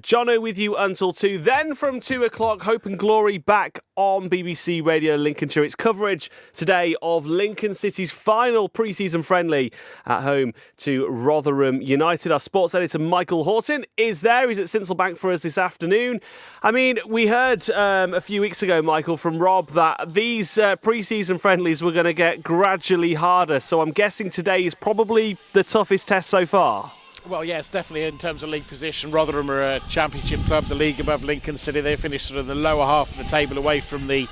Jono with you until 2. Then from 2 o'clock, Hope and Glory back on BBC Radio Lincolnshire. It's coverage today of Lincoln City's final pre-season friendly at home to Rotherham United. Our sports editor Michael Horton is there. He's at Sincilbank for us this afternoon. I mean, we heard a few weeks ago, Michael, from Rob that these pre-season friendlies were going to get gradually harder. So I'm guessing today is probably the toughest test so far. Well, yes, definitely in terms of league position. Rotherham are a championship club, the league above Lincoln City. They finished sort of the lower half of the table away from the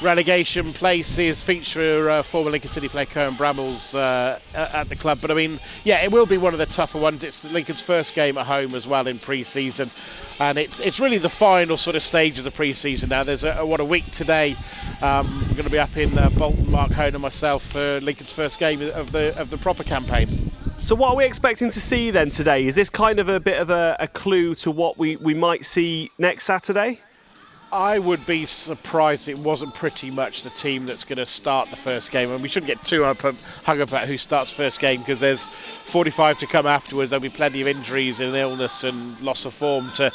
relegation places. Feature former Lincoln City player Cohen Brambles at the club. But I mean, yeah, it will be one of the tougher ones. It's Lincoln's first game at home as well in pre-season. And it's really the final sort of stages of pre-season now. There's a week today. We're going to be up in Bolton, Mark Hone and myself, for Lincoln's first game of the proper campaign. So what are we expecting to see then today? Is this kind of a bit of a clue to what we might see next Saturday? I would be surprised if it wasn't pretty much the team that's going to start the first game. And we shouldn't get too hung up about who starts first game, because there's 45 to come afterwards. There'll be plenty of injuries and illness and loss of form to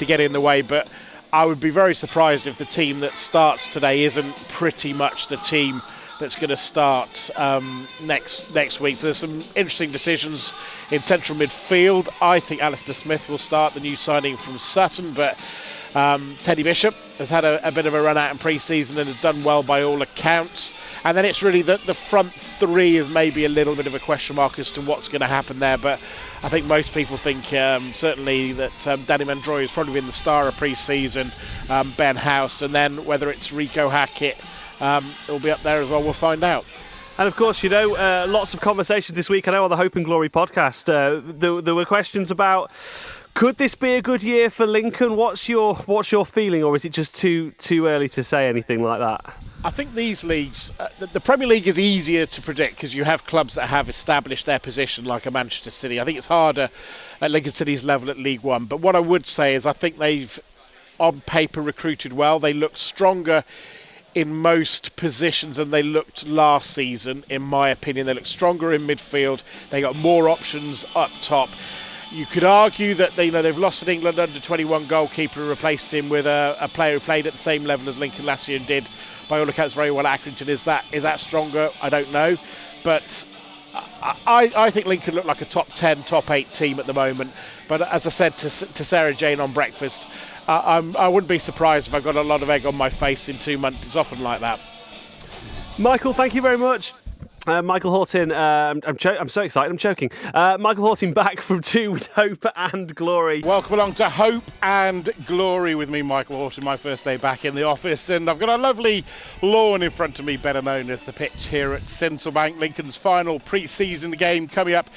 get in the way. But I would be very surprised if the team that starts today isn't pretty much the team that's going to start next week. So there's some interesting decisions in central midfield. I think Alistair Smith will start, the new signing from Sutton, but Teddy Bishop has had a bit of a run out in pre-season and has done well by all accounts. And then it's really the front three is maybe a little bit of a question mark as to what's going to happen there. But I think most people think certainly that Danny Mandroy has probably been the star of pre-season, Ben House, and then whether it's Rico Hackett will be up there as well. We'll find out. And of course, you know, lots of conversations this week. I know on the Hope and Glory podcast, there were questions about, could this be a good year for Lincoln? What's your feeling, or is it just too early to say anything like that? I think these leagues, the Premier League is easier to predict because you have clubs that have established their position, like a Manchester City. I think it's harder at Lincoln City's level at League One. But what I would say is I think they've, on paper, recruited well. They look stronger in most positions than they looked last season, in my opinion. They look stronger in midfield. They got more options up top. You could argue that they've lost an England under-21 goalkeeper and replaced him with a player who played at the same level as Lincoln last year and did, by all accounts, very well at Accrington. Is that stronger? I don't know. But I think Lincoln look like a top 10, top 8 team at the moment. But as I said to Sarah Jane on breakfast, I wouldn't be surprised if I got a lot of egg on my face in 2 months. It's often like that. Michael, thank you very much. Michael Horton, I'm so excited, I'm choking. Michael Horton back from 2 with Hope and Glory. Welcome along to Hope and Glory with me, Michael Horton, my first day back in the office. And I've got a lovely lawn in front of me, better known as the pitch here at Sincilbank. Lincoln's final pre-season game coming up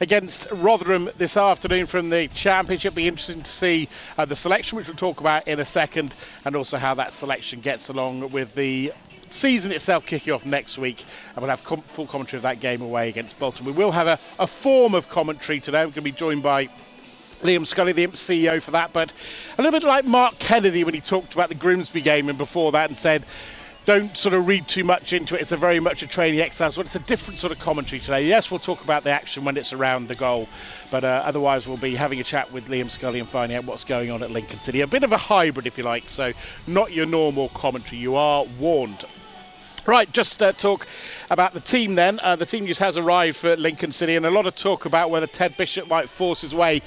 against Rotherham this afternoon from the Championship. Be interesting to see the selection, which we'll talk about in a second, and also how that selection gets along with the season itself kicking off next week. And we'll have full commentary of that game away against Bolton. We will have a form of commentary today. We're going to be joined by Liam Scully, the Imps CEO, for that. But a little bit like Mark Kennedy when he talked about the Grimsby game and before that, and said, don't sort of read too much into it. It's very much a training exercise. Well, it's a different sort of commentary today. Yes, we'll talk about the action when it's around the goal, but otherwise we'll be having a chat with Liam Scully and finding out what's going on at Lincoln City. A bit of a hybrid, if you like, so not your normal commentary. You are warned. Right, just talk about the team then. The team just has arrived for Lincoln City, and a lot of talk about whether Ted Bishop might force his way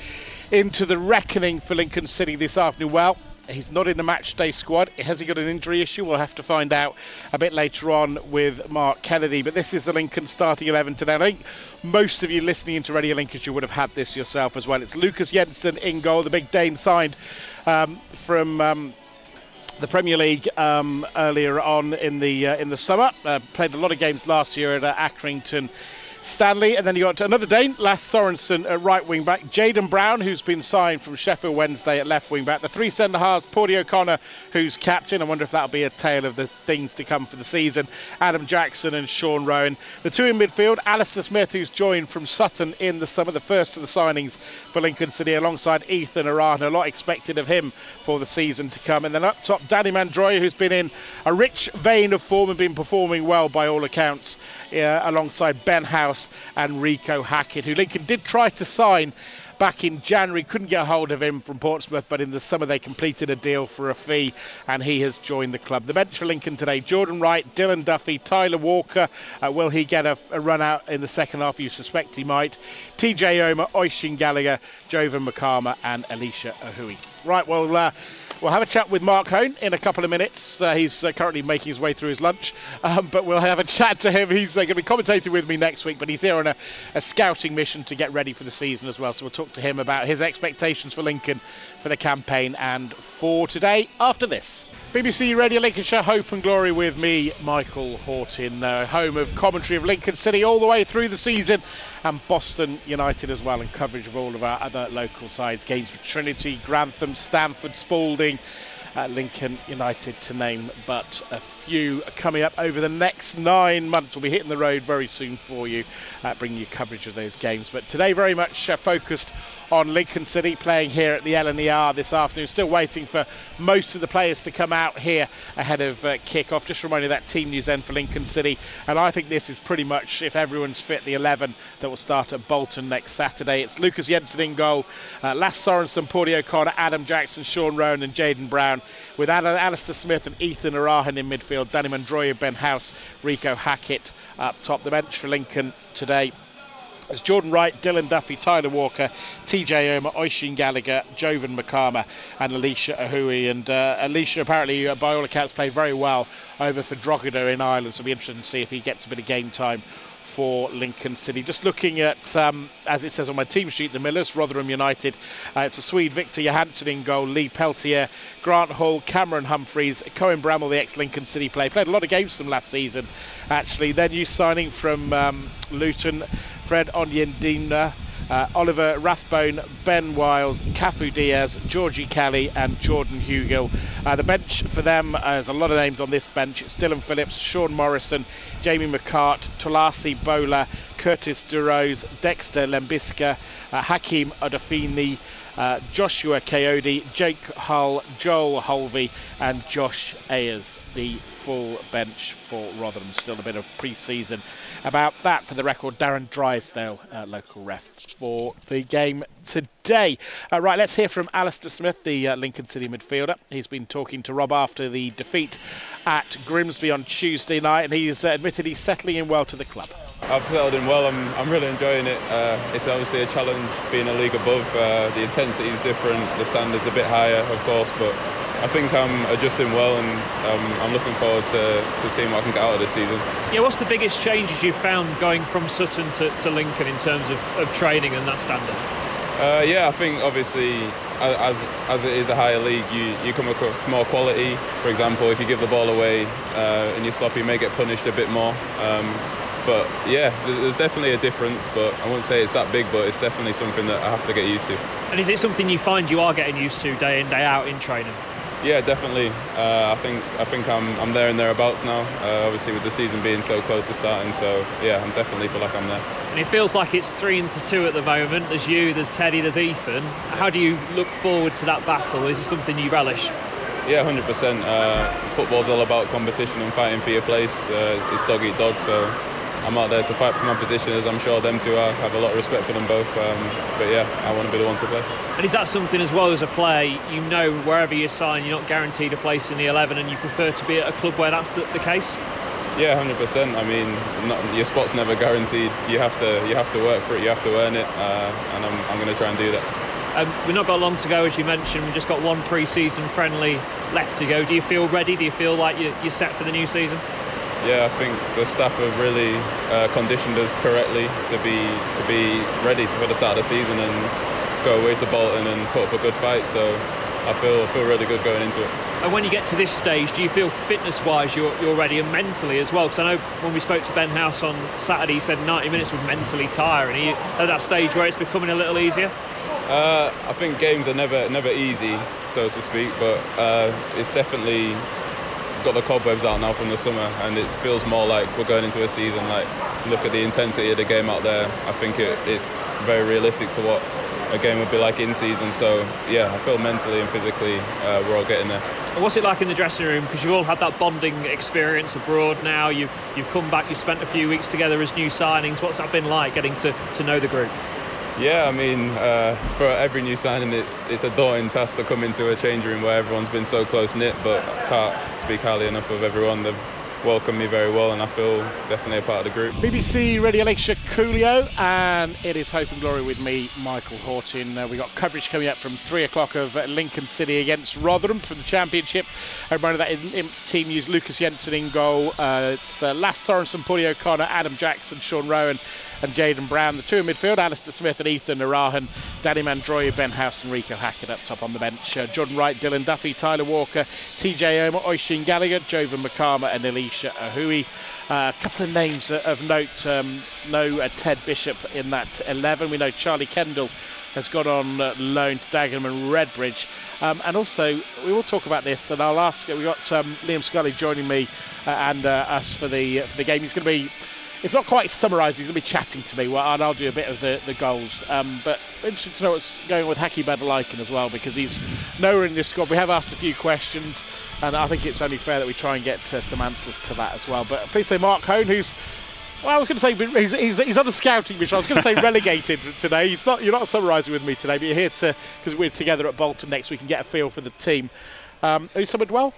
into the reckoning for Lincoln City this afternoon. Well, he's not in the match day squad. Has he got an injury issue? We'll have to find out a bit later on with Mark Kennedy. But this is the Lincoln starting 11 today. I think most of you listening into Radio Lincolnshire would have had this yourself as well. It's Lucas Jensen in goal, the big Dane signed from the Premier League earlier on in the summer. Played a lot of games last year at Accrington Stanley, and then you got another Dane, Lasse Sorensen at right wing back, Jaden Brown, who's been signed from Sheffield Wednesday at left wing back, the three centre halves, Paudie O'Connor, who's captain. I wonder if that'll be a tale of the things to come for the season, Adam Jackson and Sean Rowan. The two in midfield, Alistair Smith, who's joined from Sutton in the summer, the first of the signings for Lincoln City, alongside Ethan Arana. A lot expected of him for the season to come. And then up top, Danny Mandroy, who's been in a rich vein of form and been performing well by all accounts, alongside Ben House and Rico Hackett, who Lincoln did try to sign back in January. Couldn't get a hold of him from Portsmouth, but in the summer they completed a deal for a fee and he has joined the club. The bench for Lincoln today: Jordan Wright, Dylan Duffy, Tyler Walker. Will he get a run out in the second half? You suspect he might. TJ Omer, Oisín Gallagher, Jovan Makama and Alicia Ahui. Right, well, we'll have a chat with Mark Hone in a couple of minutes. He's currently making his way through his lunch, but we'll have a chat to him. He's going to be commentating with me next week, but he's here on a scouting mission to get ready for the season as well. So we'll talk to him about his expectations for Lincoln for the campaign and for today after this. BBC Radio Lincolnshire, Hope and Glory with me, Michael Horton, home of commentary of Lincoln City all the way through the season, and Boston United as well, and coverage of all of our other local sides, games for Trinity, Grantham, Stamford, Spalding, Lincoln United to name but a few. Coming up over the next 9 months, we'll be hitting the road very soon for you, bringing you coverage of those games. But today very much focused on Lincoln City, playing here at the LNER this afternoon. Still waiting for most of the players to come out here ahead of kick-off. Just reminding that team news then for Lincoln City. And I think this is pretty much, if everyone's fit, the 11 that will start at Bolton next Saturday. It's Lucas Jensen in goal, Lass Sorensen, Paulie O'Connor, Adam Jackson, Sean Rowan and Jaden Brown, with Alistair Smith and Ethan Arahan in midfield, Danny Mandroya, Ben House, Rico Hackett up top. The bench for Lincoln today: it's Jordan Wright, Dylan Duffy, Tyler Walker, TJ Omer, Oisín Gallagher, Jovan Makama and Alicia Ahui. And Alicia apparently, by all accounts, played very well over for Drogheda in Ireland, so it'll be interesting to see if he gets a bit of game time for Lincoln City. Just looking at, as it says on my team sheet, the Millers, Rotherham United. It's a Swede, Victor Johansson in goal, Lee Peltier, Grant Hall, Cameron Humphreys, Cohen Bramall, the ex-Lincoln City player. Played a lot of games for them last season, actually. Then new signing from Luton, Fred Onyendina, Oliver Rathbone, Ben Wiles, Cafu Diaz, Georgie Kelly and Jordan Hugill. The bench for them, there's a lot of names on this bench. It's Dylan Phillips, Sean Morrison, Jamie McCart, Tolasi Bola, Curtis DeRose, Dexter Lembiska, Hakeem Odafini, Joshua Coyote, Jake Hull, Joel Holvey and Josh Ayers, the full bench for Rotherham. Still a bit of pre-season about that. For the record, Darren Drysdale, local ref for the game today. Right, let's hear from Alistair Smith, the Lincoln City midfielder. He's been talking to Rob after the defeat at Grimsby on Tuesday night, and he's admitted he's settling in well to the club. I've settled in well. I'm really enjoying it. It's obviously a challenge being a league above. The intensity is different, the standard's a bit higher, of course, but I think I'm adjusting well, and I'm looking forward to seeing what I can get out of this season. Yeah, what's the biggest changes you've found going from Sutton to Lincoln in terms of training and that standard? I think obviously as it is a higher league, you come across more quality. For example, if you give the ball away and you're sloppy, you may get punished a bit more. But yeah, there's definitely a difference, but I wouldn't say it's that big, but it's definitely something that I have to get used to. And is it something you find you are getting used to day in, day out in training? Yeah, definitely. I think I'm there and thereabouts now, obviously with the season being so close to starting, so yeah, I definitely feel like I'm there. And it feels like it's 3-2 at the moment. There's you, there's Teddy, there's Ethan. How do you look forward to that battle? Is it something you relish? Yeah, 100%. Football's all about competition and fighting for your place. It's dog eat dog, so I'm out there to fight for my position, as I'm sure them two are. I have a lot of respect for them both, but yeah, I want to be the one to play. And is that something as well as a player, you know wherever you sign you're not guaranteed a place in the 11 and you prefer to be at a club where that's the case? Yeah, 100%. I mean, your spot's never guaranteed. You have to work for it, you have to earn it, and I'm going to try and do that. We've not got long to go, as you mentioned. We've just got one pre-season friendly left to go. Do you feel ready? Do you feel like you're set for the new season? Yeah, I think the staff have really conditioned us correctly to be ready for the start of the season and go away to Bolton and put up a good fight. So I feel really good going into it. And when you get to this stage, do you feel fitness-wise you're ready, and mentally as well? Because I know when we spoke to Ben House on Saturday, he said 90 minutes would mentally tire. And are you at that stage where it's becoming a little easier? I think games are never easy, so to speak, but it's definitely got the cobwebs out now from the summer, and it feels more like we're going into a season. Like, look at the intensity of the game out there. I think it's very realistic to what a game would be like in season. So yeah, I feel mentally and physically we're all getting there. What's it like in the dressing room? Because you've all had that bonding experience abroad now. You've come back, you've spent a few weeks together as new signings. What's that been like, getting to know the group? Yeah, I mean, for every new signing, it's a daunting task to come into a change room where everyone's been so close-knit, but I can't speak highly enough of everyone. They've welcomed me very well, and I feel definitely a part of the group. BBC Radio Lincolnshire Coolio, and it is Hope and Glory with me, Michael Horton. We've got coverage coming up from 3 o'clock of Lincoln City against Rotherham from the Championship. A reminder that Imp's team used Lucas Jensen in goal. It's Lass Sorensen, Puddy O'Connor, Adam Jackson, Sean Rowan and Jaden Brown. The two in midfield, Alistair Smith and Ethan Narahan, Danny Mandroya, Ben House and Rico Hackett up top on the bench. Jordan Wright, Dylan Duffy, Tyler Walker, TJ Omer, Oisin Gallagher, Jovan Makama and Elisha Ahui. A couple of names of note, no Ted Bishop in that 11. We know Charlie Kendall has gone on loan to Dagenham and Redbridge. And also, we will talk about this, and I'll ask, we've got Liam Scully joining me and us for the game. He's going to be, it's not quite summarising, he's going to be chatting to me, and I'll do a bit of the goals. But interesting to know what's going on with Haki Badalaiken as well, because he's nowhere in this squad. We have asked a few questions, and I think it's only fair that we try and get some answers to that as well. But please say Mark Hone, who's, well, I was going to say he's on a scouting mission. I was going to say relegated today. You're not summarising with me today, but you're here because we're together at Bolton next week and get a feel for the team. Are you summoned well?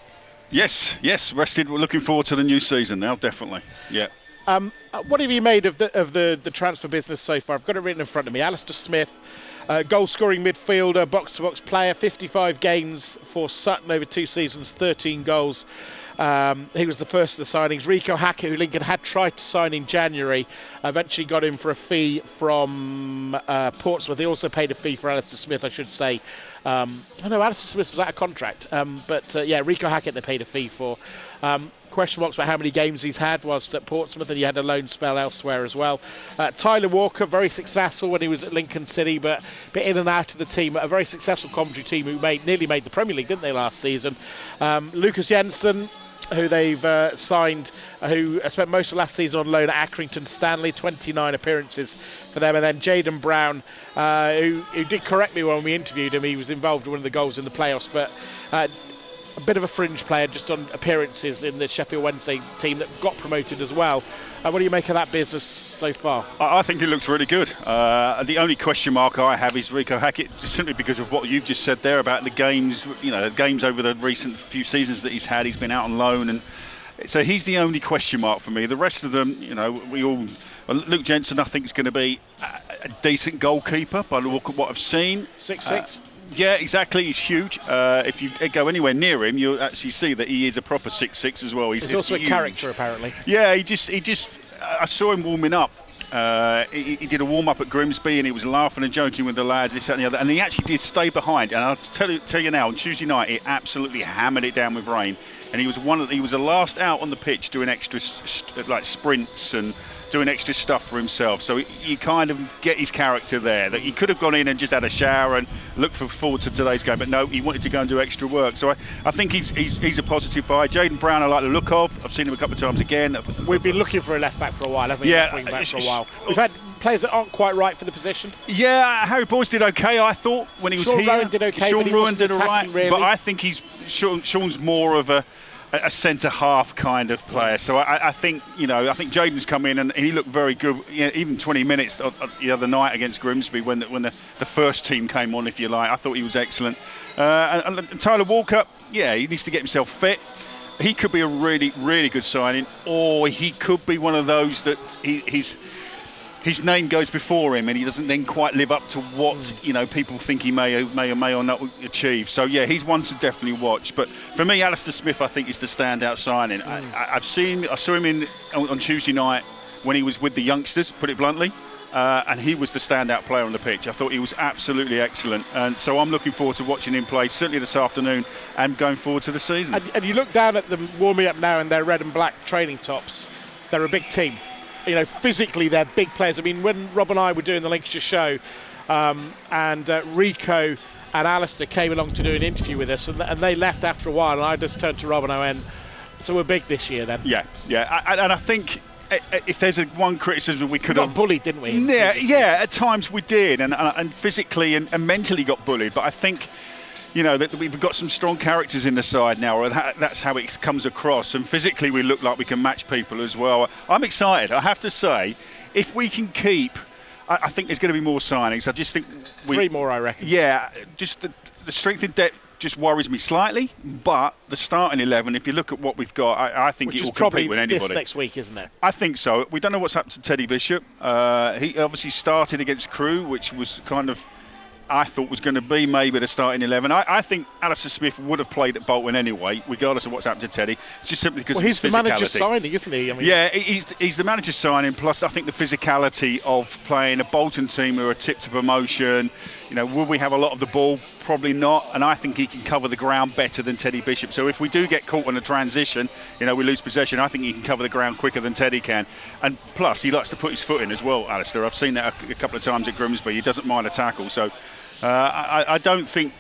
Yes, rested. We're looking forward to the new season now, definitely. Yeah. What have you made of the transfer business so far? I've got it written in front of me. Alistair Smith, goal-scoring midfielder, box-to-box player, 55 games for Sutton over 2 seasons, 13 goals. He was the first of the signings. Rico Hackett, who Lincoln had tried to sign in January, eventually got him for a fee from Portsmouth. They also paid a fee for Alistair Smith, I should say. I know Alistair Smith was out of contract, but Rico Hackett they paid a fee for. Question marks about how many games he's had whilst at Portsmouth, and he had a loan spell elsewhere as well. Tyler Walker, very successful when he was at Lincoln City, but in and out of the team. A very successful commentary team who nearly made the Premier League, didn't they, last season? Lucas Jensen, who they've signed, who spent most of last season on loan at Accrington Stanley, 29 appearances for them. And then Jaden Brown, who did correct me when we interviewed him. He was involved in one of the goals in the playoffs, but a bit of a fringe player just on appearances in the Sheffield Wednesday team that got promoted as well. What do you make of that business so far? I think he looks really good. The only question mark I have is Rico Hackett, simply because of what you've just said there about the games. Games over the recent few seasons that he's had. He's been out on loan, and so he's the only question mark for me. The rest of them, Luke Jensen, I think is going to be a decent goalkeeper by the look of what I've seen. 6'6". Yeah, exactly. He's huge. If you go anywhere near him, you'll actually see that he is a proper 6'6" as well. He's also huge. A character, apparently. Yeah, he just. I saw him warming up. He did a warm up at Grimsby, and he was laughing and joking with the lads, this, that, and the other. And he actually did stay behind. And I'll tell you now, on Tuesday night, he absolutely hammered it down with rain. And he was the last out on the pitch doing extra like sprints and doing extra stuff for himself. So you kind of get his character there. That he could have gone in and just had a shower and looked forward to today's game, but no, he wanted to go and do extra work. So I think he's a positive buy. Jaden Brown, I like the look of. I've seen him a couple of times again. We've been looking for a left back for a while, haven't we? Yeah, Wing back for a while. We've had players that aren't quite right for the position. Yeah, Harry Boyce did okay, I thought, when he was Sean here. Rowan did okay, Sean but he Rowan wasn't did all right, attacking, really. but I think Sean's more of a centre half kind of player. So I think Jaden's come in and he looked very good. Even 20 minutes the other night against Grimsby when the first team came on, if you like. I thought he was excellent. And Tyler Walker, yeah, he needs to get himself fit. He could be a really, really good signing, or he could be one of those that his name goes before him and he doesn't then quite live up to what people think he may or may not achieve. So yeah, he's one to definitely watch. But for me, Alistair Smith, I think, is the standout signing. I saw him on Tuesday night when he was with the youngsters, put it bluntly, and he was the standout player on the pitch. I thought he was absolutely excellent, and so I'm looking forward to watching him play, certainly this afternoon and going forward to the season. And you look down at them warming up now in their red and black training tops. They're a big team. Physically they're big players. I mean, when Rob and I were doing the Lincolnshire show, and Rico and Alistair came along to do an interview with us, and they left after a while, and I just turned to Rob and I went, so we're big this year then? Yeah. And I think if there's one criticism we could have... got bullied, didn't we? Yeah, at times we did, and physically and mentally got bullied, but I think... that we've got some strong characters in the side now, or that's how it comes across. And physically, we look like we can match people as well. I'm excited, I have to say. If we can keep I think there's going to be more signings. I just think 3 more, I reckon. Yeah, just the strength in depth just worries me slightly. But the starting 11, if you look at what we've got, I think Which it is will probably compete with anybody. this next week, isn't it? I think so. We don't know what's happened to Teddy Bishop. He obviously started against Crewe, which was kind of, I thought was going to be maybe the starting 11. I think Alistair Smith would have played at Bolton anyway, regardless of what's happened to Teddy. It's just simply because of his physicality. He's the manager's signing, isn't he? I mean, yeah, he's the manager's signing. Plus, I think the physicality of playing a Bolton team who are tipped to promotion. Will we have a lot of the ball? Probably not. And I think he can cover the ground better than Teddy Bishop. So if we do get caught on a transition, we lose possession, I think he can cover the ground quicker than Teddy can. And plus, he likes to put his foot in as well, Alistair. I've seen that a couple of times at Grimsby. He doesn't mind a tackle. So I don't think...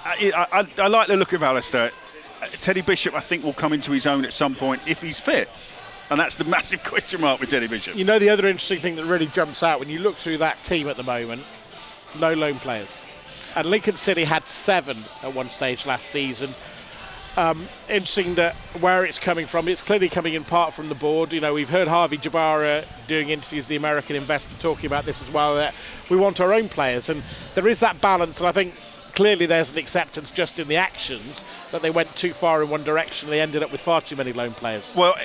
I like the look of Alistair. Teddy Bishop, I think, will come into his own at some point if he's fit. And that's the massive question mark with Teddy Bishop. The other interesting thing that really jumps out when you look through that team at the moment, no loan players. And Lincoln City had 7 at one stage last season. Interesting that where it's coming from, it's clearly coming in part from the board. We've heard Harvey Jabara doing interviews, the American investor, talking about this as well, that we want our own players. And there is that balance, and I think clearly there's an acceptance just in the actions that they went too far in one direction. They ended up with far too many loan players. Well,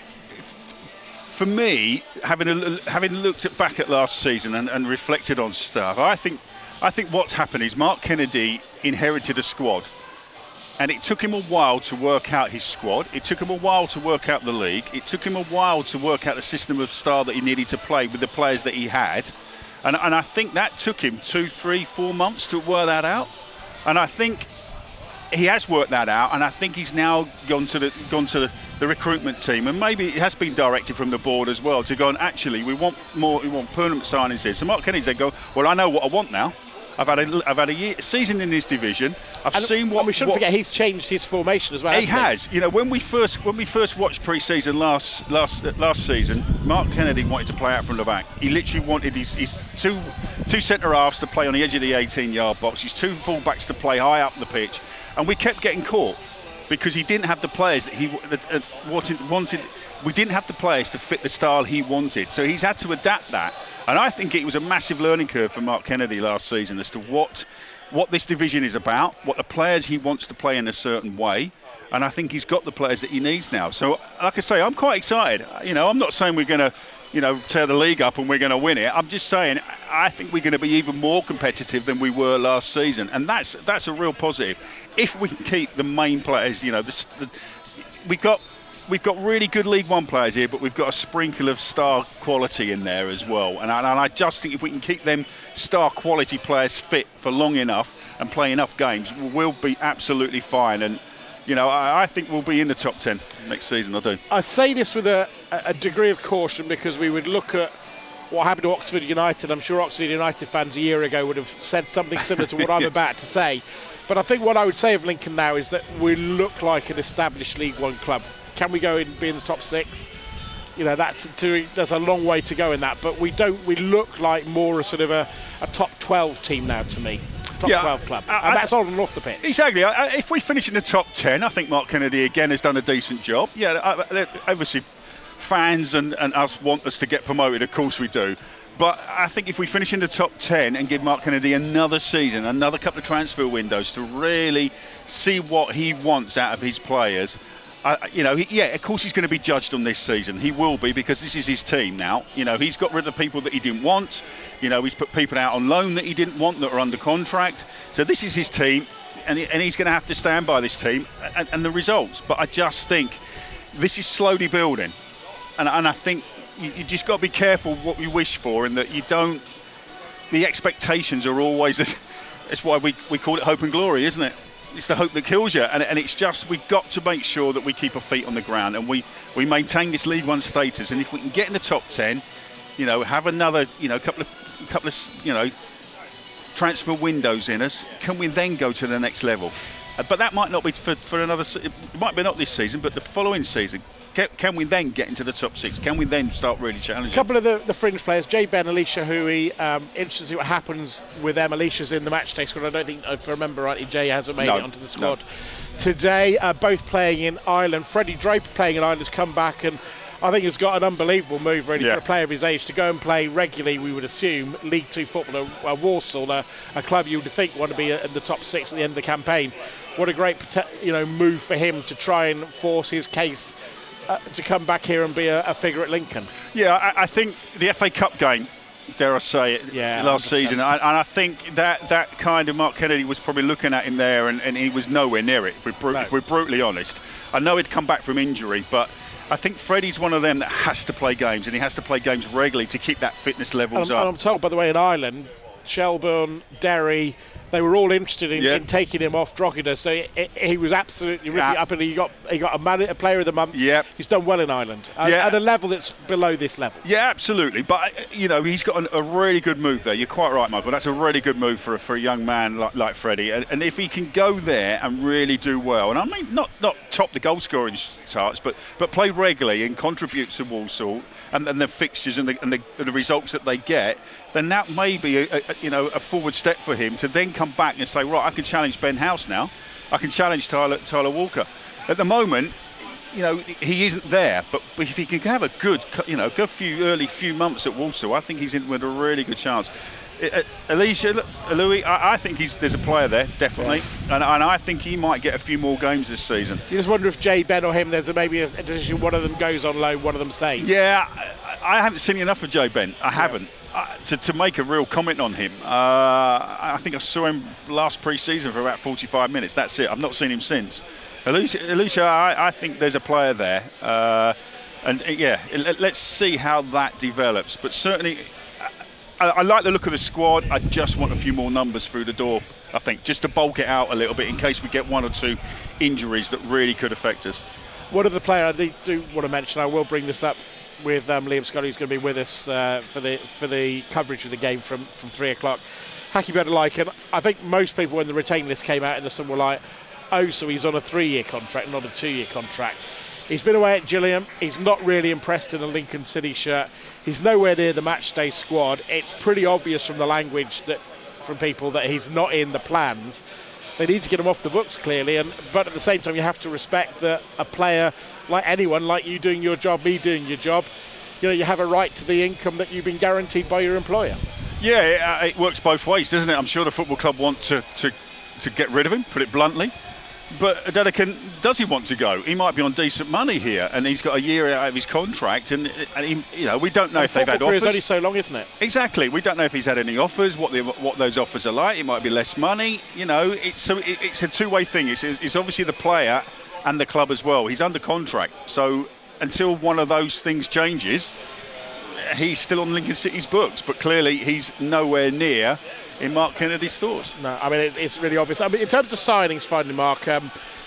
for me, having looked back at last season and reflected on stuff, I think what's happened is Mark Kennedy inherited a squad, and it took him a while to work out his squad. It took him a while to work out the league. It took him a while to work out the system of style that he needed to play with the players that he had, and I think that took him 2, 3, 4 months to work that out. And I think he has worked that out, and I think he's now gone to the recruitment team, and maybe it has been directed from the board as well to go, and actually we want permanent signings here. So Mark Kennedy said, well, I know what I want now. I've had a season in this division. I've seen what. And we shouldn't forget he's changed his formation as well. He has. When we first watched pre-season last season, Mark Kennedy wanted to play out from the back. He literally wanted his two centre halves to play on the edge of the 18-yard box. His 2 full-backs to play high up the pitch, and we kept getting caught because he didn't have the players that he wanted. We didn't have the players to fit the style he wanted, so he's had to adapt that. And I think it was a massive learning curve for Mark Kennedy last season as to what this division is about, what the players he wants to play in a certain way. And I think he's got the players that he needs now. So, like I say, I'm quite excited. I'm not saying we're going to, tear the league up and we're going to win it. I'm just saying I think we're going to be even more competitive than we were last season, and that's a real positive. If we can keep the main players, We've got really good League One players here, but we've got a sprinkle of star quality in there as well. And I just think if we can keep them star quality players fit for long enough and play enough games, we'll be absolutely fine. And, I think we'll be in the top 10 next season, I do. I say this with a degree of caution because we would look at what happened to Oxford United. I'm sure Oxford United fans a year ago would have said something similar to what I'm about to say. But I think what I would say of Lincoln now is that we look like an established League One club. Can we go and be in the top 6? There's a long way to go in that, but we look like more a sort of a top 12 team now to me. Top 12 club. And that's on and off the pitch. Exactly. If we finish in the top 10, I think Mark Kennedy again has done a decent job. Yeah, obviously fans and us want us to get promoted, of course we do. But I think if we finish in the top 10 and give Mark Kennedy another season, another couple of transfer windows to really see what he wants out of his players, of course he's going to be judged on this season. He will be, because this is his team now. He's got rid of the people that he didn't want. He's put people out on loan that he didn't want that are under contract. So this is his team, and he's going to have to stand by this team and the results. But I just think this is slowly building, and I think you just got to be careful what you wish for, and that you don't. The expectations are always. That's why we call it hope and glory, isn't it? It's the hope that kills you, and it's just we've got to make sure that we keep our feet on the ground and we maintain this League One status. And if we can get in the top 10, have another couple of transfer windows in us, can we then go to the next level? But that might not be for another. It might be not this season, but the following season. Can we then get into the top 6? Can we then start really challenging? A couple of the fringe players, Jay Ben, Alicia Hui, interested to see what happens with them. Alicia's in the match day squad. I don't think, if I remember rightly, Jay hasn't made it onto the squad today. Both playing in Ireland. Freddie Draper playing in Ireland has come back, and I think he's got an unbelievable move really Yeah. for a player of his age to go and play regularly. We would assume League Two football, a Walsall, a club you would think want to be in the top 6 at the end of the campaign. What a great move for him to try and force his case to come back here and be a figure at Lincoln. Yeah, I think the FA Cup game, dare I say it, last 100%. season, and I think that kind of Mark Kennedy was probably looking at him there, and he was nowhere near it, if we're brutally honest. I know he'd come back from injury, but I think Freddie's one of them that has to play games, and he has to play games regularly to keep that fitness levels up. And I'm told, by the way, in Ireland, Shelbourne, Derry, they were all interested in taking him off Drogheda, so he was absolutely ripping up, and he got a player of the month. Yep. He's done well in Ireland at a level that's below this level. Yeah, absolutely. But he's got a really good move there. You're quite right, Michael. That's a really good move for a young man like Freddie. And if he can go there and really do well, and I mean not top the goal scoring charts, but play regularly and contribute to Walsall and the fixtures and the results that they get, then that may be a forward step for him to then come back and say, right, I can challenge Ben House now. I can challenge Tyler Walker. At the moment, he isn't there, but if he can have a good few months at Walsall, I think he's in with a really good chance. Louis, I think there's a player there, definitely, and I think he might get a few more games this season. You just wonder if Jay Ben or him, there's maybe a decision, one of them goes on loan, one of them stays. Yeah, I haven't seen enough of Jay Ben. I haven't. To make a real comment on him, I think I saw him last pre-season for about 45 minutes. That's it. I've not seen him since. Alicia, I think there's a player there, let's see how that develops. But certainly, I like the look of the squad. I just want a few more numbers through the door, I think, just to bulk it out a little bit in case we get one or two injuries that really could affect us. One of the players I do want to mention, I will bring this up with Liam Scott, who's going to be with us for the coverage of the game from 3 o'clock. Haki Bedalaiken, I think most people, when the retain list came out in the summer, were like, oh, so he's on a 3-year contract, not a 2-year contract. He's been away at Gillingham. He's not really impressed in a Lincoln City shirt. He's nowhere near the matchday squad. It's pretty obvious from the language from people that he's not in the plans. They need to get him off the books, clearly, but at the same time, you have to respect that a player, like anyone, like you doing your job, me doing your job, you have a right to the income that you've been guaranteed by your employer. Yeah, it works both ways, doesn't it? I'm sure the football club want to get rid of him, put it bluntly. But Adelakun, does he want to go? He might be on decent money here, and he's got a year out of his contract, and he, we don't know if they've had offers. It's only so long, isn't it? Exactly. We don't know if he's had any offers, what those offers are like. It might be less money. It's a two-way thing. It's obviously the player and the club as well. He's under contract, so until one of those things changes, he's still on Lincoln City's books. But clearly, he's nowhere near in Mark Kennedy's thoughts. No, I mean, it's really obvious. I mean, in terms of signings, finally, Mark,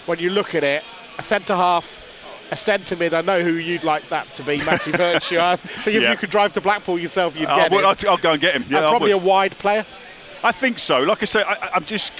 when you look at it, a centre-half, a centre-mid, I know who you'd like that to be, Matty Virtue. I think if you could drive to Blackpool yourself, you'd get him. I'll go and get him. Yeah, probably a wide player. I think so. Like I say, I'm just,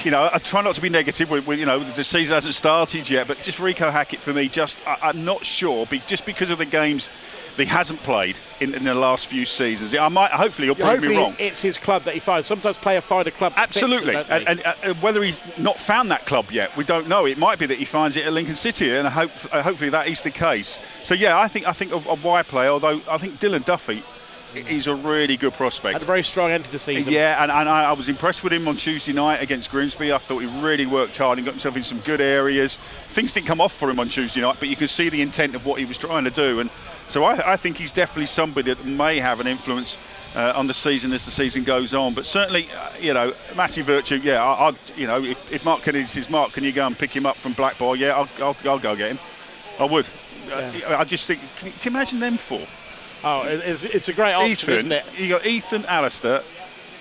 I try not to be negative. The season hasn't started yet, but just Rico Hackett for me, I'm not sure, just because of the games he hasn't played in the last few seasons. Hopefully he'll prove me wrong. It's his club that he finds. Sometimes players find a club. Absolutely, and whether he's not found that club yet, we don't know. It might be that he finds it at Lincoln City, and hopefully that is the case. So yeah, I think a wide player. Although I think Dylan Duffy, he's a really good prospect. Had a very strong end to the season. Yeah, and I was impressed with him on Tuesday night against Grimsby. I thought he really worked hard and got himself in some good areas. Things didn't come off for him on Tuesday night, but you can see the intent of what he was trying to do. And so I think he's definitely somebody that may have an influence on the season as the season goes on. But certainly, Matty Virtue, if Mark Kennedy says, Mark, can you go and pick him up from Blackpool? Yeah, I'll go get him. I would. Yeah. I just think, can you imagine them four? Oh, it's a great option, Ethan, isn't it? You got Ethan, Alistair,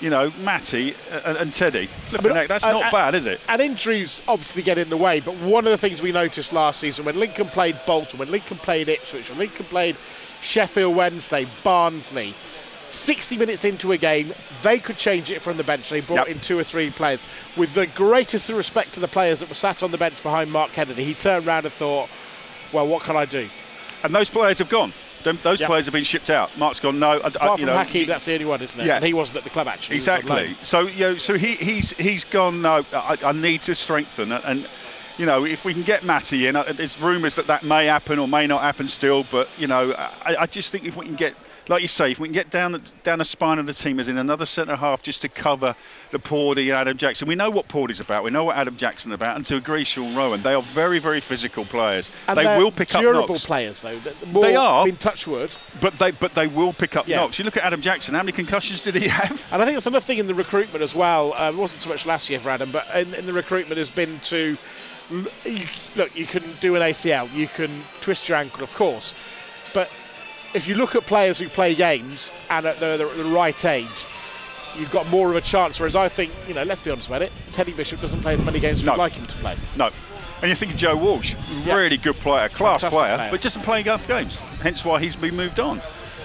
Matty and Teddy. Flipping heck, that's not bad, is it? And injuries obviously get in the way, but one of the things we noticed last season when Lincoln played Bolton, when Lincoln played Ipswich, when Lincoln played Sheffield Wednesday, Barnsley, 60 minutes into a game, they could change it from the bench. They brought in 2 or 3 players. With the greatest respect to the players that were sat on the bench behind Mark Kennedy, he turned around and thought, well, what can I do? And those players have gone. Those players have been shipped out. Mark's gone, no. Apart from Hakeem, that's the only one, isn't it? Yeah. And he wasn't at the club, actually. Exactly. So he's gone, no, I need to strengthen. And if we can get Matty in, there's rumours that may happen or may not happen still. But I just think if we can get, like you say, if we can get down the spine of the team, as in another centre half just to cover the Pawdy and Adam Jackson. We know what Pawdy's about. We know what Adam Jackson's about. And to agree, Sean Rowan, they are very, very physical players. And they will pick up knocks. Durable players, though. They are. Touch wood. But they will pick up knocks. You look at Adam Jackson. How many concussions did he have? And I think that's another thing in the recruitment as well. It wasn't so much last year for Adam, but in the recruitment has been to look. You can do an ACL. You can twist your ankle, of course, but if you look at players who play games and they're at the right age, you've got more of a chance. Whereas I think, let's be honest about it, Teddy Bishop doesn't play as many games as we'd like him to play. No. And you think of Joe Walsh, really good player, class player, but doesn't play enough games. Hence why he's been moved on.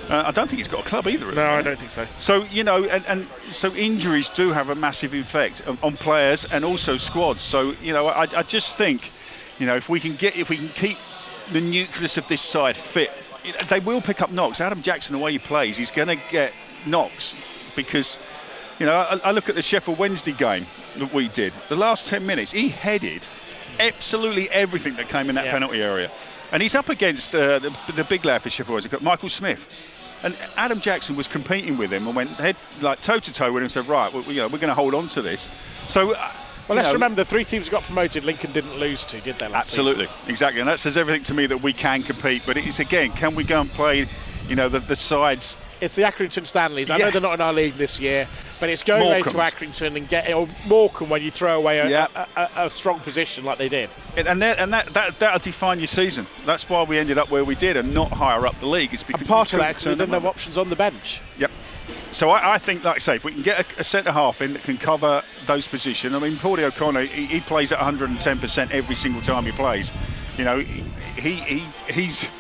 I don't think he's got a club either. No, I don't think so. So, and so injuries do have a massive effect on players and also squads. So, I just think, if we can keep the nucleus of this side fit, they will pick up knocks. Adam Jackson, the way he plays, he's going to get knocks because, I look at the Sheffield Wednesday game that we did. The last 10 minutes, he headed absolutely everything that came in that penalty area. And he's up against the big lad for Sheffield Wednesday, Michael Smith. And Adam Jackson was competing with him and went toe-to-toe with him and said, right, we're going to hold on to this. So... Well, let's remember the 3 teams got promoted, Lincoln didn't lose to, did they, last Absolutely, season? Exactly. And that says everything to me that we can compete. But it's, again, can we go and play, the sides... It's the Accrington Stanleys. I know they're not in our league this year, but it's going away to Accrington and getting Morecambe when you throw away a strong position like they did. And that'll define your season. That's why we ended up where we did and not higher up the league. It's because and part of that, we didn't have options on the bench. Yep. So I think, like I say, if we can get a centre half in that can cover those positions. I mean, Paudie O'Connor, he plays at 110% every single time he plays. He's.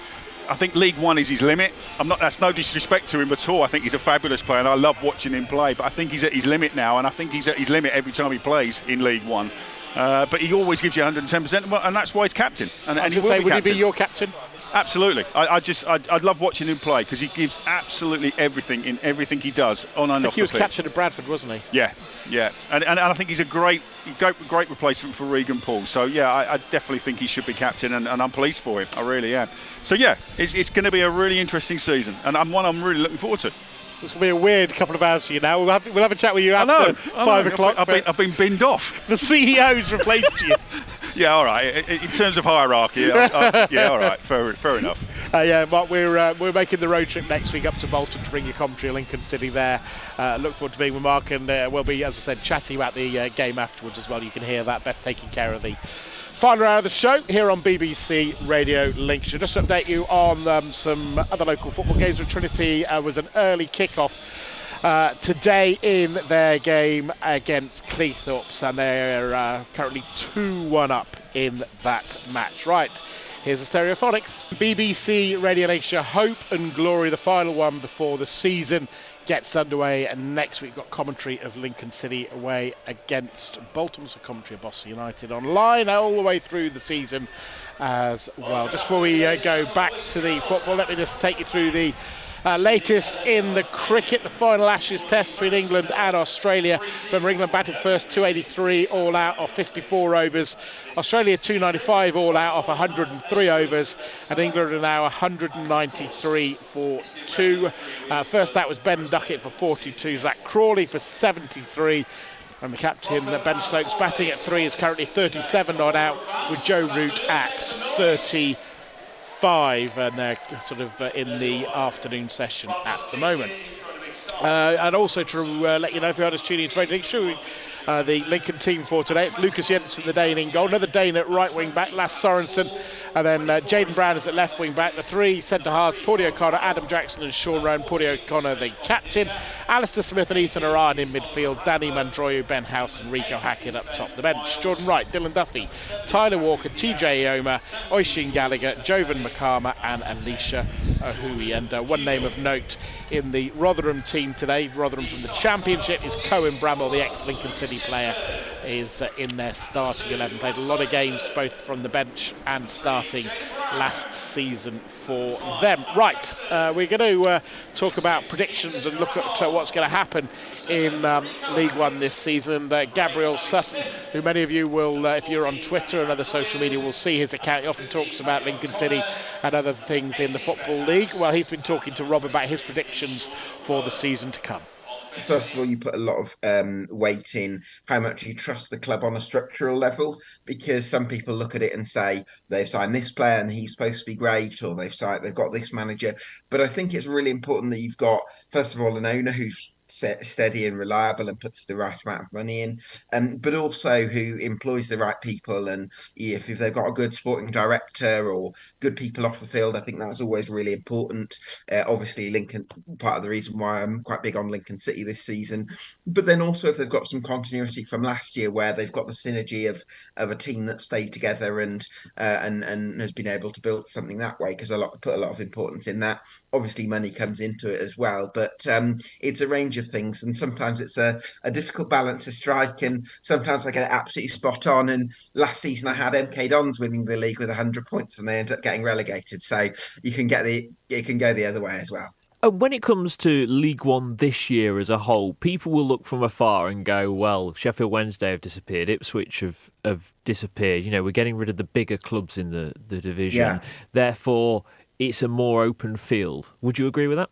I think League One is his limit. That's no disrespect to him at all. I think he's a fabulous player, and I love watching him play. But I think he's at his limit now, and I think he's at his limit every time he plays in League One. But he always gives you 110%, and that's why he's captain. And he will be would captain. he be your captain? Absolutely. I'd love watching him play because he gives absolutely everything in everything he does on and off the pitch. He was captain of Bradford, wasn't he? Yeah. And I think he's a great replacement for Regan Paul. So, I definitely think he should be captain, and I'm pleased for him. I really am. So, it's going to be a really interesting season, and one I'm really looking forward to. It's going to be a weird couple of hours for you now. We'll have a chat with you after 5 o'clock. I've been binned off. The CEO's replaced you. Yeah, all right. In terms of hierarchy, all right. Fair enough. Mark, we're making the road trip next week up to Bolton to bring you commentary of Lincoln City there. Look forward to being with Mark, and we'll be, as I said, chatting about the game afterwards as well. You can hear that. Beth taking care of the final hour of the show here on BBC Radio Lincolnshire. Just to update you on some other local football games. Trinity was an early kick-off today in their game against Cleethorpes, and they're currently 2-1 up in that match. Right, here's the Stereophonics. BBC Radio Lincolnshire, Hope and Glory, the final one before the season gets underway, and next week got commentary of Lincoln City away against Bolton, so commentary of Boston United online all the way through the season as well. Just before we go back to the football, let me just take you through the latest in the cricket, the final Ashes test between England and Australia. Remember, England batted first, 283 all out of 54 overs. Australia 295 all out of 103 overs, and England are now 193 for 2. First out was Ben Duckett for 42, Zach Crawley for 73. And the captain, Ben Stokes, batting at 3, is currently 37 not out, with Joe Root at 35, and they're sort of in the afternoon session at the moment. And also to let you know, if you are just tuning in to Radio Lincolnshire, the Lincoln team for today, it's Lucas Jensen, the Dane in goal, another Dane at right wing back, Lasse Sorensen, and then Jaden Brown is at left wing back. The 3 centre halves, Paudie O'Connor, Adam Jackson and Sean Rowan. Paudie O'Connor the captain, Alistair Smith and Ethan Aran in midfield, Danny Mandroyu, Ben House and Rico Hackett up top the bench. Jordan Wright, Dylan Duffy, Tyler Walker, TJ Ioma, Oisin Gallagher, Jovan Makama and Alicia Ahui. And one name of note in the Rotherham team today, Rotherham from the Championship, is Cohen Bramwell, the ex-Lincoln City player is in their starting 11. Played a lot of games both from the bench and starting last season for them. Right, we're going to talk about predictions and look at what's going to happen in League One this season. Gabriel Sutton, who many of you will, if you're on Twitter and other social media, will see his account. He often talks about Lincoln City and other things in the Football League. Well, he's been talking to Rob about his predictions for the season to come. First of all, you put a lot of weight in how much you trust the club on a structural level, because some people look at it and say they've signed this player and he's supposed to be great, or they've got this manager. But I think it's really important that you've got, first of all, an owner who's steady and reliable and puts the right amount of money in, but also who employs the right people. And if they've got a good sporting director or good people off the field, I think that's always really important. Obviously, Lincoln, part of the reason why I'm quite big on Lincoln City this season, but then also if they've got some continuity from last year, where they've got the synergy of a team that stayed together and has been able to build something that way, because put a lot of importance in that. Obviously, money comes into it as well, but it's a range of things, and sometimes it's a difficult balance to strike, and sometimes I get it absolutely spot on. And last season I had MK Dons winning the league with 100 points and they end up getting relegated, so you can go the other way as well. And when it comes to League One this year as a whole, people will look from afar and go, well, Sheffield Wednesday have disappeared, Ipswich have disappeared. You know, we're getting rid of the bigger clubs in the division. Yeah. Therefore, it's a more open field. Would you agree with that?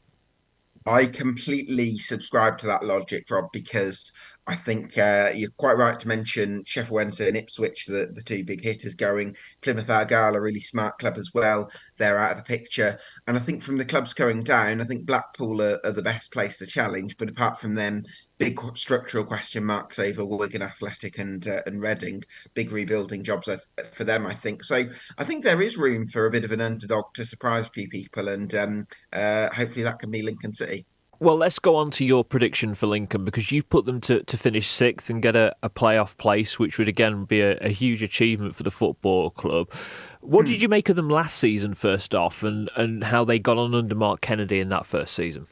I completely subscribe to that logic, Rob, because I think you're quite right to mention Sheffield Wednesday and Ipswich, the two big hitters going. Plymouth Argyle, a really smart club as well. They're out of the picture. And I think from the clubs going down, I think Blackpool are the best place to challenge. But apart from them, big structural question marks over Wigan Athletic and Reading. Big rebuilding jobs for them, I think. So I think there is room for a bit of an underdog to surprise a few people. And hopefully that can be Lincoln City. Well, let's go on to your prediction for Lincoln, because you've put them to finish sixth and get a playoff place, which would again be a huge achievement for the football club. What did you make of them last season, first off, and how they got on under Mark Kennedy in that first season?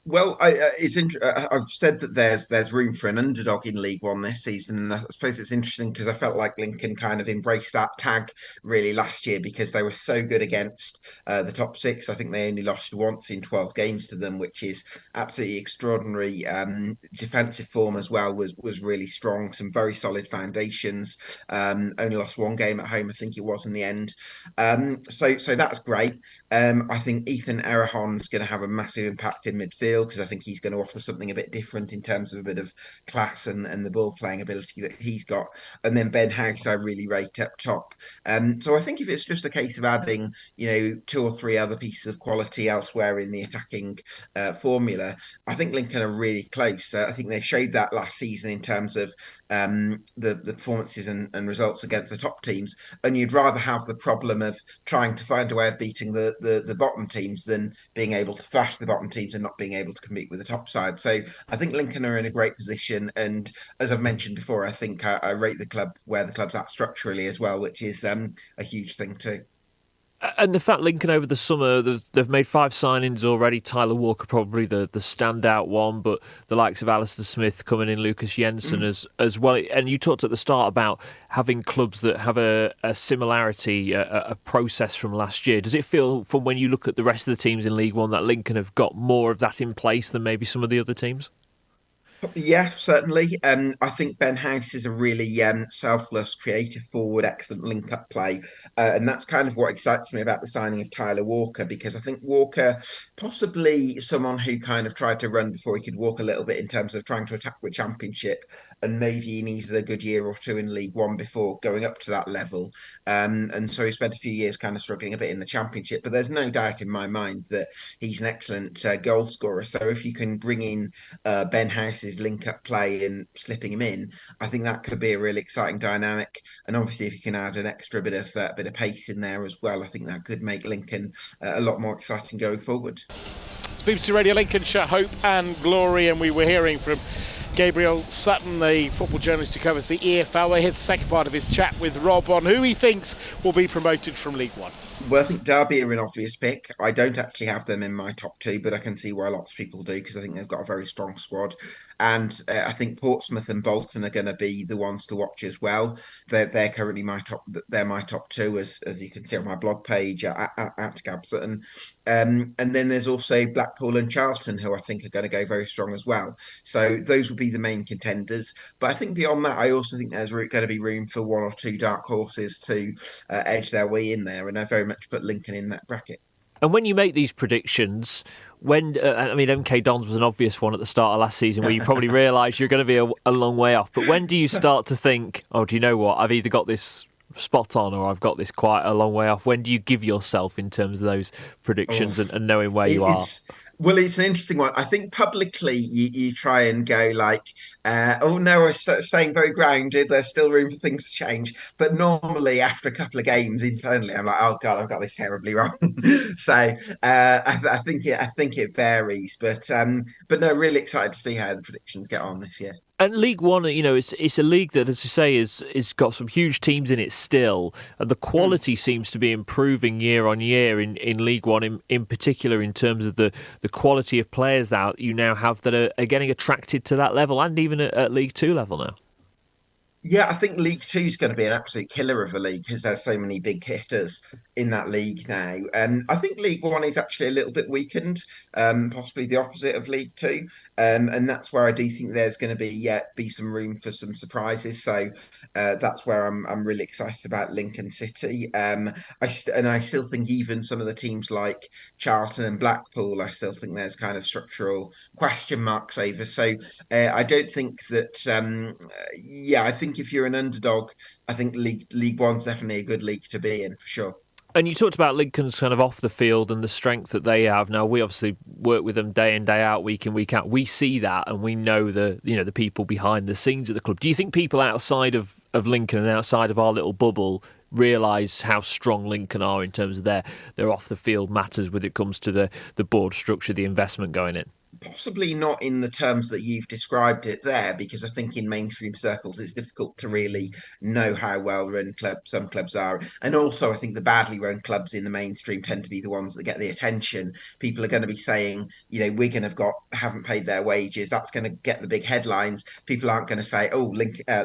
Well, I've said that there's room for an underdog in League One this season, and I suppose it's interesting because I felt like Lincoln kind of embraced that tag really last year, because they were so good against the top six. I think they only lost once in 12 games to them, which is absolutely extraordinary. Defensive form as well was really strong, some very solid foundations. Only lost one game at home, I think it was, in the end. So that's great. I think Ethan Errehon's going to have a massive impact in midfield, because I think he's going to offer something a bit different in terms of a bit of class and the ball playing ability that he's got. And then Ben House I really rate up top. So I think if it's just a case of adding, two or three other pieces of quality elsewhere in the attacking formula, I think Lincoln are really close. I think they showed that last season in terms of the performances and results against the top teams. And you'd rather have the problem of trying to find a way of beating the bottom teams than being able to thrash the bottom teams and not being able to compete with the top side. So I think Lincoln are in a great position. And as I've mentioned before, I think I rate the club where the club's at structurally as well, which is a huge thing too. And the fact Lincoln over the summer, they've made 5 signings already. Tyler Walker probably the standout one, but the likes of Alistair Smith coming in, Lucas Jensen as well. And you talked at the start about having clubs that have a similarity, a process from last year. Does it feel, from when you look at the rest of the teams in League One, that Lincoln have got more of that in place than maybe some of the other teams? Yeah, certainly. I think Ben House is a really selfless, creative forward, excellent link-up play. And that's kind of what excites me about the signing of Tyler Walker, because I think Walker, possibly someone who kind of tried to run before he could walk a little bit in terms of trying to attack the Championship, and maybe he needed a good year or two in League One before going up to that level. And so he spent a few years kind of struggling a bit in the Championship, but there's no doubt in my mind that he's an excellent goal scorer. So if you can bring in Ben House's link-up play and slipping him in, I think that could be a really exciting dynamic. And obviously, if you can add an extra bit of pace in there as well, I think that could make Lincoln a lot more exciting going forward. It's BBC Radio Lincolnshire, Hope and Glory, and we were hearing from Gabriel Sutton, the football journalist who covers the EFL. Here's the second part of his chat with Rob on who he thinks will be promoted from League One. Well, I think Derby are an obvious pick. I don't actually have them in my top two, but I can see why lots of people do because I think they've got a very strong squad. And I think Portsmouth and Bolton are going to be the ones to watch as well. They're currently my top. They're my top two, as you can see on my blog page at Gabston. And then there's also Blackpool and Charlton, who I think are going to go very strong as well. So those will be the main contenders. But I think beyond that, I also think there's going to be room for one or two dark horses to edge their way in there, and I very much put Lincoln in that bracket. And when you make these predictions, MK Dons was an obvious one at the start of last season where you probably realise you're going to be a long way off. But when do you start to think, oh, do you know what? I've either got this spot on or I've got this quite a long way off. When do you give yourself in terms of those predictions and knowing where you are? Well, it's an interesting one. I think publicly you try and go like, oh no, we're staying very grounded. There's still room for things to change. But normally after a couple of games internally, I'm like, oh God, I've got this terribly wrong. So I think it varies. But no, really excited to see how the predictions get on this year. And League One, it's a league that, as you say, is got some huge teams in it still, and the quality seems to be improving year on year in League One, in particular in terms of the quality of players that you now have that are getting attracted to that level, and even at League Two level now. Yeah, I think League Two is going to be an absolute killer of a league because there's so many big hitters in that league now. I think League One is actually a little bit weakened, possibly the opposite of League Two, and that's where I do think there's going to be some room for some surprises. So that's where I'm really excited about Lincoln City. I still think even some of the teams like Charlton and Blackpool, I still think there's kind of structural question marks over. So I don't think that. Yeah, I think if you're an underdog, I think League One's definitely a good league to be in for sure. And you talked about Lincoln's kind of off the field and the strength that they have. Now we obviously work with them day in day out, week in week out. We see that, and we know the people behind the scenes at the club. Do you think people outside of Lincoln and outside of our little bubble realise how strong Lincoln are in terms of their off the field matters when it comes to the board structure, the investment going in? Possibly not in the terms that you've described it there, because I think in mainstream circles it's difficult to really know how well run some clubs are. And also, I think the badly run clubs in the mainstream tend to be the ones that get the attention. People are going to be saying, Wigan haven't paid their wages. That's going to get the big headlines. People aren't going to say, oh,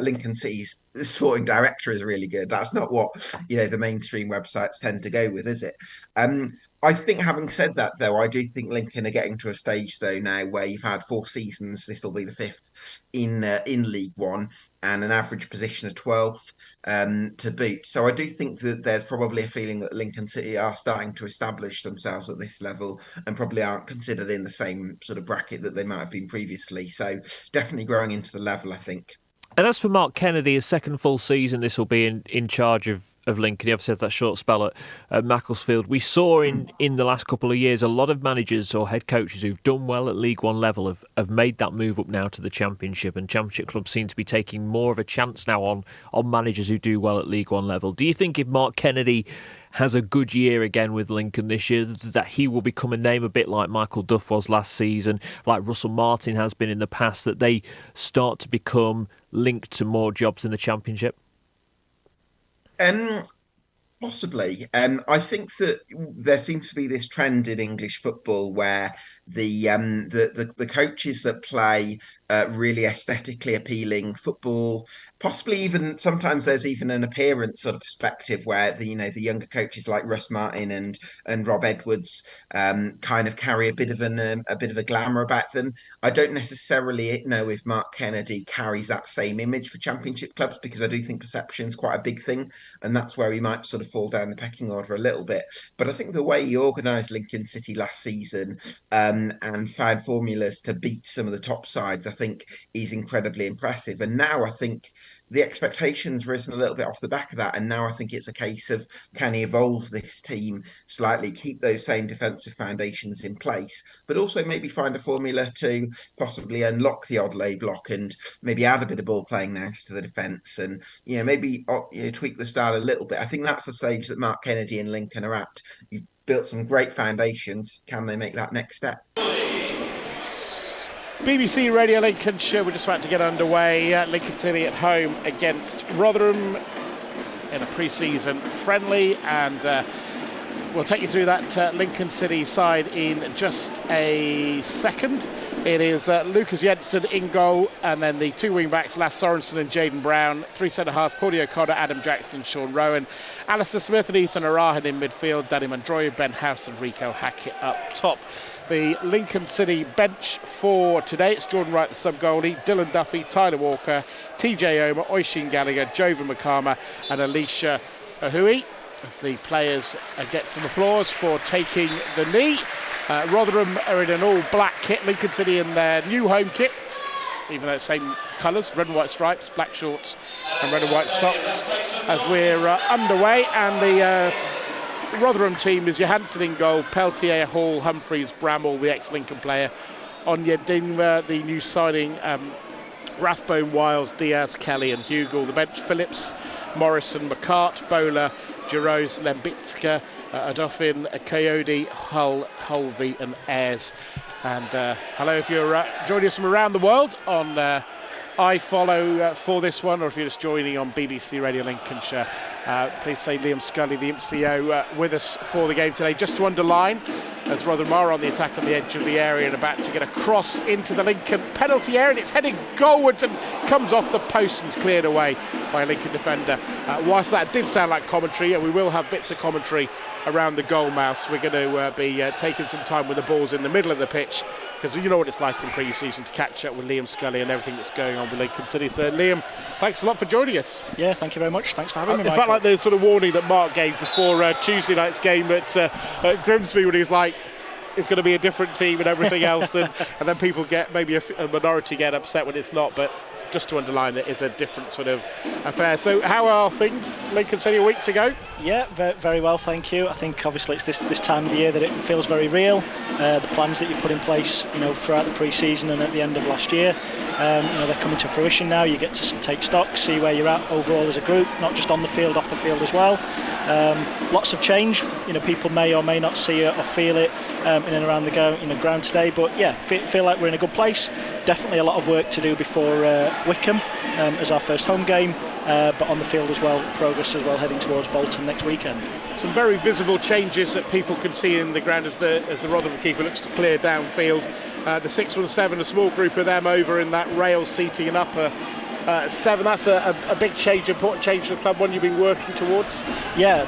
Lincoln City's sporting director is really good. That's not what the mainstream websites tend to go with, is it? I think, having said that, though, I do think Lincoln are getting to a stage, though, now where you've had 4 seasons. This will be the fifth in League One, and an average position of 12th to boot. So I do think that there's probably a feeling that Lincoln City are starting to establish themselves at this level and probably aren't considered in the same sort of bracket that they might have been previously. So definitely growing into the level, I think. And as for Mark Kennedy, his second full season, this will be in charge of Lincoln. He obviously had that short spell at Macclesfield. We saw in the last couple of years a lot of managers or head coaches who've done well at League One level have made that move up now to the Championship, and Championship clubs seem to be taking more of a chance now on managers who do well at League One level. Do you think if Mark Kennedy has a good year again with Lincoln this year, that he will become a name a bit like Michael Duff was last season, like Russell Martin has been in the past, that they start to become linked to more jobs in the Championship? Possibly. I think that there seems to be this trend in English football where the coaches that play really aesthetically appealing football, possibly even sometimes there's even an appearance sort of perspective where the younger coaches like Russ Martin and Rob Edwards kind of carry a bit of a glamour about them. I don't necessarily know if Mark Kennedy carries that same image for Championship clubs, because I do think perception is quite a big thing, and that's where he might sort of fall down the pecking order a little bit. But I think the way he organised Lincoln City last season and found formulas to beat some of the top sides, I think is incredibly impressive. And now I think the expectations risen a little bit off the back of that. And now I think it's a case of, can he evolve this team slightly, keep those same defensive foundations in place, but also maybe find a formula to possibly unlock the odd lay block and maybe add a bit of ball playing now to the defence, and maybe tweak the style a little bit. I think that's the stage that Mark Kennedy and Lincoln are at. You've built some great foundations. Can they make that next step? BBC Radio Lincolnshire, we're just about to get underway. Lincoln City at home against Rotherham in a pre-season friendly, and We'll take you through that Lincoln City side in just a second. It is Lucas Jensen in goal, and then the two wing-backs, Lasse Sorensen and Jaden Brown. Three centre-halves, Paulie O'Connor, Adam Jackson, Sean Rowan. Alistair Smith and Ethan Arahan in midfield. Danny Mandroy, Ben House and Rico Hackett up top. The Lincoln City bench for today, it's Jordan Wright, the sub-goalie, Dylan Duffy, Tyler Walker, TJ Omer, Oisin Gallagher, Jovan Makama and Alicia Ahui. As the players get some applause for taking the knee. Rotherham are in an all-black kit, Lincoln City in their new home kit, even though it's same colours, red and white stripes, black shorts and red and white socks, as we're underway. And the Rotherham team is Johansson in goal, Peltier, Hall, Humphreys, Bramall, the ex-Lincoln player, Onyedinma, the new signing, Rathbone, Wiles, Diaz, Kelly and Hugel. The bench, Phillips, Morrison, McCart, Bowler, Giroux, Lembitska, Adolfin, Coyote, Hull, Hulvey and Ayres. And hello if you're joining us from around the world on iFollow for this one, or if you're just joining on BBC Radio Lincolnshire. Please say Liam Scully, the MCO, with us for the game today. Just to underline, as Rotherham are on the attack on the edge of the area and about to get a cross into the Lincoln penalty area, and it's heading goalwards and comes off the post and is cleared away by a Lincoln defender. Whilst that did sound like commentary, and we will have bits of commentary around the goal mouse, we're going to be taking some time with the balls in the middle of the pitch, because you know what it's like in pre-season to catch up with Liam Scully and everything that's going on with Lincoln City. So Liam, thanks a lot for joining us. Yeah, thank you very much. Thanks for having me, It Michael. felt like the sort of warning that Mark gave before Tuesday night's game at Grimsby, when he was like, it's going to be a different team and everything else, and then people get, maybe a minority get upset when it's not, but just to underline that it's a different sort of affair. So how are things? Lincoln City, a week to go? Yeah, very well, thank you. I think obviously it's this time of the year that it feels very real. The plans that you put in place, throughout the pre-season and at the end of last year, they're coming to fruition now. You get to take stock, see where you're at overall as a group, not just on the field, off the field as well. Lots of change. People may or may not see it or feel it in and around the ground today, but yeah, feel like we're in a good place. Definitely a lot of work to do before Wickham as our first home game, but on the field as well, progress as well, heading towards Bolton next weekend. Some very visible changes that people can see in the ground as the Rotherham keeper looks to clear downfield. The 6-1-7, a small group of them over in that rail seating and upper 7. That's a big change, important change for the club, one you've been working towards. Yeah,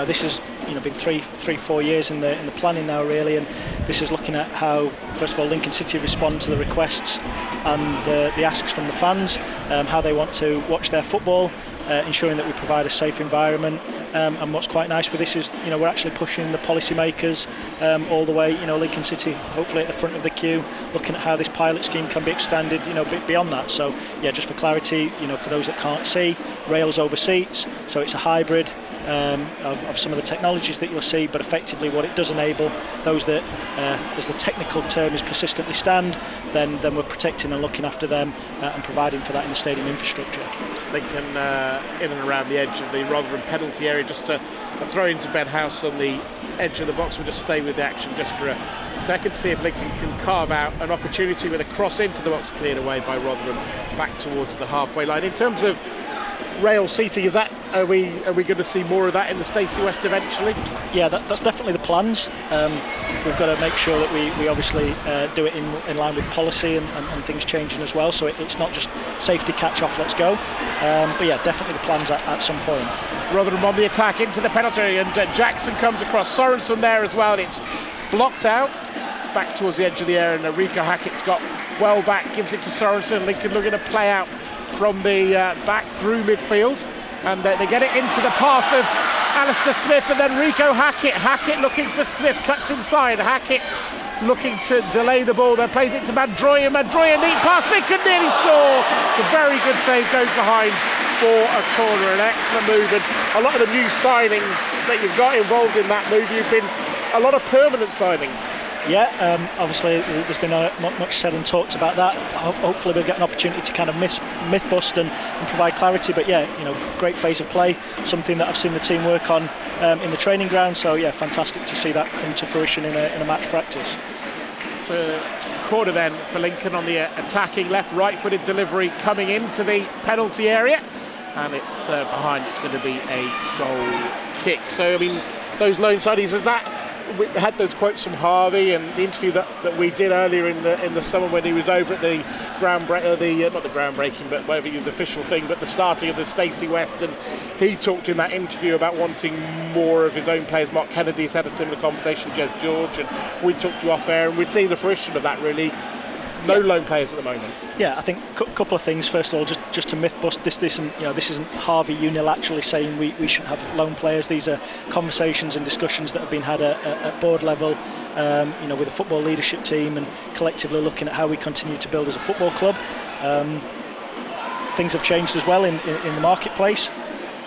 this has been 3-4 years in the planning now, really, and this is looking at how, first of all, Lincoln City respond to the requests and the asks from the fans, how they want to watch their football, ensuring that we provide a safe environment, and what's quite nice with this is we're actually pushing the policymakers all the way, Lincoln City hopefully at the front of the queue, looking at how this pilot scheme can be extended beyond that. So yeah, just for clarity, for those that can't see, rails over seats, so it's a hybrid of some of the technologies that you'll see, but effectively what it does enable, those that, as the technical term is, persistently stand, then we're protecting and looking after them and providing for that in the stadium infrastructure. Lincoln in and around the edge of the Rotherham penalty area, just to throw into Ben House on the edge of the box. We'll just stay with the action just for a second to see if Lincoln can carve out an opportunity with a cross into the box, cleared away by Rotherham back towards the halfway line. In terms of rail seating, are we going to see more of that in the Stacey West eventually? Yeah, that's definitely the plans. We've got to make sure that we obviously do it in line with policy and things changing as well, so it's not just safety catch off, let's go, but yeah, definitely the plans at some point. Rotherham on the attack into the penalty, and Jackson comes across, Sorensen there as well, and it's blocked out. It's back towards the edge of the area, and Rico Hackett's got well back, gives it to Sorensen. Lincoln looking to play out from the back through midfield, and they get it into the path of Alistair Smith, and then Rico Hackett looking for Smith, cuts inside, Hackett looking to delay the ball, then plays it to Mandroy, a neat pass, Lincoln nearly score. A very good save goes behind for a corner, an excellent move, and a lot of the new signings that you've got involved in that move, you've been a lot of permanent signings. Yeah, obviously there's been much said and talked about that. Hopefully we'll get an opportunity to kind of myth bust and provide clarity, but yeah, great phase of play, something that I've seen the team work on in the training ground, so yeah, fantastic to see that come to fruition in a match practice. So corner then for Lincoln on the attacking left, right-footed delivery coming into the penalty area. and it's behind. It's going to be a goal kick. So I mean, those loan signings, is that we had those quotes from Harvey and the interview that we did earlier in the summer when he was over at the not the groundbreaking, but whatever the official thing, but the starting of the Stacey West, and he talked in that interview about wanting more of his own players. Mark Kennedy's had a similar conversation with Jez George, and we talked to you off air, and we've seen the fruition of that really. No loan players at the moment. Yeah, I think a couple of things. First of all, just to myth bust, this isn't Harvey unilaterally saying we shouldn't have loan players. These are conversations and discussions that have been had at board level, with the football leadership team, and collectively looking at how we continue to build as a football club. Things have changed as well in the marketplace.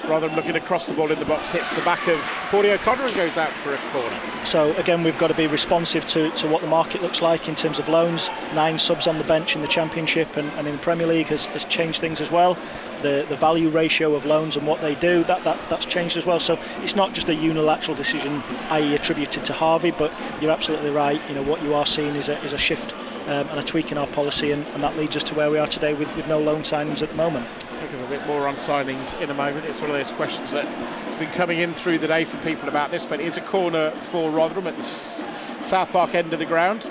Rather than looking across the ball in the box, hits the back of Paulie O'Connor and goes out for a corner. So again, we've got to be responsive to what the market looks like in terms of loans. 9 subs on the bench in the Championship and in the Premier League has changed things as well. The value ratio of loans and what they do, that's changed as well. So it's not just a unilateral decision, i.e. attributed to Harvey, but you're absolutely right. What you are seeing is a shift and a tweak in our policy, and that leads us to where we are today with no loan signings at the moment. I'll give a bit more on signings in a moment. It's one of those questions that has been coming in through the day from people about this, but it is a corner for Rotherham at the South Park end of the ground.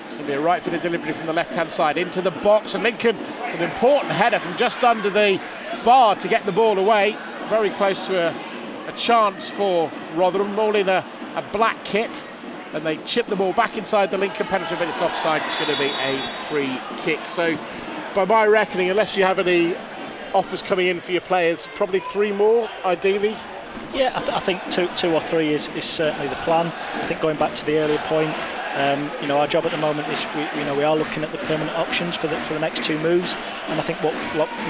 It's going to be a right-footed delivery from the left-hand side into the box, and Lincoln, it's an important header from just under the bar to get the ball away. Very close to a chance for Rotherham, all in a black kit, and they chip the ball back inside the Lincoln penalty, but it's offside. It's going to be a free kick. So by my reckoning, unless you have any offers coming in for your players, probably 3 more ideally. Yeah, I think two or three is certainly the plan. I think going back to the earlier point, our job at the moment is we are looking at the permanent options for the next 2 moves, and I think what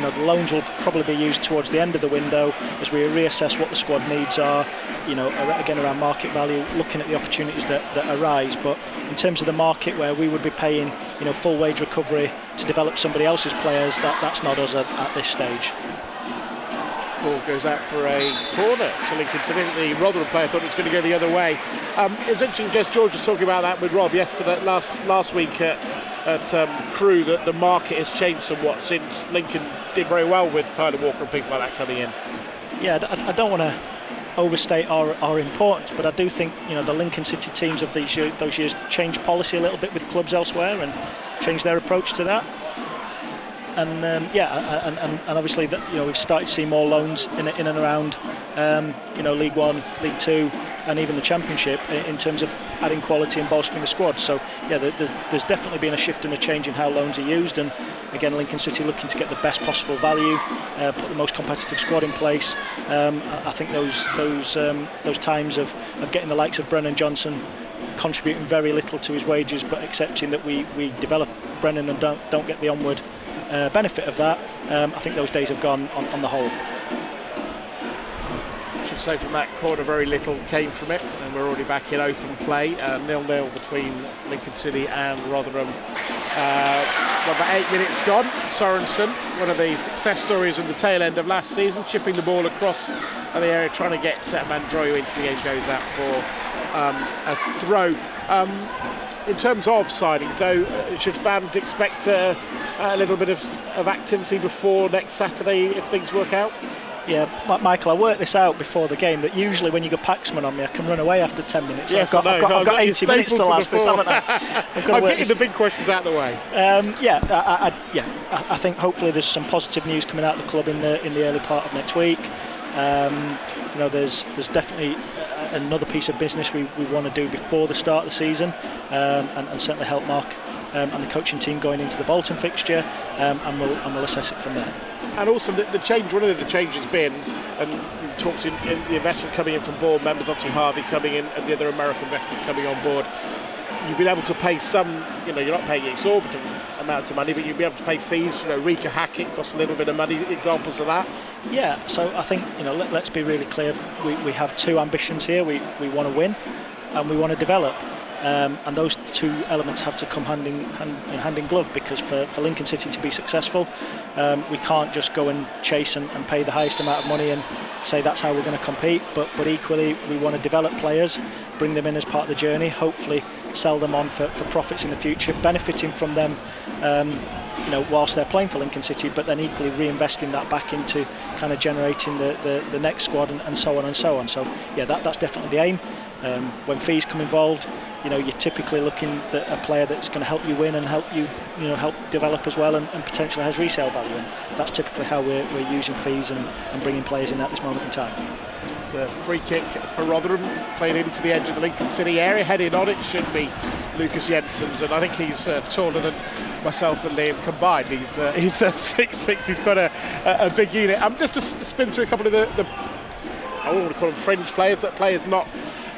the loans will probably be used towards the end of the window as we reassess what the squad needs are. Again around market value, looking at the opportunities that arise. But in terms of the market where we would be paying full wage recovery to develop somebody else's players, that's not us at this stage. Ball goes out for a corner to Lincoln City. The Rotherham player thought it was going to go the other way. It's interesting, Jez George was talking about that with Rob yesterday, last week at Crewe, that the market has changed somewhat since Lincoln did very well with Tyler Walker and people like that coming in. Yeah, I don't want to overstate our importance, but I do think the Lincoln City teams of those years changed policy a little bit with clubs elsewhere and changed their approach to that. And obviously that we've started to see more loans in and around League One, League Two, and even the Championship in terms of adding quality and bolstering the squad. So yeah, there's definitely been a shift and a change in how loans are used. And again, Lincoln City looking to get the best possible value, put the most competitive squad in place. I think those times of getting the likes of Brennan Johnson contributing very little to his wages, but accepting that we develop Brennan and don't get the onward benefit of that. I think those days have gone on the whole. I should say from that corner very little came from it, and we're already back in open play. 0-0 between Lincoln City and Rotherham. About 8 minutes gone. Sorensen, one of the success stories of the tail end of last season, chipping the ball across the area, trying to get Mandroyo into the game, goes out for a throw. In terms of signings, though, should fans expect a little bit of activity before next Saturday if things work out? Yeah, Michael, I worked this out before the game that usually when you go Paxman on me, I can run away after 10 minutes. Yes, I've got 80 minutes to last this, haven't I? I'm getting the big questions out of the way. I think hopefully there's some positive news coming out of the club in the early part of next week. There's definitely another piece of business we want to do before the start of the season, and certainly help Mark and the coaching team going into the Bolton fixture, and we'll assess it from there. And also the change, one of the changes been, and you talked in the investment coming in from board members, obviously Harvey coming in and the other American investors coming on board. You've been able to pay some, you're not paying exorbitant amounts of money, but you'll be able to pay fees. Rika Hackett costs a little bit of money. Examples of that. Yeah, so I think let's be really clear. We have 2 ambitions here. We want to win, and we want to develop. and those two elements have to come hand in glove, because for Lincoln City to be successful, we can't just go and chase and pay the highest amount of money and say that's how we're going to compete, but equally we want to develop players, bring them in as part of the journey, hopefully sell them on for profits in the future, benefiting from them whilst they're playing for Lincoln City, but then equally reinvesting that back into kind of generating the next squad and so on and so on. So yeah, that's definitely the aim. When fees come involved, you're typically looking at a player that's going to help you win and help you help develop as well, and potentially has resale value, and that's typically how we're using fees and bringing players in at this moment in time. It's a free kick for Rotherham, played into the edge of the Lincoln City area. Heading on it should be Lucas Jensen's, and I think he's taller than myself and Liam combined. He's 6'6". He's got a big unit. I'm just to spin through a couple of the I wouldn't want to call them fringe players, that players not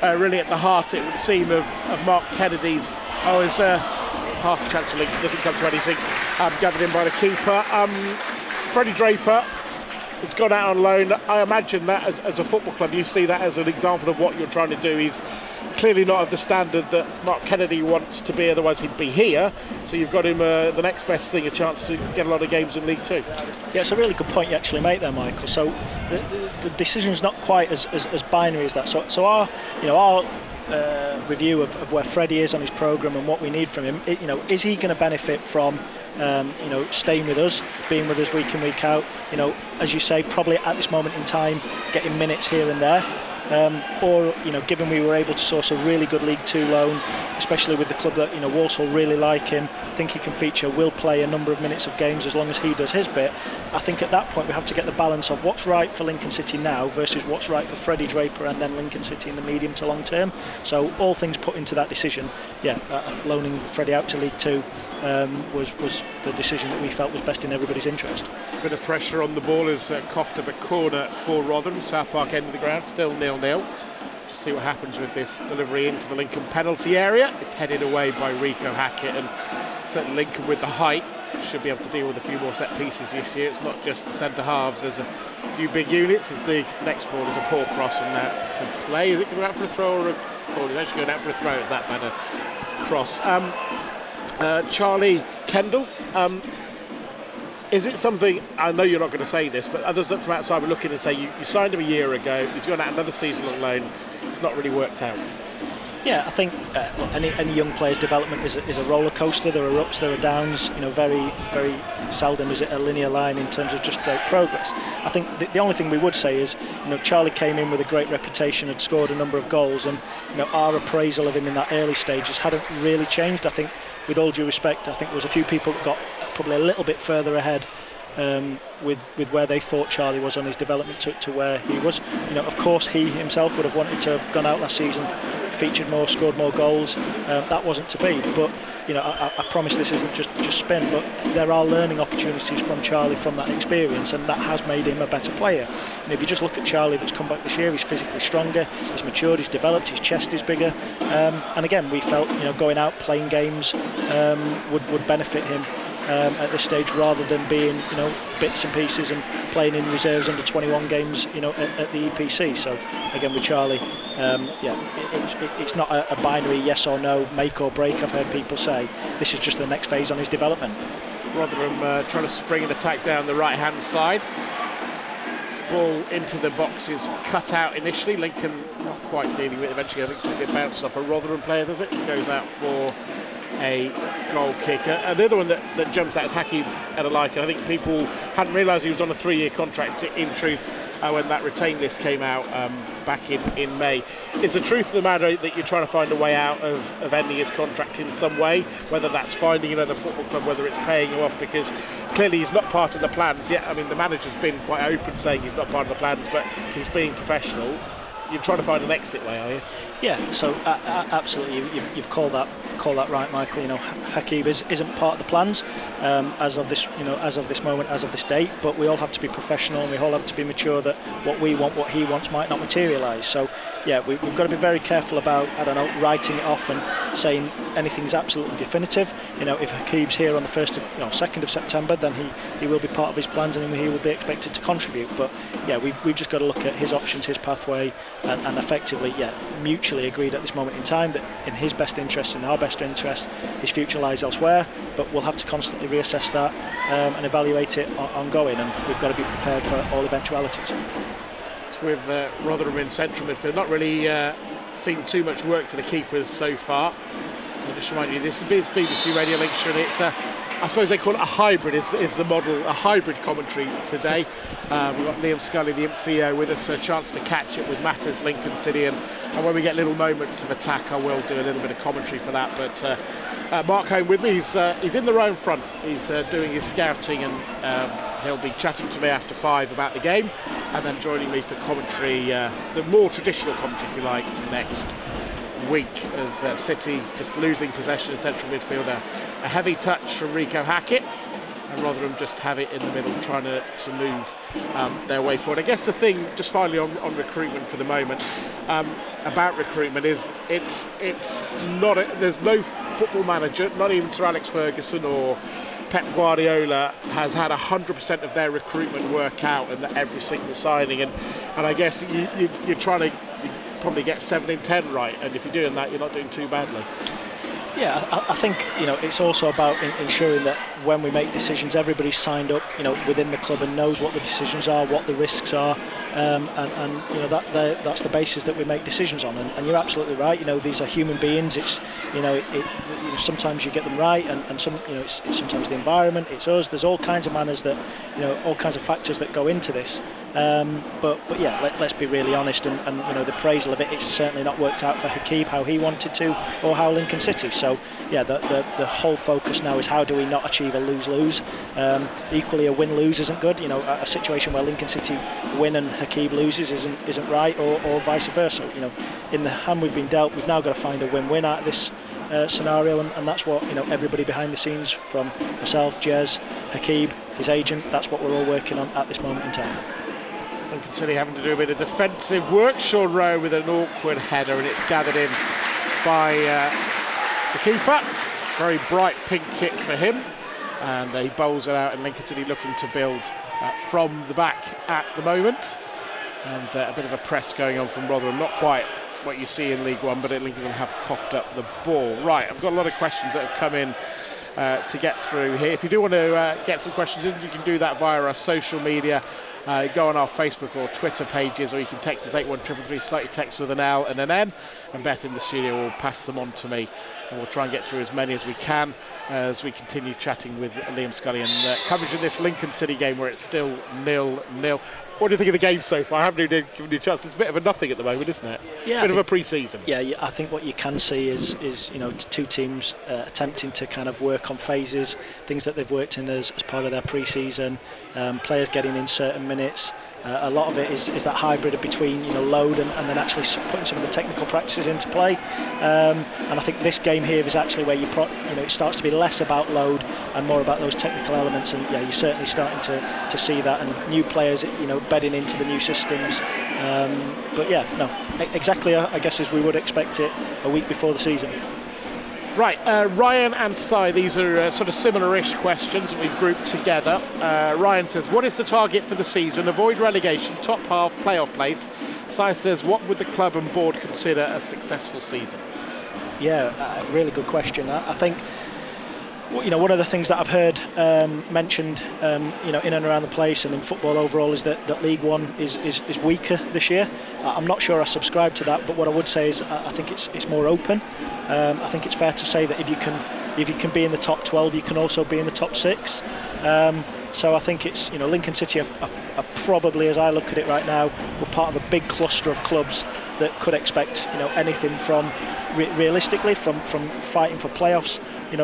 really at the heart, it would seem, of Mark Kennedy's. Is half the chance of Lincoln doesn't come to anything. Gathered in by the keeper. Freddie Draper has gone out on loan. I imagine that as a football club, you see that as an example of what you're trying to do. He's clearly not of the standard that Mark Kennedy wants to be, otherwise he'd be here. So you've got him the next best thing, a chance to get a lot of games in League Two. Yeah, it's a really good point you actually make there, Michael. So the decision's not quite as binary as that. So our review of where Freddie is on his programme and what we need from him, is he going to benefit from staying with us, being with us week in, week out, as you say, probably at this moment in time getting minutes here and there, or given we were able to source a really good League Two loan, especially with the club that Walsall really like him, think he can feature, will play a number of minutes of games as long as he does his bit. I think at that point we have to get the balance of what's right for Lincoln City now versus what's right for Freddie Draper and then Lincoln City in the medium to long term. So all things put into that decision, loaning Freddie out to League Two was the decision that we felt was best in everybody's interest. A bit of pressure on the ball as coughed up a corner for Rotherham, South Park end of the ground, still 0-0. Just see what happens with this delivery into the Lincoln penalty area. It's headed away by Rico Hackett, and certainly Lincoln with the height should be able to deal with a few more set pieces this year. It's not just the centre halves, there's a few big units. As the next ball is a poor cross and now to play. Is it going out for a throw or a corner? It's actually going out for a throw. Is that better cross? Charlie Kendall, is it something, I know you're not going to say this, but others from outside were looking and say you signed him a year ago, he's gone out another season on loan, it's not really worked out? Yeah, I think any young player's development is a roller coaster. There are ups, there are downs. Very, very seldom is it a linear line in terms of just great progress. I think the only thing we would say is, Charlie came in with a great reputation, had scored a number of goals, and our appraisal of him in that early stages hadn't really changed. I think, with all due respect, I think there was a few people that got probably a little bit further ahead with where they thought Charlie was on his development to where he was. Of course, he himself would have wanted to have gone out last season, featured more, scored more goals. That wasn't to be. But I promise this isn't just spin. But there are learning opportunities from Charlie from that experience, and that has made him a better player. If you just look at Charlie that's come back this year, he's physically stronger, he's matured, he's developed, his chest is bigger. And again, we felt going out playing games would benefit him. At this stage, rather than being bits and pieces and playing in reserves under 21 games at the EPC. So again with Charlie, it's not a binary yes or no, make or break. I've heard people say this is just the next phase on his development. Rotherham trying to spring an attack down the right hand side. Ball into the box is cut out initially. Lincoln not quite dealing with it. Eventually I think it's a good bounce off a Rotherham player, does it? It goes out for a goal kicker. Another one that jumps out is Haki Adelaika. I think people hadn't realised he was on a 3-year contract in truth when that retained list came out back in May. It's the truth of the matter that you're trying to find a way out of ending his contract in some way, whether that's finding another football club, whether it's paying him off, because clearly he's not part of the plans yet. I mean, the manager's been quite open saying he's not part of the plans, but he's being professional. You're trying to find an exit way, are you? Yeah, so absolutely, you've called that call that right, Michael. Hakeeb isn't part of the plans as of this moment, as of this date. But we all have to be professional, and we all have to be mature that what we want, what he wants, might not materialise. So, yeah, we've got to be very careful about, writing it off and saying anything's absolutely definitive. If Hakeeb's here on the 2nd of September, then he will be part of his plans, and he will be expected to contribute. But yeah, we've just got to look at his options, his pathway, and effectively, mutually agreed at this moment in time that in his best interest, in our best interest, his future lies elsewhere. But we'll have to constantly reassess that and evaluate it ongoing, and we've got to be prepared for all eventualities. It's with Rotherham in central midfield. Not really seen too much work for the keepers so far. I'll just remind you, this is BBC Radio Lincolnshire, and it's I suppose they call it a hybrid, is the model, a hybrid commentary today. We've got Liam Scully, the MCO, with us, a chance to catch it with matters Lincoln City, and when we get little moments of attack, I will do a little bit of commentary for that. But Mark Home with me, he's in the row in front, he's doing his scouting, and he'll be chatting to me after 5 about the game, and then joining me for commentary, the more traditional commentary, if you like, next week, as City just losing possession in central midfield. A heavy touch from Rico Hackett, and Rotherham just have it in the middle, trying to move their way forward. I guess the thing, just finally on recruitment for the moment, about recruitment is it's not there's no football manager, not even Sir Alex Ferguson or Pep Guardiola, has had 100% of their recruitment work out in every single signing, and I guess you're trying to probably get 7 in 10 right, and if you're doing that, you're not doing too badly. Yeah, I think it's also about ensuring that when we make decisions, everybody's signed up, within the club and knows what the decisions are, what the risks are, and that's the basis that we make decisions on. And you're absolutely right. These are human beings. It's sometimes you get them right, and some it's sometimes the environment. It's us. There's all kinds of manners that all kinds of factors that go into this. But yeah, let's be really honest, and the appraisal of it, it's certainly not worked out for Hakeeb how he wanted to, or how Lincoln City. So yeah, the whole focus now is how do we not achieve a lose-lose. Equally, a win-lose isn't good. A situation where Lincoln City win and Hakeeb loses isn't right, or vice versa. In the hand we've been dealt, we've now got to find a win-win out of this scenario, and that's what everybody behind the scenes, from myself, Jez, Hakeeb, his agent, that's what we're all working on at this moment in time. Lincoln City having to do a bit of defensive work. Sean Rowe with an awkward header, and it's gathered in by the keeper. Very bright pink kit for him, and he bowls it out, and Lincoln City looking to build from the back at the moment, and a bit of a press going on from Rotherham. Not quite what you see in League One, but Lincoln have coughed up the ball. Right, I've got a lot of questions that have come in to get through here. If you do want to get some questions in, you can do that via our social media. Go on our Facebook or Twitter pages, or you can text us 81333, slightly text with an L and an N, and Beth in the studio will pass them on to me, and we'll try and get through as many as we can as we continue chatting with Liam Scully and coverage of this Lincoln City game where it's still 0-0. What do you think of the game so far? I haven't even given you a chance. It's a bit of a nothing at the moment, isn't it? Yeah, bit of a pre-season. Yeah, I think what you can see is two teams attempting to kind of work on phases, things that they've worked in as part of their pre-season, players getting in certain minutes. A lot of it is that hybrid between load and then actually putting some of the technical practices into play. And I think this game here is actually where it starts to be less about load and more about those technical elements. And yeah, you're certainly starting to see that, and new players bedding into the new systems. But yeah, no, exactly I guess as we would expect it a week before the season. Right, Ryan and Si, these are sort of similar-ish questions that we've grouped together. Ryan says, what is the target for the season? Avoid relegation, top half, playoff place. Si says, what would the club and board consider a successful season? Yeah, really good question. I think one of the things that I've heard mentioned, in and around the place and in football overall, is that League One is weaker this year. I'm not sure I subscribe to that, but what I would say is I think it's more open. I think it's fair to say that if you can be in the top 12, you can also be in the top 6. So I think it's Lincoln City are are probably, as I look at it right now, we're part of a big cluster of clubs that could expect anything from realistically from fighting for playoffs,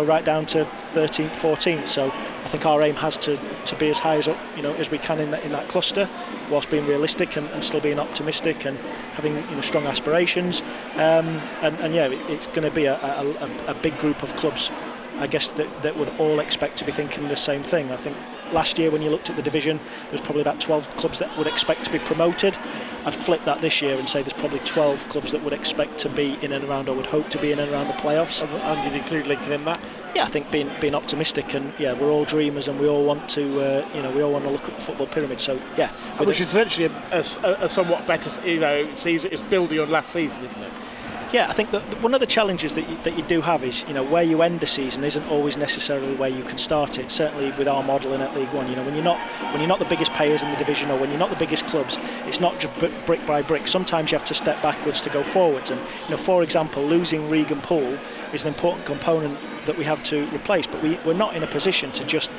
right down to 13th, 14th. So I think our aim has to be as high as up, as we can in that cluster, whilst being realistic and still being optimistic and having strong aspirations. And yeah, it's going to be a big group of clubs, I guess, that would all expect to be thinking the same thing. I think last year when you looked at the division, there was probably about 12 clubs that would expect to be promoted. I'd flip that this year and say there's probably 12 clubs that would expect to be in and around, or would hope to be in and around the playoffs. And you'd include Lincoln in that? Yeah, I think being optimistic, and yeah, we're all dreamers, and we all want to look at the football pyramid. So yeah, which is essentially a somewhat better season. It's building on last season, isn't it? Yeah, I think that one of the challenges that you do have is, where you end the season isn't always necessarily where you can start it. Certainly with our model in at League One, when you're not the biggest payers in the division, or when you're not the biggest clubs, it's not just brick by brick. Sometimes you have to step backwards to go forwards. And for example, losing Regan Poole is an important component that we have to replace, but we're not in a position to just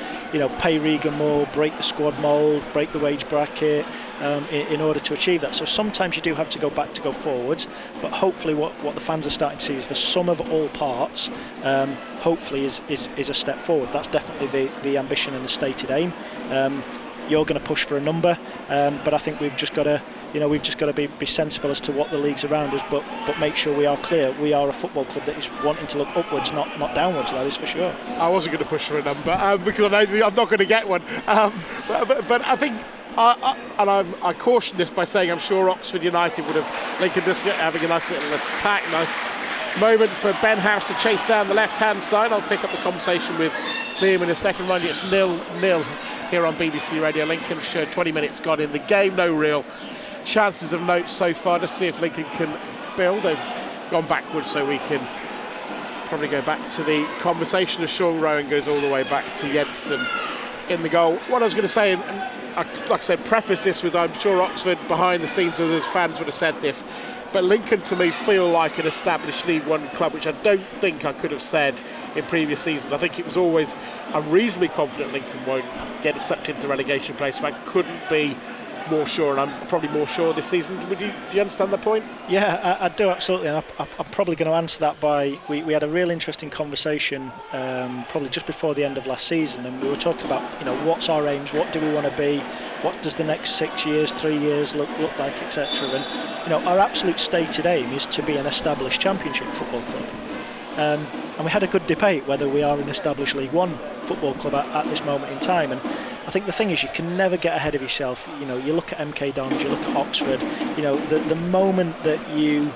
pay Regan more, break the squad mould, break the wage bracket in order to achieve that. So sometimes you do have to go back to go forwards, but hopefully what the fans are starting to see is the sum of all parts hopefully is a step forward. That's definitely the ambition and the stated aim. You're going to push for a number, but I think we've just got to be sensible as to what the league's around us, but make sure we are clear. We are a football club that is wanting to look upwards, not downwards. That is for sure. I wasn't going to push for a number because I'm not going to get one. But I think, I caution this by saying I'm sure Oxford United would have Lincoln just having a nice little attack, nice moment for Ben House to chase down the left-hand side. I'll pick up the conversation with Liam in a second. Mind you, it's 0-0 here on BBC Radio Lincolnshire. 20 minutes gone in the game, no real chances of note so far. To see if Lincoln can build. They've gone backwards, so we can probably go back to the conversation as Sean Rowan goes all the way back to Jensen in the goal. What I was going to say, and like I said, preface this with, I'm sure Oxford behind the scenes as fans would have said this, but Lincoln to me feel like an established League One club, which I don't think I could have said in previous seasons. I think it was always, I'm reasonably confident Lincoln won't get sucked into relegation place, so I couldn't be more sure, and I'm probably more sure this season. Do you understand the point? Yeah, I do, absolutely. And I'm probably going to answer that by, we had a real interesting conversation probably just before the end of last season, and we were talking about what's our aims, what do we want to be, what does the next 6 years, 3 years look like, etc. And our absolute stated aim is to be an established Championship football club. And we had a good debate whether we are an established League One football club at this moment in time. And I think the thing is, you can never get ahead of yourself. You look at MK Dons, you look at Oxford. The moment that you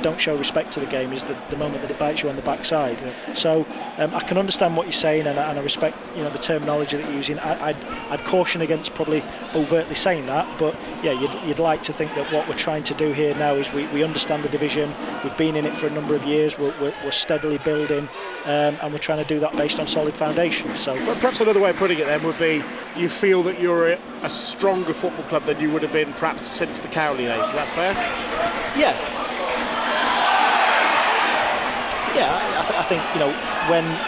don't show respect to the game is the moment that it bites you on the backside. Yeah. So I can understand what you're saying, and I respect the terminology that you're using. I'd caution against probably overtly saying that, but yeah, you'd like to think that what we're trying to do here now is we understand the division. We've been in it for a number of years. We're steadily building, and we're trying to do that based on solid foundations. So perhaps another way of putting it then would be, you feel that you're a stronger football club than you would have been perhaps since the Cowley days. Is that fair? Yeah. Yeah, I think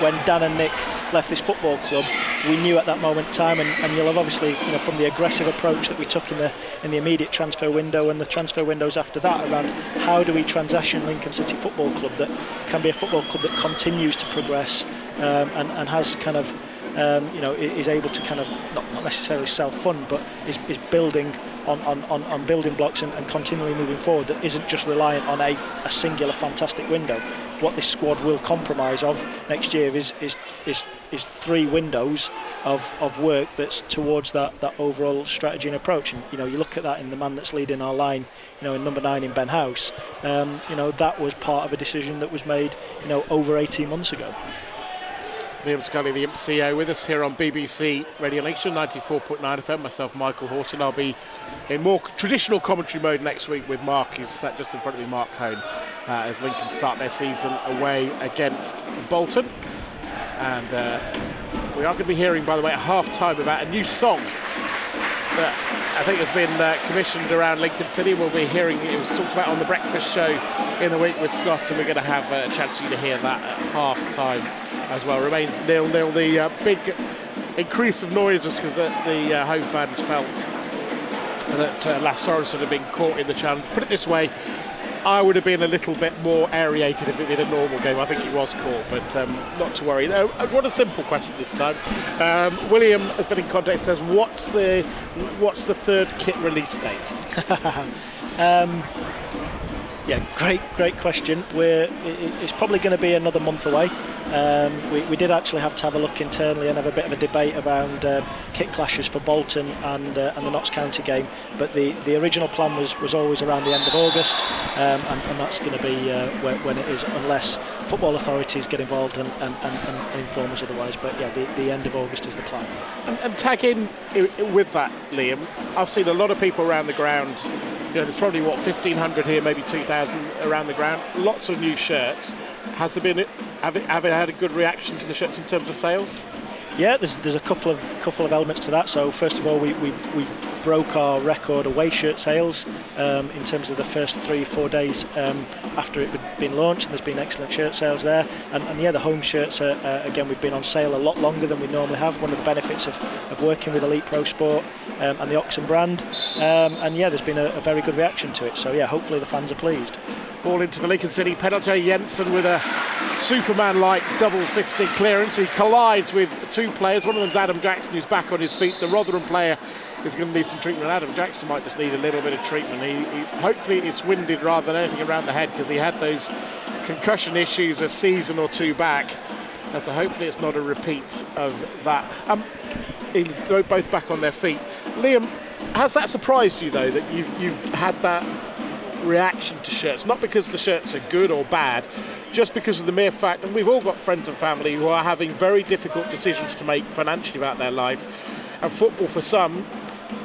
when Dan and Nick left this football club, we knew at that moment in time, and you'll have obviously from the aggressive approach that we took in the immediate transfer window and the transfer windows after that, around how do we transition Lincoln City Football Club that can be a football club that continues to progress and has kind of is able to kind of not necessarily self-fund, but is building on building blocks and continually moving forward, that isn't just reliant on a singular fantastic window. What this squad will compromise of next year is 3 windows of work that's towards that overall strategy and approach. And you look at that in the man that's leading our line, in number 9 in Ben House. That was part of a decision that was made over 18 months ago. Liam Scully, the CEO, with us here on BBC Radio Lincolnshire 94.9 FM. Myself, Michael Horton. I'll be in more traditional commentary mode next week with Mark, who's sat just in front of me, Mark Hone, as Lincoln start their season away against Bolton. And we are going to be hearing, by the way, at half-time about a new song that I think has been commissioned around Lincoln City. We'll be hearing it was talked about on the breakfast show in the week with Scott, and we're going to have a chance for you to hear that at half-time as well. Remains 0-0. The big increase of noise was because the home fans felt that Lassoroson had been caught in the challenge. Put it this way, I would have been a little bit more aerated if it had been a normal game. I think he was caught, but not to worry. No, what a simple question this time. William has been in contact. Says, what's the third kit release date? Yeah, great question. It's probably going to be another month away. We did actually have to have a look internally and have a bit of a debate around kit clashes for Bolton and the Notts County game. But the original plan was always around the end of August, and that's going to be when it is, unless football authorities get involved and inform us otherwise. But yeah, the end of August is the plan. And tag in with that, Liam. I've seen a lot of people around the ground. There's probably 1,500 here, maybe 2,000 around the ground. Lots of new shirts. Have it had a good reaction to the shirts in terms of sales? Yeah, there's a couple of elements to that. So first of all, we broke our record away shirt sales in terms of the first 3-4 days after it had been launched, and there's been excellent shirt sales there. And yeah, the home shirts are again, we've been on sale a lot longer than we normally have. One of the benefits of working with Elite Pro Sport and the Oxen brand. And yeah, there's been a very good reaction to it. So yeah, hopefully the fans are pleased. Ball into the Lincoln City penalty. Jensen with a Superman-like double-fisted clearance. He collides with two players. One of them's Adam Jackson, who's back on his feet. The Rotherham player is going to need some treatment. Adam Jackson might just need a little bit of treatment. He hopefully it's winded rather than anything around the head, because he had those concussion issues a season or two back. And so hopefully it's not a repeat of that. They're both back on their feet. Liam, has that surprised you though, that you've had that reaction to shirts? Not because the shirts are good or bad, just because of the mere fact that we've all got friends and family who are having very difficult decisions to make financially about their life, and football for some,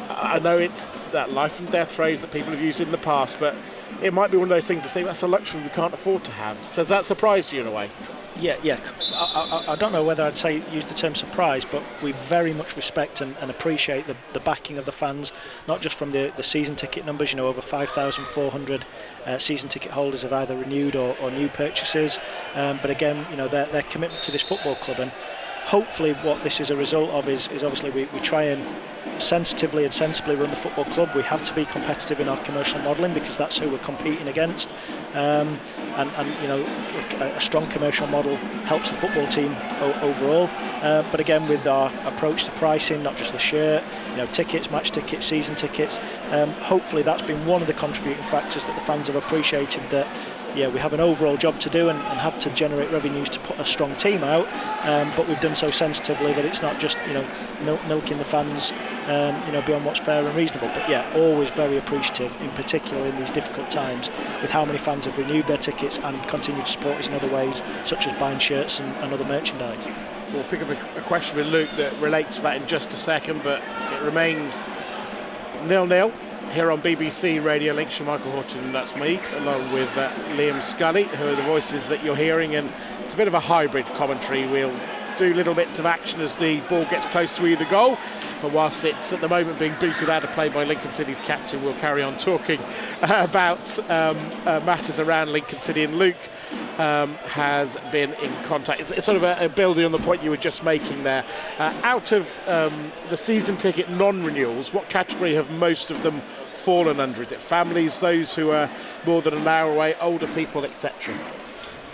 I know it's that life and death phrase that people have used in the past, but it might be one of those things that think that's a luxury we can't afford to have. So has that surprised you in a way? Yeah. I don't know whether I'd use the term surprise, but we very much respect and appreciate the backing of the fans, not just from the season ticket numbers. Over 5,400 season ticket holders have either renewed or new purchases, but again, their commitment to this football club. And hopefully what this is a result of is obviously we try and sensitively and sensibly run the football club. We have to be competitive in our commercial modelling, because that's who we're competing against, and a strong commercial model helps the football team overall, but again, with our approach to pricing, not just the shirt, tickets, match tickets, season tickets, hopefully that's been one of the contributing factors that the fans have appreciated, that yeah, we have an overall job to do and have to generate revenues to put a strong team out, but we've done so sensitively that it's not just milking the fans beyond what's fair and reasonable. But yeah, always very appreciative, in particular in these difficult times, with how many fans have renewed their tickets and continue to support us in other ways, such as buying shirts and other merchandise. We'll pick up a question with Luke that relates to that in just a second, but it remains 0-0 here on BBC Radio Lincolnshire. Michael Horton, that's me, along with Liam Scully, who are the voices that you're hearing, and it's a bit of a hybrid commentary. We'll do little bits of action as the ball gets close to either goal, but whilst it's at the moment being booted out of play by Lincoln City's captain, we'll carry on talking about matters around Lincoln City. And Luke has been in contact. It's sort of a building on the point you were just making there. Out of the season ticket non-renewals, what category have most of them fallen under? Is it families, those who are more than an hour away, older people, etc.?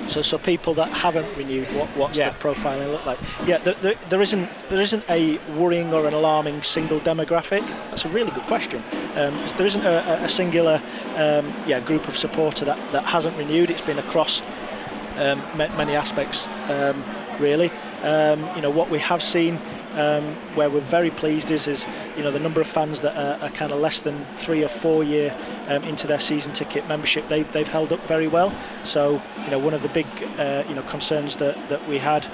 So people that haven't renewed, what's the profiling look like? Yeah, there isn't a worrying or an alarming single demographic. That's a really good question. There isn't a singular group of supporter that hasn't renewed. It's been across many aspects, really. What we have seen, where we're very pleased is the number of fans that are kind of less than 3 or 4 year into their season ticket membership. They've held up very well. So one of the big concerns that we had.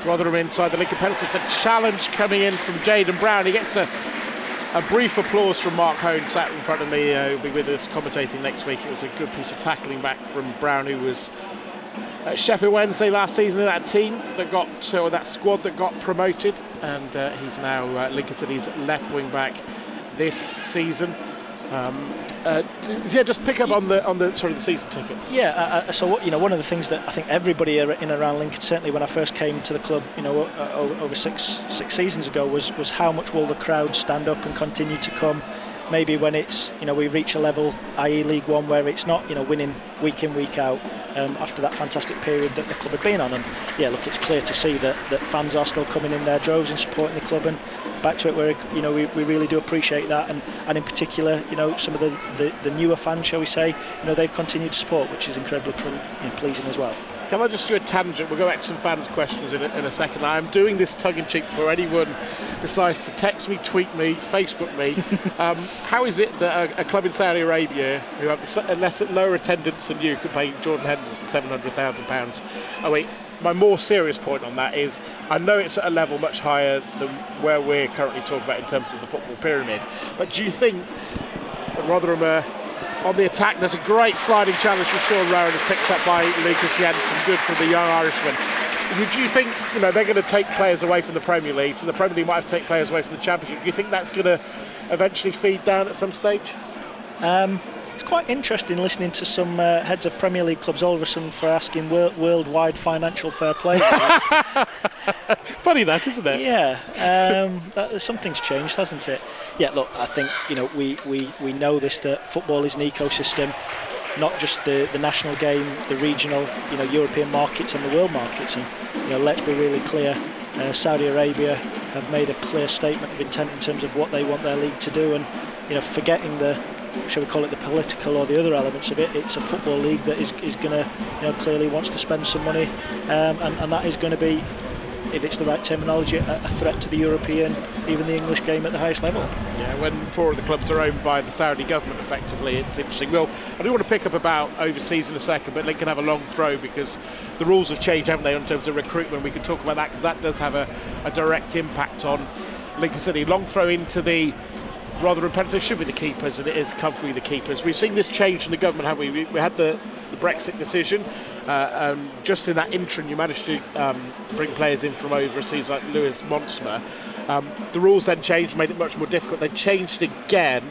Rotherham inside the Lincoln penalty. It's a challenge coming in from Jaden Brown. He gets a brief applause from Mark Hone, sat in front of me. He'll be with us commentating next week. It was a good piece of tackling back from Brown, who was at Sheffield Wednesday last season in that team that that squad that got promoted, and he's now Lincoln City's left wing back this season. Just pick up on the season tickets. Yeah, so one of the things that I think everybody in and around Lincoln, certainly when I first came to the club, over six seasons ago, was how much will the crowd stand up and continue to come. Maybe when it's we reach a level, i.e. League One, where it's not winning week in week out after that fantastic period that the club had been on. And yeah, look, it's clear to see that fans are still coming in their droves and supporting the club. And back to it, where we really do appreciate that. And in particular, some of the newer fans, shall we say, they've continued to support, which is incredibly pleasing as well. Can I just do a tangent? We'll go back to some fans' questions in a second. I'm doing this tongue-in-cheek for anyone decides to text me, tweet me, Facebook me. How is it that a club in Saudi Arabia, who have a lower attendance than you, could pay Jordan Henderson £700,000 a week? My more serious point on that is, I know it's at a level much higher than where we're currently talking about in terms of the football pyramid, but do you think Rotherham on the attack? There's a great sliding challenge from Sean Rowan, is picked up by Lucas Jensen, good for the young Irishman. Do you think they're going to take players away from the Premier League, so the Premier League might have to take players away from the Championship? Do you think that's going to eventually feed down at some stage? It's quite interesting listening to some heads of Premier League clubs all of a sudden for asking worldwide financial fair play. Funny that, isn't it? Yeah, something's changed, hasn't it? Yeah, look, I think we know this, that football is an ecosystem, not just the national game, the regional, European markets and the world markets. And let's be really clear. Saudi Arabia have made a clear statement of intent in terms of what they want their league to do, and forgetting the, shall we call it, the political or the other elements of it, it's a football league that is going to clearly wants to spend some money, and that is going to be, if it's the right terminology, a threat to the European, even the English game at the highest level. Yeah, when 4 of the clubs are owned by the Saudi government, effectively, it's interesting. Well, I do want to pick up about overseas in a second, but Lincoln have a long throw because the rules have changed, haven't they, in terms of recruitment? We can talk about that because that does have a direct impact on Lincoln City. Long throw into the Rotherham penalty. Should be the keepers, and it is comfortably the keepers. We've seen this change in the government, haven't we? We had the Brexit decision. Just in that interim, you managed to bring players in from overseas like Lewis Monsma. The rules then changed, made it much more difficult. They changed again.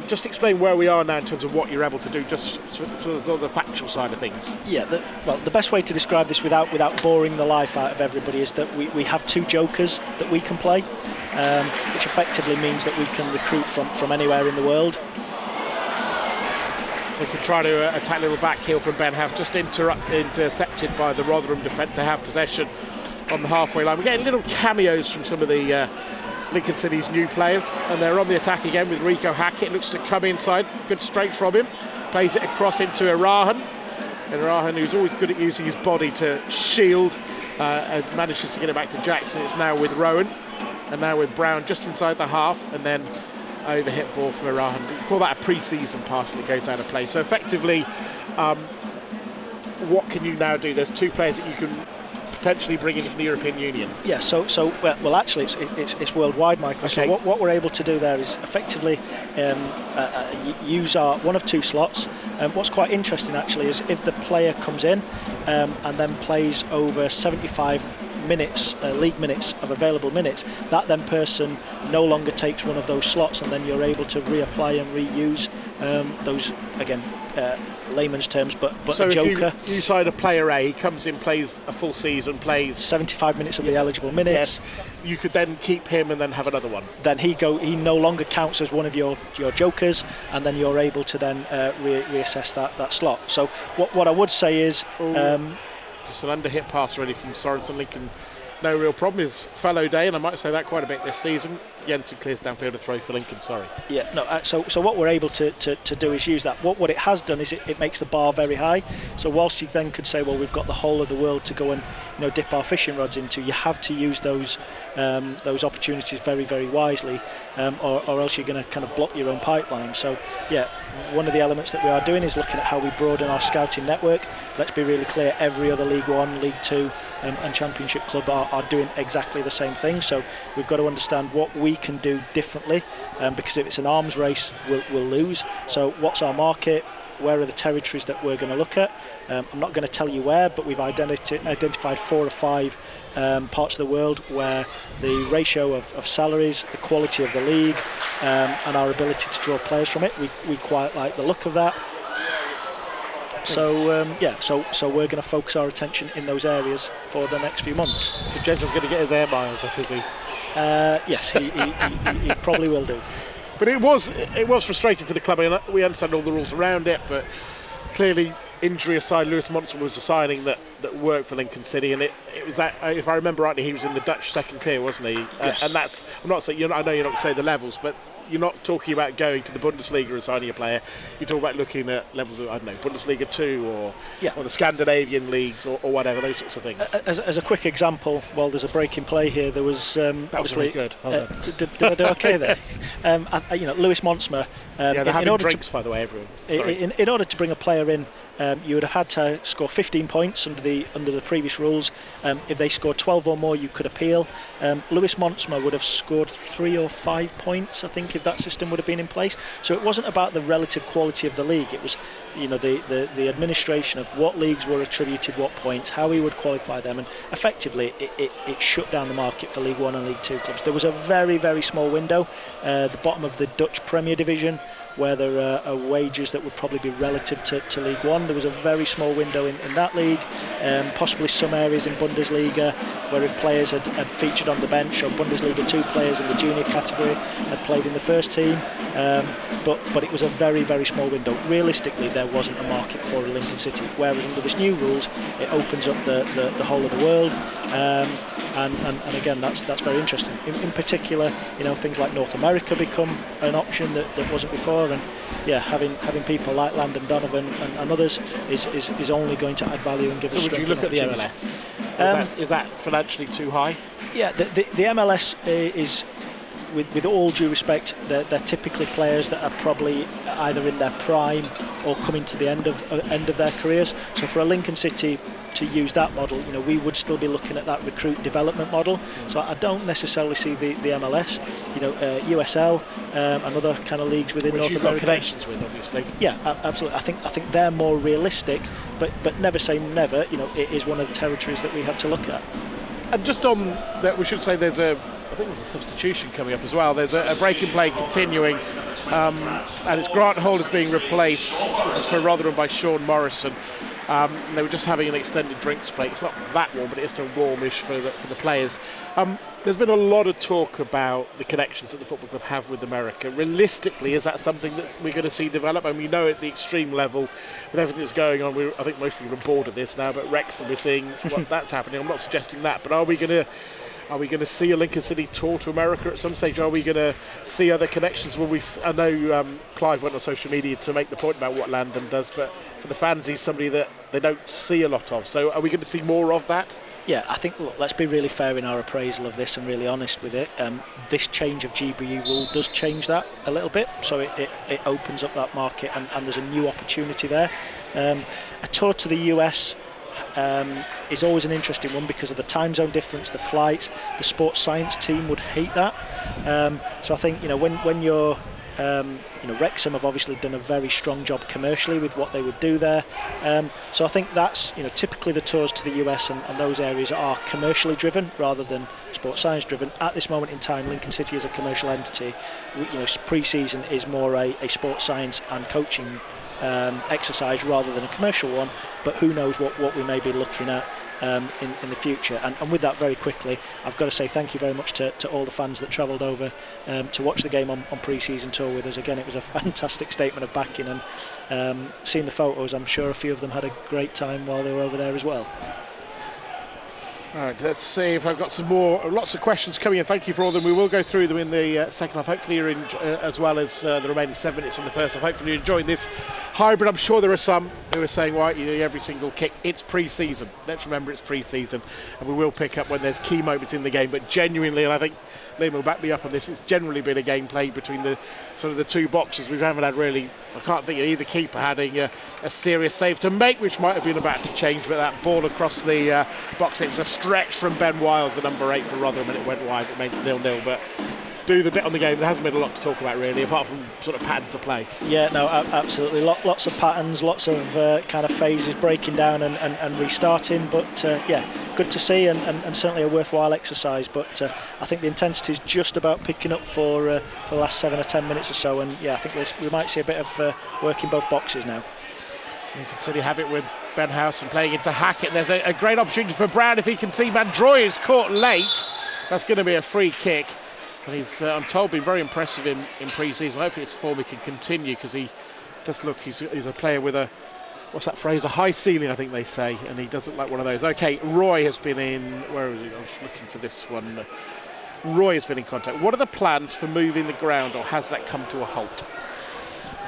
Just explain where we are now in terms of what you're able to do, just for the factual side of things. Yeah, the best way to describe this without boring the life out of everybody is that we have 2 jokers that we can play, which effectively means that we can recruit from anywhere in the world. We can try to attack a little back heel from Ben House, just intercepted by the Rotherham defence. They have possession on the halfway line. We're getting little cameos from some of the Lincoln City's new players, and they're on the attack again with Rico Hackett. Looks to come inside, good straight from him, plays it across into Irahan, and Irahan, who's always good at using his body to shield, and manages to get it back to Jackson. It's now with Rowan, and now with Brown just inside the half, and then over hit ball from Irahan. We call that a pre-season pass and it goes out of play. So effectively, what can you now do? There's 2 players that you can potentially bring in from the European Union. Yeah, well actually it's worldwide, Michael. Okay. So what we're able to do there is effectively use our one of 2 slots. What's quite interesting actually is if the player comes in and then plays over 75 minutes, league minutes of available minutes, that then person no longer takes one of those slots, and then you're able to reapply and reuse those, again, layman's terms, but so a joker. If you sign a player A, he comes in, plays a full season, plays 75 minutes of the eligible minutes. Yes, you could then keep him and then have another one. Then he no longer counts as one of your jokers, and then you're able to then reassess that slot. So what I would say is, just an under hit pass ready from Sorensen. Lincoln, no real problem. His fellow day, and I might say that quite a bit this season. Jensen clears downfield a throw for Lincoln. Sorry. Yeah, no. So what we're able to do is use that. What it has done is it makes the bar very high. So whilst you then could say, well, we've got the whole of the world to go and dip our fishing rods into, you have to use those opportunities very, very wisely, or else you're going to kind of block your own pipeline. So yeah, one of the elements that we are doing is looking at how we broaden our scouting network. Let's be really clear: every other League One, League Two, and Championship club are doing exactly the same thing. So we've got to understand what we can do differently, because if it's an arms race, we'll lose. So what's our market? where are the territories that we're going to look at. I'm not going to tell you where, but we've identified 4 or 5 parts of the world where the ratio of salaries, the quality of the league, and our ability to draw players from it, we quite like the look of that. So so we're going to focus our attention in those areas for the next few months. So Jez is going to get his air miles up, is he? Yes, he probably will do. But it was frustrating for the club. I mean, we understand all the rules around it, but clearly, injury aside, Lewis Monson was a signing that worked for Lincoln City, and it was that, if I remember rightly, he was in the Dutch second tier, wasn't he? Yes. And that's, I'm not saying, I know you're not going to say the levels, but you're not talking about going to the Bundesliga and signing a player. You're talking about looking at levels of, I don't know, Bundesliga 2 or the Scandinavian leagues or whatever, those sorts of things. As a quick example, while there's a break in play here, there was that was really good. Well done. Did I do okay there? Lewis Monsma. They're having drinks, by the way, everyone. In order to bring a player in, you would have had to score 15 points under the previous rules. If they scored 12 or more, you could appeal. Lewis Monsma would have scored 3 or 5 points, I think, if that system would have been in place. So it wasn't about the relative quality of the league. It was, the administration of what leagues were attributed what points, how we would qualify them, and effectively it shut down the market for League One and League Two clubs. There was a very, very small window, the bottom of the Dutch Premier Division, where there are wages that would probably be relative to League One. There was a very small window in that league, possibly some areas in Bundesliga where if players had featured on the bench, or Bundesliga 2 players in the junior category had played in the first team, but it was a very, very small window. Realistically, there wasn't a market for Lincoln City, whereas under this new rules, it opens up the whole of the world, and again, that's very interesting. In particular, things like North America become an option that wasn't before. And having people like Landon Donovan and others is only going to add value and give us. So would you look at the MLS? Is that financially too high? Yeah, the MLS is, with all due respect, they're typically players that are probably either in their prime or coming to the end of their careers. So for a Lincoln City to use that model, we would still be looking at that recruit development model. So I don't necessarily see the MLS, USL, and other kind of leagues within North America. Which you've got connections with, obviously. Yeah, absolutely. I think they're more realistic, but never say never. It is one of the territories that we have to look at. And just on that, we should say I think there's a substitution coming up as well. There's a break in play continuing, and it's Grant Holders being replaced for Rotherham by Sean Morrison. They were just having an extended drinks break. It's not that warm, but it is still warmish for the players. There's been a lot of talk about the connections that the football club have with America. Realistically, is that something that we're going to see develop? I mean, at the extreme level, with everything that's going on, I think most people are bored of this now, but Wrexham, we're seeing that's happening. I'm not suggesting that, but are we going to see a Lincoln City tour to America at some stage? Are we going to see other connections? I know Clive went on social media to make the point about what Landon does, but for the fans, he's somebody that they don't see a lot of. So are we going to see more of that? Yeah, I think, let's be really fair in our appraisal of this and really honest with it. This change of GBU rule does change that a little bit, so it opens up that market, and there's a new opportunity there. A tour to the US is always an interesting one because of the time zone difference, the flights. The sports science team would hate that. So I think when you're Wrexham have obviously done a very strong job commercially with what they would do there. So I think that's typically the tours to the US and those areas are commercially driven rather than sports science driven. At this moment in time, Lincoln City is a commercial entity. Pre-season is more a sports science and coaching exercise rather than a commercial one, but who knows what we may be looking at in the future. And with that, very quickly, I've got to say thank you very much to all the fans that travelled over to watch the game on pre-season tour with us. Again, it was a fantastic statement of backing, and seeing the photos, I'm sure a few of them had a great time while they were over there as well. All right, let's see if I've got some more. Lots of questions coming in. Thank you for all of them. We will go through them in the second half. Hopefully you're in, as well as the remaining 7 minutes in the first half. Hopefully you're enjoying this hybrid. I'm sure there are some who are saying, right, every single kick. It's pre-season. Let's remember it's pre-season, and we will pick up when there's key moments in the game. But genuinely, and I think Liam will back me up on this, it's generally been a game played between the two boxes. We haven't had really, I can't think of either keeper having a serious save to make, which might have been about to change, but that ball across the box, it was a stretch from Ben Wiles, the number 8 for Rotherham, and it went wide. It remains 0-0, but do the bit on the game. There hasn't been a lot to talk about really, apart from sort of patterns of play. Yeah, no, absolutely. Lots of patterns, lots of kind of phases breaking down and restarting. But yeah, good to see and certainly a worthwhile exercise. But I think the intensity is just about picking up for the last 7 or 10 minutes or so. And yeah, I think we might see a bit of work in both boxes now. You can certainly have it with Ben Howson playing into Hackett. There's a great opportunity for Brown if he can see Mandroy is caught late. That's going to be a free kick. And he's, I'm told, been very impressive in pre-season. Hopefully his form he can continue, because he does look, he's a player with a, what's that phrase, a high ceiling, I think they say, and he does look like one of those. Okay, Roy has been in, where is he? I was looking for this one. Roy has been in contact. What are the plans for moving the ground, or has that come to a halt?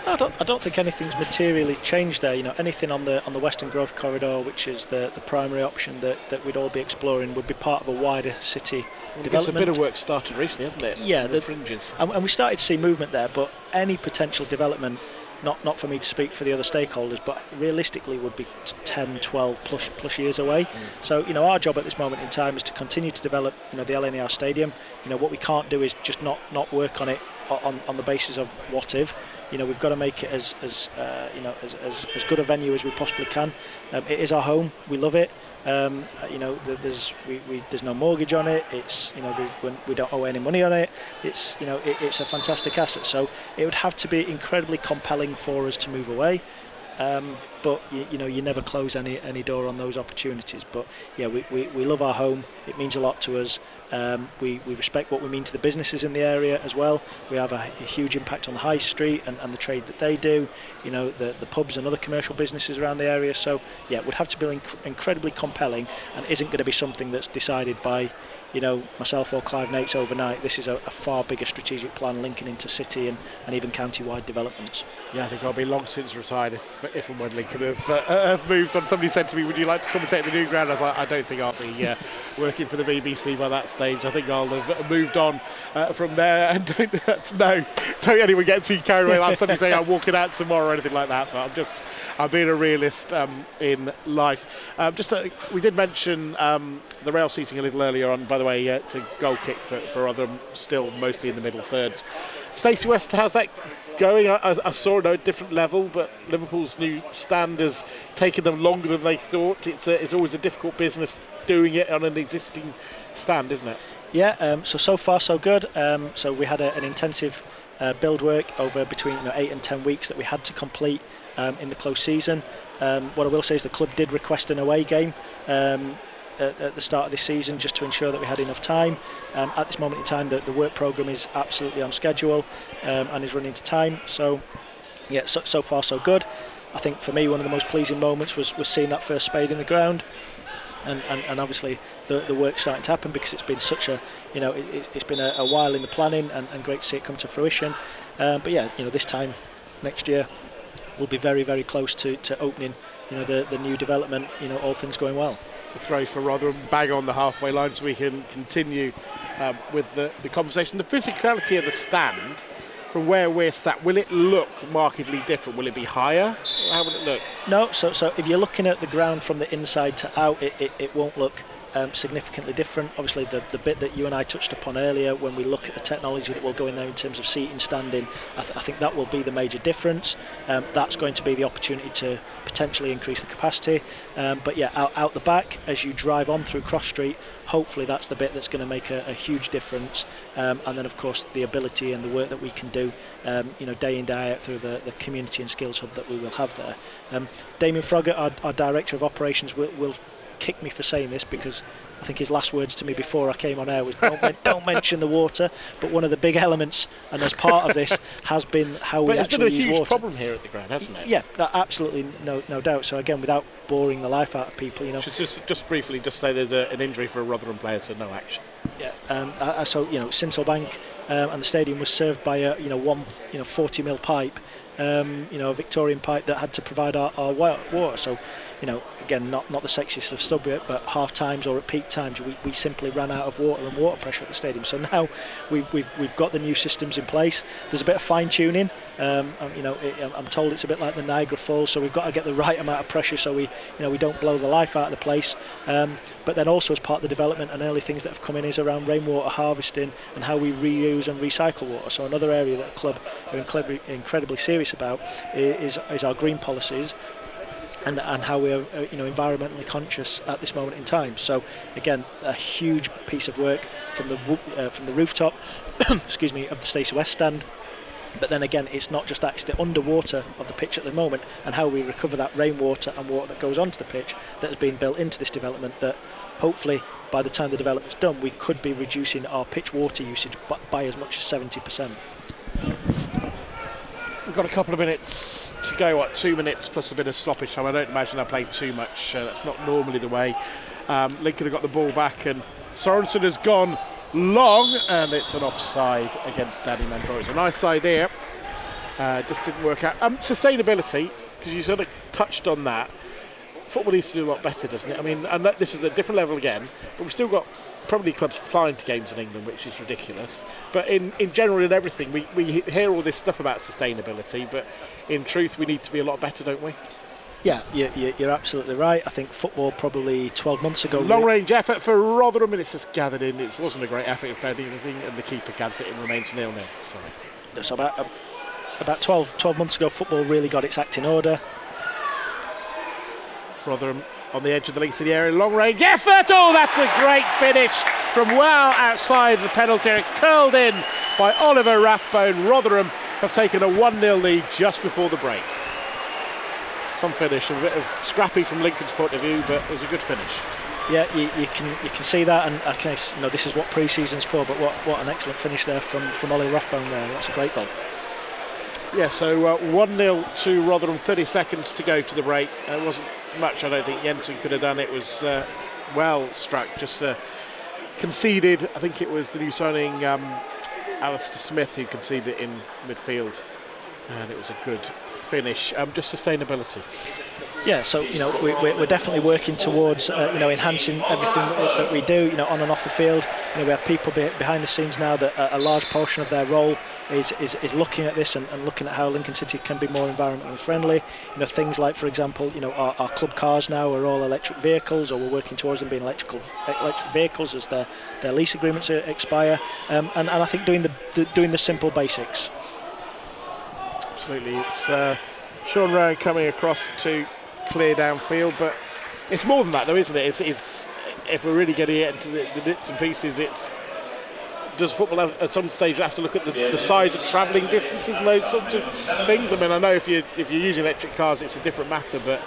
I don't think anything's materially changed there. Anything on the Western Growth Corridor, which is the primary option that we'd all be exploring, would be part of a wider city development. A bit of work started recently, hasn't it? Yeah, the fringes. And we started to see movement there, but any potential development, not for me to speak for the other stakeholders, but realistically would be 10, 12 plus years away. So our job at this moment in time is to continue to develop the LNER Stadium. What we can't do is just not work on it on the basis of what if. We've got to make it as good a venue as we possibly can. It is our home. We love it. There's no mortgage on it. It's we don't owe any money on it. It's it's a fantastic asset. So it would have to be incredibly compelling for us to move away. But you never close any door on those opportunities. But yeah, we love our home. It means a lot to us. We respect what we mean to the businesses in the area as well. We have a huge impact on the high street and the trade that they do. The pubs and other commercial businesses around the area. So yeah, it would have to be incredibly compelling, and isn't going to be something that's decided by myself or Clive Nates overnight. This is a far bigger strategic plan linking into city and even county-wide developments. Yeah, I think I'll be long since retired if and when Lincoln have moved on. Somebody said to me, would you like to commentate the new ground? I was like, I don't think I'll be working for the BBC by that stage. I think I'll have moved on from there, and don't anyone get too carried away. Like somebody saying I'm walking out tomorrow or anything like that, but I'm being a realist in life. We did mention the rail seating a little earlier on. By the way, it's a goal kick for Rotherham, still mostly in the middle thirds. Stacey West, how's that going? I saw it at a different level, but Liverpool's new stand has taken them longer than they thought. It's always a difficult business doing it on an existing stand, isn't it? Yeah, so far so good. So we had an intensive build work over between 8 and 10 weeks that we had to complete in the close season. What I will say is the club did request an away game at the start of this season, just to ensure that we had enough time. At this moment in time, the work programme is absolutely on schedule and is running to time. So yeah, so far so good. I think for me one of the most pleasing moments was seeing that first spade in the ground. And obviously the work's starting to happen, because it's been such a it's been a while in the planning, and great to see it come to fruition. But yeah, this time next year we'll be very, very close to opening the new development, all things going well. To throw for Rotherham, bang on the halfway line, so we can continue with the conversation. The physicality of the stand from where we're sat, will it look markedly different? Will it be higher? How will it look? No, so if you're looking at the ground from the inside to out, it won't look significantly different. Obviously the bit that you and I touched upon earlier, when we look at the technology that will go in there in terms of seating, standing, I think that will be the major difference. That's going to be the opportunity to potentially increase the capacity, but yeah, out the back as you drive on through Cross Street, hopefully that's the bit that's going to make a huge difference. And then of course the ability and the work that we can do day in day out through the community and skills hub that we will have there. Damien Froggatt, our director of operations, will kick me for saying this, because I think his last words to me before I came on air was don't mention the water. But one of the big elements, and as part of this, has been how we actually use water. It's been a huge problem here at the ground, hasn't it? Yeah, absolutely, no doubt. So again, without boring the life out of people, just briefly, say there's an injury for a Rotherham player, so no action. Yeah, so Sinsel Bank and the stadium was served by one 40 mil pipe. a Victorian pipe that had to provide our water. So, again, not the sexiest of subject, but half times or at peak times we simply ran out of water and water pressure at the stadium. So now we've got the new systems in place. There's a bit of fine tuning. I'm told it's a bit like the Niagara Falls, so we've got to get the right amount of pressure so we don't blow the life out of the place. But then also as part of the development and early things that have come in is around rainwater harvesting and how we reuse and recycle water. So another area that the club are incredibly serious about is our green policies. And how we are, environmentally conscious at this moment in time. So again, a huge piece of work from the rooftop, excuse me, of the Stacey West stand. But then again, it's not just that; it's the underwater of the pitch at the moment, and how we recover that rainwater and water that goes onto the pitch that has been built into this development. That hopefully, by the time the development's done, we could be reducing our pitch water usage by as much as 70%. We've got a couple of minutes to go, 2 minutes plus a bit of stoppage time. I don't imagine I played too much. That's not normally the way. Lincoln have got the ball back and Sorensen has gone long and it's an offside against Danny Mandroy. It's a nice idea. Just didn't work out. Sustainability, because you sort of touched on that. Football needs to do a lot better, doesn't it? I mean, and this is a different level again, but we've still got probably clubs flying to games in England, which is ridiculous. But in general, in everything, we hear all this stuff about sustainability, but in truth, we need to be a lot better, don't we? Yeah, you're absolutely right. I think football probably 12 months ago. Long-range effort for Rotherham, and it's just gathered in. It wasn't a great effort of anything, and the keeper gathers it in, remains 0-0. Sorry. So about 12 months ago, football really got its act in order. Rotherham on the edge of the links of the area, long range effort. Oh, that's a great finish from well outside the penalty area, curled in by Oliver Rathbone. Rotherham have taken a 1-0 lead just before the break. Some finish, a bit of scrappy from Lincoln's point of view, but it was a good finish. Yeah, you can see that, and okay, this is what pre-season's for. But what an excellent finish there from Oliver Rathbone there. That's a great goal. Yeah, so 1-0 to Rotherham, 30 seconds to go to the break. It wasn't much, I don't think Jensen could have done. It was well struck, just conceded. I think it was the new signing Alistair Smith who conceded it in midfield, and it was a good finish. Just sustainability. Yeah, so we're definitely working towards enhancing everything that we do, on and off the field. We have people behind the scenes now that a large portion of their role is looking at this and looking at how Lincoln City can be more environmentally friendly. Things like, for example, our club cars now are all electric vehicles, or we're working towards them being electric vehicles as their lease agreements expire. And I think doing the simple basics. Absolutely, it's Sean Rowan coming across to clear downfield, but it's more than that, though, isn't it? It's if we're really getting it into the bits and pieces, does football at some stage have to look at the size of travelling distances and those sorts of things? I mean, I know if you're using electric cars, it's a different matter, but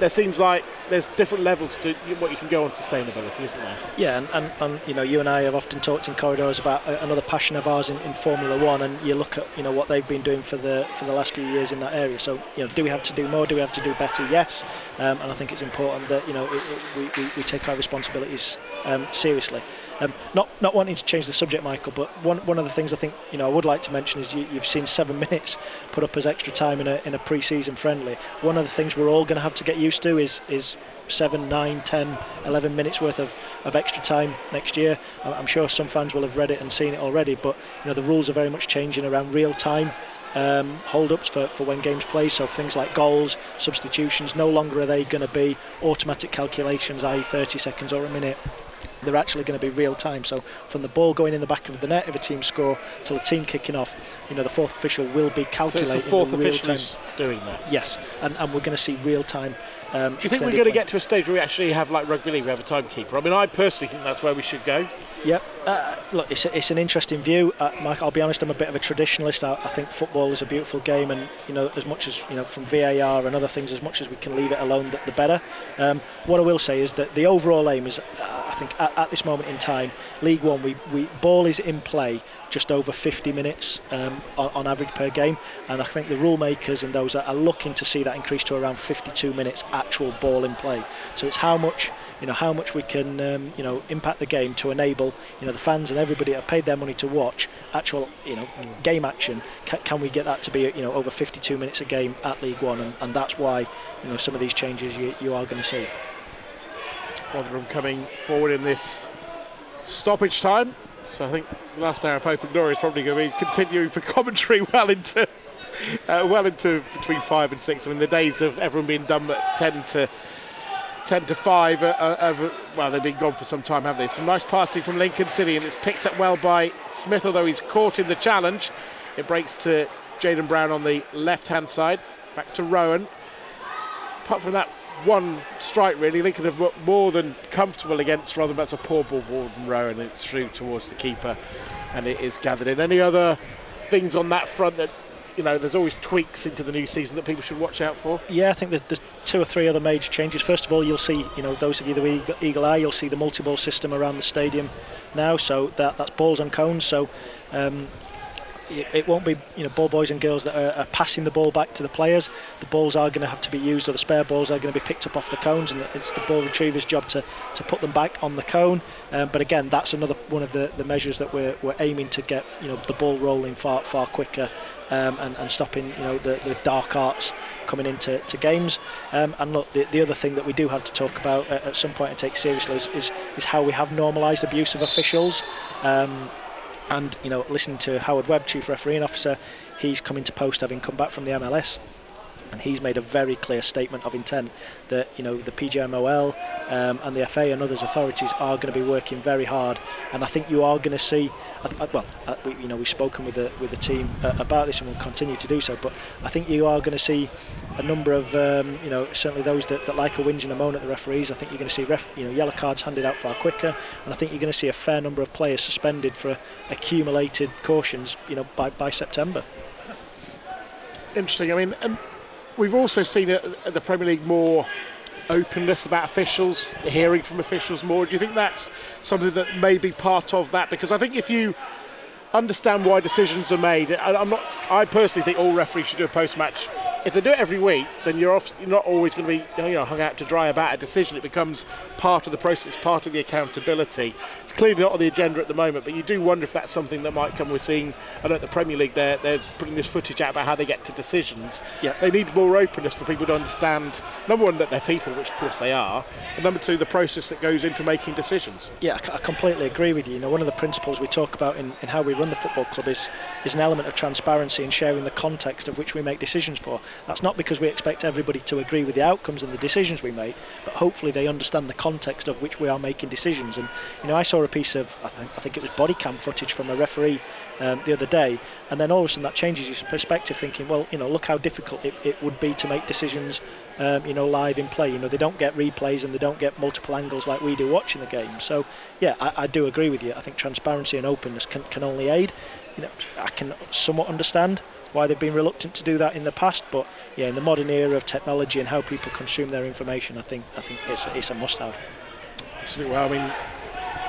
there seems like there's different levels to what you can go on sustainability, isn't there? Yeah, and you and I have often talked in corridors about another passion of ours in Formula One, and you look at what they've been doing for the last few years in that area. So do we have to do more? Do we have to do better? Yes, and I think it's important that we take our responsibilities seriously. Not wanting to change the subject, Michael, but one of the things I think I would like to mention is you've seen 7 minutes put up as extra time in a pre-season friendly. One of the things we're all going to have to get used to is 7, 9, 10, 11 minutes worth of extra time next year. I'm sure some fans will have read it and seen it already, but the rules are very much changing around real time hold-ups for when games play. So things like goals, substitutions, no longer are they going to be automatic calculations, i.e. 30 seconds or a minute. They're actually going to be real time. So from the ball going in the back of the net of a team score till a team kicking off, the fourth official will be calculating. So it's the fourth official who's doing that. Yes, and we're going to see real time. Do you think we're going to get to a stage where we actually have, like rugby league, we have a timekeeper? I mean, I personally think that's where we should go. Yep. Look, it's an interesting view. Mike, I'll be honest, I'm a bit of a traditionalist. I think football is a beautiful game, and as much as from VAR and other things, as much as we can leave it alone, the better. What I will say is that the overall aim is, I think at this moment in time, League One, we ball is in play just over 50 minutes on average per game, and I think the rule makers and those are looking to see that increase to around 52 minutes actual ball in play. So it's how much we can impact the game to enable the fans and everybody that have paid their money to watch actual game action. Can we get that to be over 52 minutes a game at League One, and that's why some of these changes you are going to see. Rotherham coming forward in this stoppage time, so I think the last hour of Hope and Glory is probably going to be continuing for commentary well into between 5 and 6. I mean, the days of everyone being done at 10 to 5 well, they've been gone for some time, haven't they? Some nice passing from Lincoln City, and it's picked up well by Smith, although he's caught in the challenge. It breaks to Jaden Brown on the left hand side, back to Rowan. Apart from that one strike, really, Lincoln have more than comfortable against Rotherham. That's a poor ball from Rowan, and it's through towards the keeper, and it is gathered in. Any other things on that front that there's always tweaks into the new season that people should watch out for? Yeah, I think there's 2 or 3 other major changes. First of all, you'll see, those of you with eagle eye, you'll see the multi-ball system around the stadium now. So that's balls and cones. So it won't be ball boys and girls that are passing the ball back to the players. The balls are going to have to be used, or the spare balls are going to be picked up off the cones, and it's the ball retriever's job to put them back on the cone. But again, that's another one of the measures that we're aiming to get the ball rolling far quicker, and stopping the dark arts coming into games. And look, the other thing that we do have to talk about at some point and take seriously is how we have normalised abuse of officials. And listening to Howard Webb, Chief Refereeing Officer, he's coming to post having come back from the MLS, and he's made a very clear statement of intent that the PGMOL and the FA and others authorities are going to be working very hard. And I think you are going to see, we've spoken with the team about this, and we'll continue to do so, but I think you are going to see a number of certainly those that like a whinge and a moan at the referees. I think you're going to see yellow cards handed out far quicker, and I think you're going to see a fair number of players suspended for accumulated cautions by September. Interesting. I mean, we've also seen at the Premier League more openness about officials, hearing from officials more. Do you think that's something that may be part of that? Because I think if you understand why decisions are made, I personally think all referees should do a post-match. If they do it every week, then you're not always going to be hung out to dry about a decision. It becomes part of the process, part of the accountability. It's clearly not on the agenda at the moment, but you do wonder if that's something that might come. We're seeing, I know at the Premier League, they're putting this footage out about how they get to decisions. Yeah. They need more openness for people to understand, number one, that they're people, which of course they are, and number two, the process that goes into making decisions. Yeah, I completely agree with you. One of the principles we talk about in how we run the football club is an element of transparency and sharing the context of which we make decisions for. That's not because we expect everybody to agree with the outcomes and the decisions we make, but hopefully they understand the context of which we are making decisions. And I saw a piece of, I think it was body cam footage from a referee the other day, and then all of a sudden that changes your perspective, thinking, well, look how difficult it would be to make decisions live in play. They don't get replays and they don't get multiple angles like we do watching the game. So yeah, I do agree with you. I think transparency and openness can only aid. I can somewhat understand why they've been reluctant to do that in the past, but yeah, in the modern era of technology and how people consume their information, I think it's a must-have. Absolutely. Well, I mean,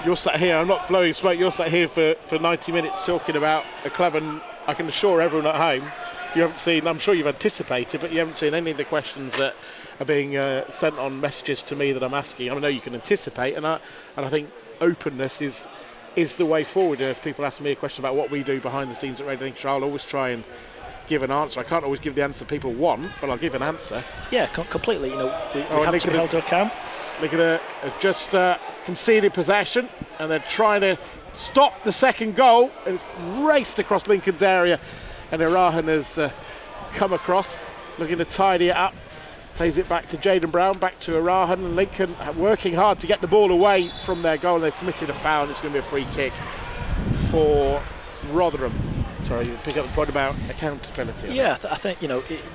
you're sat here, I'm not blowing smoke, you're sat here for 90 minutes talking about a club, and I can assure everyone at home, you haven't seen, I'm sure you've anticipated, but you haven't seen any of the questions that are being sent on messages to me that I'm asking. I know you can anticipate, and I think openness is the way forward. If people ask me a question about what we do behind the scenes at Radio Lincolnshire, I'll always try and give an answer. I can't always give the answer people want, but I'll give an answer. Yeah, completely. We have to be held to account. Look at just conceded possession, and they're trying to stop the second goal. It's raced across Lincoln's area, and Rotherham has come across, looking to tidy it up. Plays it back to Jaden Brown, back to Rotherham, and Lincoln working hard to get the ball away from their goal. They've committed a foul, and it's going to be a free kick for Rotherham. Sorry, you pick up the point about accountability. Yeah, I think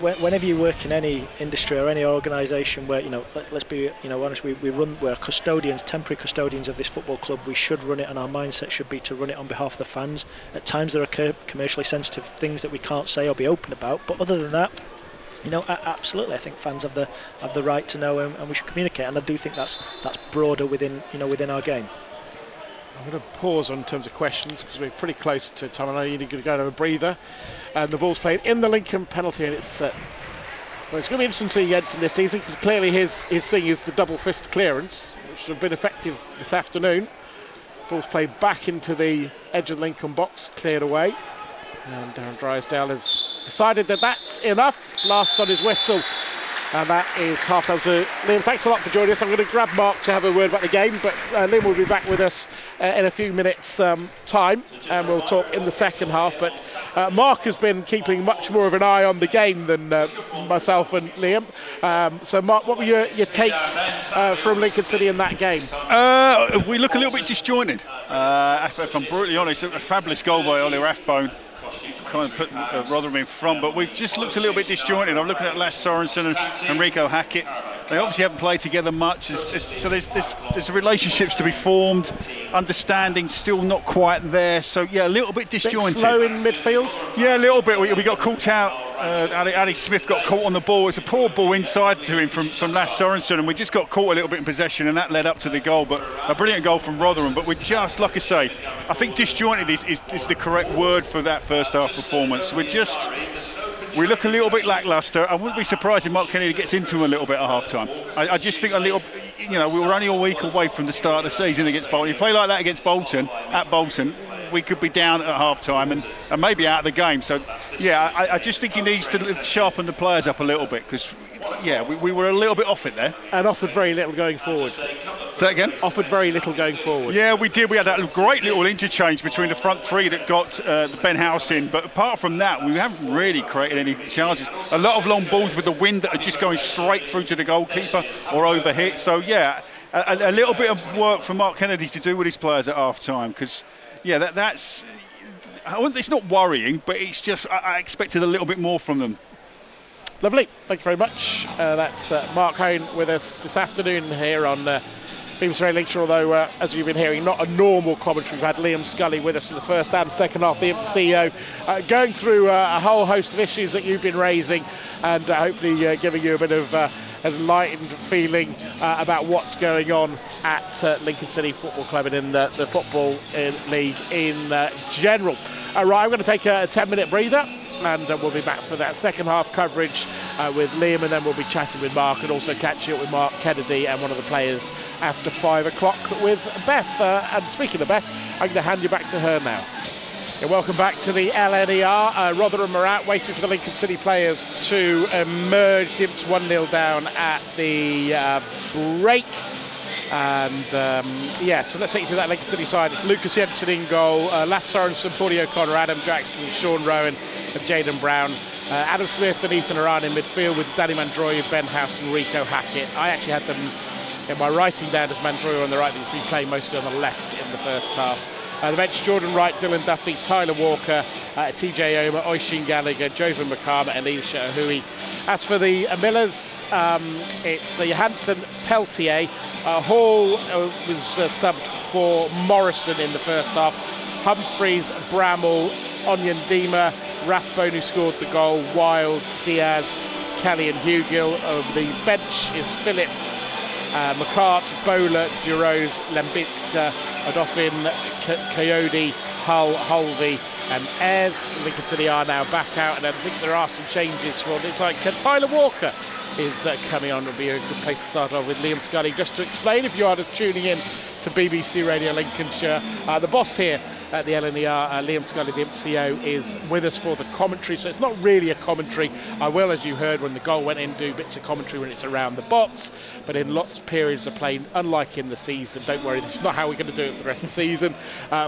whenever you work in any industry or any organisation where let's be honest, we're custodians, temporary custodians of this football club. We should run it, and our mindset should be to run it on behalf of the fans. At times there are commercially sensitive things that we can't say or be open about, but other than that, Absolutely. I think fans have the right to know, and we should communicate. And I do think that's broader within our game. I'm going to pause on terms of questions because we're pretty close to time. I know you're going to go to a breather. And the ball's played in the Lincoln penalty, and it's going to be interesting to see Jensen this season because clearly his thing is the double fist clearance, which should have been effective this afternoon. Ball's played back into the edge of the Lincoln box, cleared away. And Darren Drysdale has decided that that's enough. Last on his whistle. And that is half time. So, Liam, thanks a lot for joining us. I'm going to grab Mark to have a word about the game, but Liam will be back with us in a few minutes' time, and we'll talk in the second half. But Mark has been keeping much more of an eye on the game than myself and Liam. So, Mark, what were your takes from Lincoln City in that game? We look a little bit disjointed. If I'm brutally honest, a fabulous goal by Ollie Rathbone. Kind of put Rotherham in front, but we've just looked a little bit disjointed. I'm looking at Lasse Sorensen and Rico Hackett. They obviously haven't played together much, so there's relationships to be formed. Understanding still not quite there. So yeah, a little bit disjointed. Bit slow in midfield. Yeah, a little bit. We got caught out. Ali Smith got caught on the ball. It's a poor ball inside to him from Lasse Sorensen, and we just got caught a little bit in possession, and that led up to the goal. But a brilliant goal from Rotherham. But we're just, like I say, I think disjointed is the correct word for that first half performance. We look a little bit lacklustre. I wouldn't be surprised if Mark Kennedy gets into him a little bit at half time. I just think a little, we were only a week away from the start of the season against Bolton. You play like that against Bolton, at Bolton, we could be down at half time and maybe out of the game. So yeah, I just think he needs to sharpen the players up a little bit because we were a little bit off it there. And offered very little going forward. Say that again? Offered very little going forward. Yeah, we did. We had that great little interchange between the front three that got the Ben House in. But apart from that, we haven't really created any chances. A lot of long balls with the wind that are just going straight through to the goalkeeper or overhit. So yeah, a little bit of work for Mark Kennedy to do with his players at half time because that's it's not worrying, but it's just I expected a little bit more from them. Lovely, thank you very much. That's Mark Hone with us this afternoon here on BBC Radio Lincolnshire, although as you've been hearing, not a normal commentary. We've had Liam Scully with us in the first and second half, the CEO, going through a whole host of issues that you've been raising and hopefully giving you a bit of enlightened feeling about what's going on at Lincoln City Football Club and in the Football League in general. Right, I'm going to take a 10-minute breather and we'll be back for that second half coverage with Liam, and then we'll be chatting with Mark and also catching up with Mark Kennedy and one of the players after 5 o'clock with Beth. And speaking of Beth, I'm going to hand you back to her now. Yeah, welcome back to the LNER. Rotherham are out waiting for the Lincoln City players to emerge. It's 1-0 down at the break. And so let's take you to that Lincoln City side. It's Lucas Jensen in goal, Lasse Sorensen, Paulie O'Connor, Adam Jackson, Sean Rowan and Jaden Brown. Adam Smith and Ethan Aran in midfield with Danny Mandroy, Ben House and Rico Hackett. I actually had them in my writing down as Mandroy on the right, but he's been playing mostly on the left in the first half. The bench, Jordan Wright, Dylan Duffy, Tyler Walker, TJ Omer, Oisin Gallagher, Jovan Makama and Elisha Ahui. As for the Millers, it's Johansson, Peltier. Hall was subbed for Morrison in the first half. Humphreys, Bramall, Onyendima, Rathbone who scored the goal, Wiles, Diaz, Kelly and Hugill. The bench is Phillips, McCart, Bowler, Durose, Lembitska, Adolfin, Coyote, Hull, Holvey and Ayres. Lincoln City are now back out, and I think there are some changes for it. It's like Tyler Walker is coming on. It'll be a good place to start off with Liam Scully. Just to explain, if you are just tuning in to BBC Radio Lincolnshire, the boss here at the LNER, Liam Scully, the MCO, is with us for the commentary. So it's not really a commentary. I will, as you heard when the goal went in, do bits of commentary when it's around the box, but in lots of periods of play, unlike in the season, don't worry, this is not how we're going to do it for the rest of the season.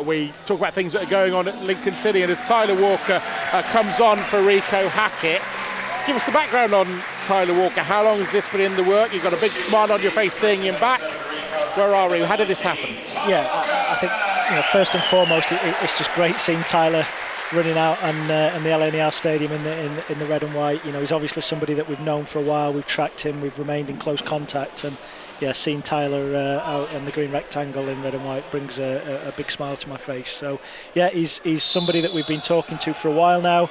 We talk about things that are going on at Lincoln City, and as Tyler Walker comes on for Rico Hackett, give us the background on Tyler Walker. How long has this been in the work? You've got a big smile on your face seeing him back. Where are we? How did this happen? Yeah, I think first and foremost, it's just great seeing Tyler running out and the LNER Stadium in the red and white. He's obviously somebody that we've known for a while. We've tracked him. We've remained in close contact, and seeing Tyler out in the green rectangle in red and white brings a big smile to my face. So yeah, he's somebody that we've been talking to for a while now,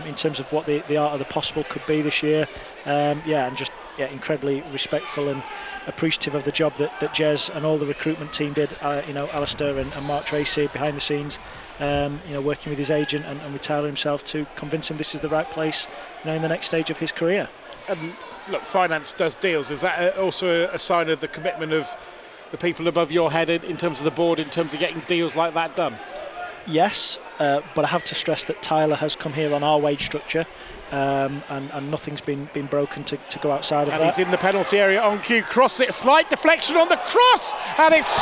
in terms of what the art of the possible could be this year. I'm just incredibly respectful and appreciative of the job that Jez and all the recruitment team did. Alistair and Mark Tracy behind the scenes, working with his agent and with Tyler himself to convince him this is the right place, in the next stage of his career. And look, finance does deals. Is that also a sign of the commitment of the people above your head in terms of the board, in terms of getting deals like that done? Yes, but I have to stress that Tyler has come here on our wage structure, and nothing's been broken to go outside of that. And he's in the penalty area on cue, cross it, a slight deflection on the cross, and it's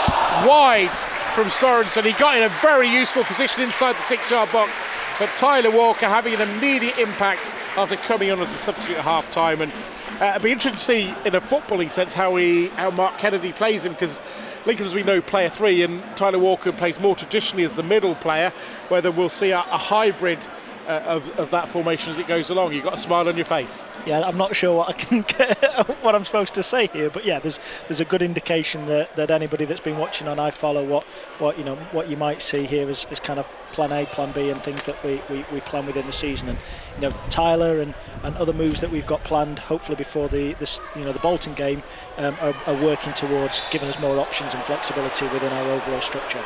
wide from Sorensen. He got in a very useful position inside the 6-yard box, but Tyler Walker having an immediate impact after coming on as a substitute at half time. And it'd be interesting to see, in a footballing sense, how Mark Kennedy plays him, because Lincoln, as we know, play a 3, and Tyler Walker plays more traditionally as the middle player, whether we'll see a hybrid of that formation as it goes along. You've got a smile on your face. Yeah, I'm not sure what I'm supposed to say here, but yeah, there's a good indication that anybody that's been watching on iFollow what you might see here is kind of plan A, plan B, and things that we plan within the season. And Tyler and other moves that we've got planned, hopefully before the Bolton game, are working towards giving us more options and flexibility within our overall structure.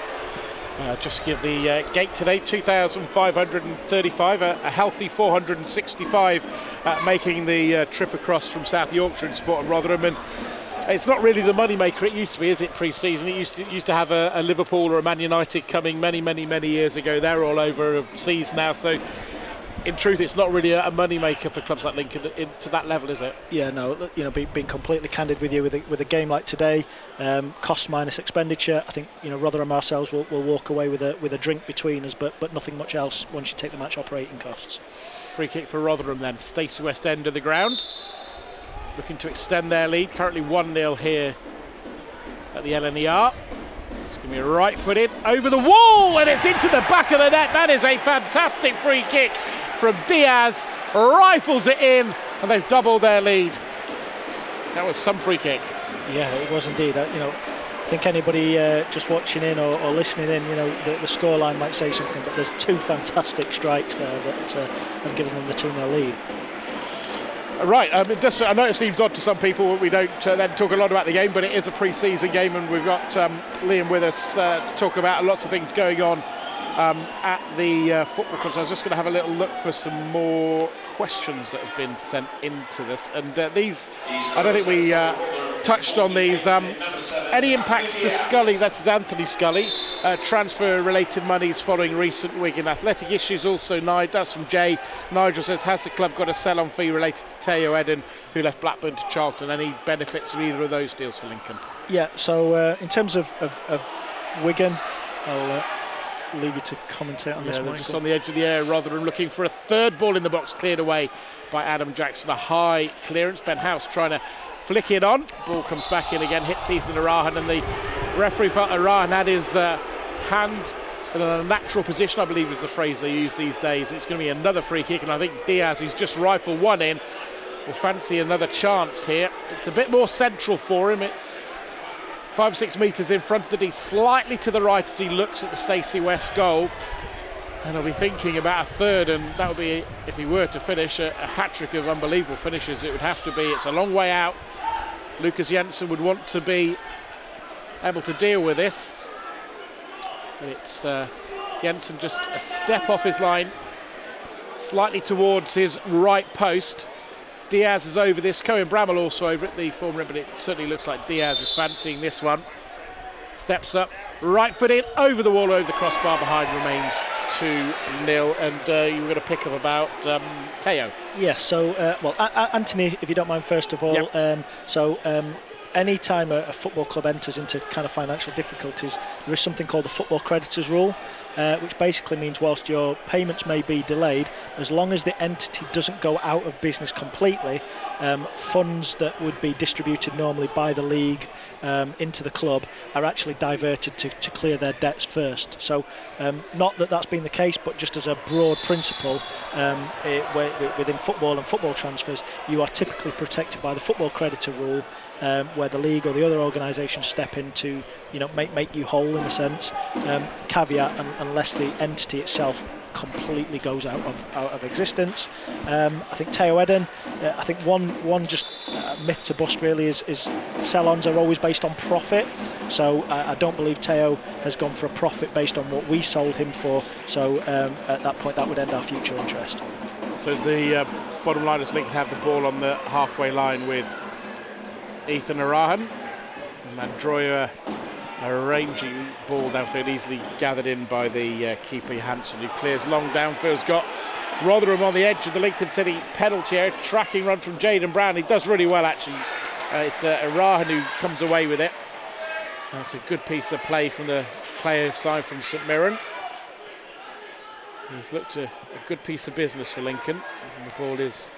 Just give the gate today 2,535, a healthy 465, making the trip across from South Yorkshire in support of Rotherham. And it's not really the money maker it used to be, is it? Pre-season, it used to have a Liverpool or a Man United coming many years ago. They're all over seas now, so in truth, it's not really a money maker for clubs like Lincoln to that level, is it? Yeah, no. Being completely candid with you, with a game like today, cost minus expenditure, I think Rotherham ourselves will walk away with a drink between us, but nothing much else once you take the match operating costs. Free kick for Rotherham then. Stacey West end of the ground, looking to extend their lead. Currently 1-0 here at the LNER. It's going to be right footed over the wall, and it's into the back of the net. That is a fantastic free kick from Diaz, rifles it in, and they've doubled their lead. That was some free kick. Yeah, it was indeed. I think anybody just watching in or listening in, the scoreline might say something, but there's 2 fantastic strikes there that have given them the 2-0 lead. Right, I know it seems odd to some people. We don't then talk a lot about the game, but it is a pre-season game, and we've got Liam with us to talk about lots of things going on at the football club. So I was just going to have a little look for some more questions that have been sent into this, and these, I don't think we touched on these. Any impacts to Scully? That's Anthony Scully. Transfer-related monies following recent Wigan Athletic issues. Also, that's from Jay. Nigel says, has the club got a sell-on fee related to Teo Eden, who left Blackburn to Charlton? Any benefits of either of those deals for Lincoln? Yeah, so in terms of Wigan, I'll leave you to commentate on this one. Just on the edge of the area, Rotherham looking for a third ball in the box, cleared away by Adam Jackson. A high clearance. Ben House trying to flick it on. Ball comes back in again, hits Ethan Arahan, and the referee felt Arahan had his hand in a natural position, I believe is the phrase they use these days. It's going to be another free kick, and I think Diaz, who's just rifled one in, will fancy another chance here. It's a bit more central for him. It's 5-6 metres in front of the D, slightly to the right as he looks at the Stacey West goal. And he'll be thinking about a third, and that would be, if he were to finish, a hat-trick of unbelievable finishes. It would have to be. It's a long way out. Lucas Jensen would want to be able to deal with this. But it's Jensen just a step off his line, slightly towards his right post. Diaz is over this. Cohen Bramall also over it, the former, but it certainly looks like Diaz is fancying this one. Steps up, right foot in, over the wall, over the crossbar, behind, remains 2-0. And you were going to pick up about Teo. Yeah, so, Anthony, if you don't mind, first of all, yep. Any time a football club enters into kind of financial difficulties, there is something called the football creditors rule, which basically means whilst your payments may be delayed, as long as the entity doesn't go out of business completely, funds that would be distributed normally by the league into the club are actually diverted to clear their debts first. So not that that's been the case, but just as a broad principle, within football and football transfers, you are typically protected by the football creditor rule, where the league or the other organisations step in to, make you whole in a sense. Caveat, unless the entity itself completely goes out of existence. I think Theo Eden, I think one just myth to bust really is sell-ons are always based on profit, so I don't believe Theo has gone for a profit based on what we sold him for, so at that point that would end our future interest. So as the bottom line is Lincoln have the ball on the halfway line with Ethan Arahan, and Mandroya arranging ball downfield, easily gathered in by the keeper Hansen, who clears long downfield's got Rotherham on the edge of the Lincoln City penalty area. Tracking run from Jaden Brown, he does really well actually. It's Arahan who comes away with it. That's a good piece of play from the player side from St Mirren. He's looked a good piece of business for Lincoln, and the ball is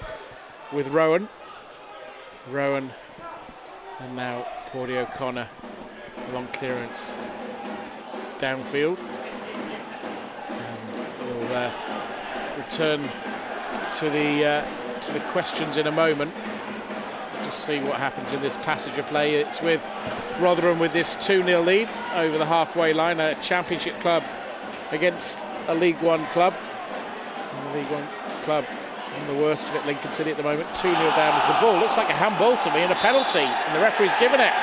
with Rowan, and now Paudie O'Connor, long clearance downfield, and we'll return to the questions in a moment. Just see what happens in this passage of play. It's with Rotherham with this 2-0 lead over the halfway line, a Championship club against a League One club. And the League One club in the worst of it, Lincoln City at the moment. 2-0 down as the ball looks like a handball to me and a penalty, and the referee's given it.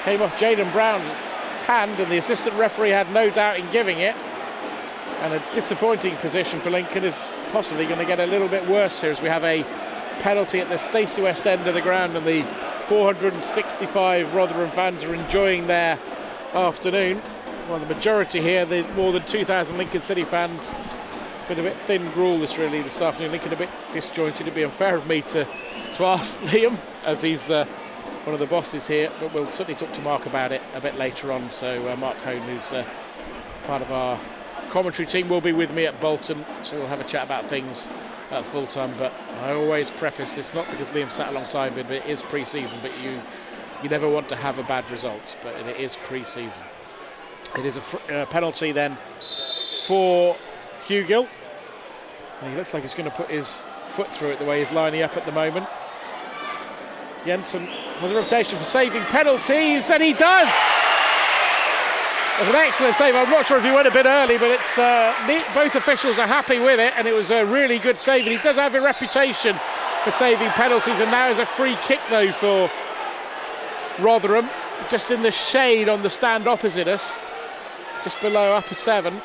Came off Jaden Brown's hand, and the assistant referee had no doubt in giving it. And a disappointing position for Lincoln is possibly going to get a little bit worse here, as we have a penalty at the Stacey West end of the ground, and the 465 Rotherham fans are enjoying their afternoon. Well, the majority here, the more than 2,000 Lincoln City fans, been a bit thin gruel this afternoon. Lincoln a bit disjointed. It'd be unfair of me to ask Liam, as he's one of the bosses here, but we'll certainly talk to Mark about it a bit later on. So Mark Hone, who's part of our commentary team, will be with me at Bolton, so we'll have a chat about things at full time. But I always preface this not because Liam sat alongside me, but it is pre-season, but you never want to have a bad result, but it is pre-season. It is a penalty then for Hugill, and he looks like he's going to put his foot through it the way he's lining up at the moment. Jensen has a reputation for saving penalties, and he does! It was an excellent save. I'm not sure if he went a bit early, but it's both officials are happy with it, and it was a really good save. And he does have a reputation for saving penalties, and now is a free kick though for Rotherham, just in the shade on the stand opposite us, just below upper 7,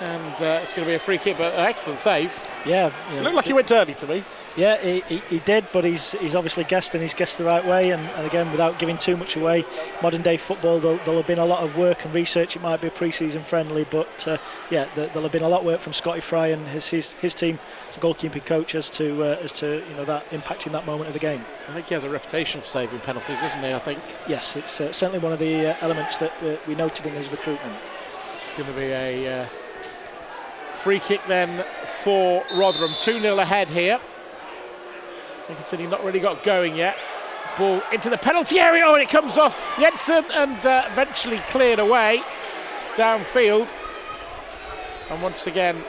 and it's going to be a free kick, but an excellent save. Yeah, it looked like he went early to me. Yeah, he did, but he's obviously guessed, and he's guessed the right way. And again, without giving too much away, modern day football, there'll have been a lot of work and research. It might be a pre-season friendly, but there'll have been a lot of work from Scotty Fry and his team, as a goalkeeping coach, as to that impacting that moment of the game. I think he has a reputation for saving penalties, doesn't he? I think. Yes, it's certainly one of the elements that we noted in his recruitment. It's going to be a free kick then for Rotherham. 2-0 ahead here. Lincoln City not really got going yet. Ball into the penalty area, and it comes off Jensen and eventually cleared away downfield. And once again,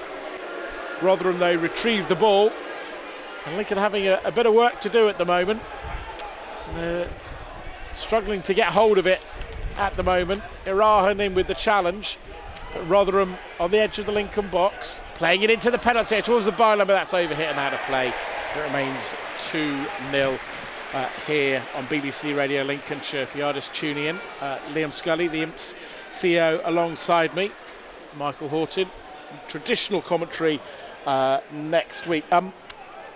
Rotherham though retrieved the ball, and Lincoln having a bit of work to do at the moment. Struggling to get hold of it at the moment. Irahan in with the challenge. Rotherham on the edge of the Lincoln box, playing it into the penalty area towards the byline, but that's over hit and out of play. It remains 2-0 here on BBC Radio Lincolnshire. If you are just tuning in, Liam Scully, the Imps CEO, alongside me, Michael Horton. Traditional commentary next week.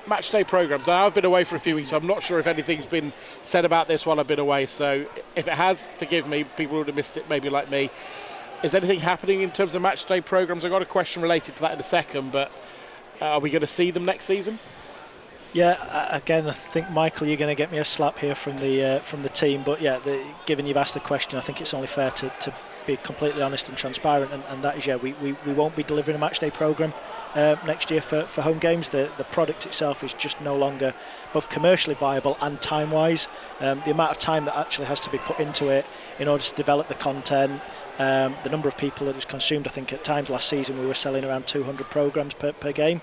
Match day programmes. I've been away for a few weeks, so I'm not sure if anything's been said about this while I've been away. So if it has, forgive me. People would have missed it, maybe like me. Is anything happening in terms of match day programmes? I've got a question related to that in a second, but are we going to see them next season? Yeah, again, I think, Michael, you're going to get me a slap here from the team, but yeah, given you've asked the question, I think it's only fair to be completely honest and transparent, and that is, yeah, we won't be delivering a matchday programme next year for home games. The product itself is just no longer both commercially viable and time-wise. The amount of time that actually has to be put into it in order to develop the content, the number of people that was consumed. I think at times last season we were selling around 200 programmes per game.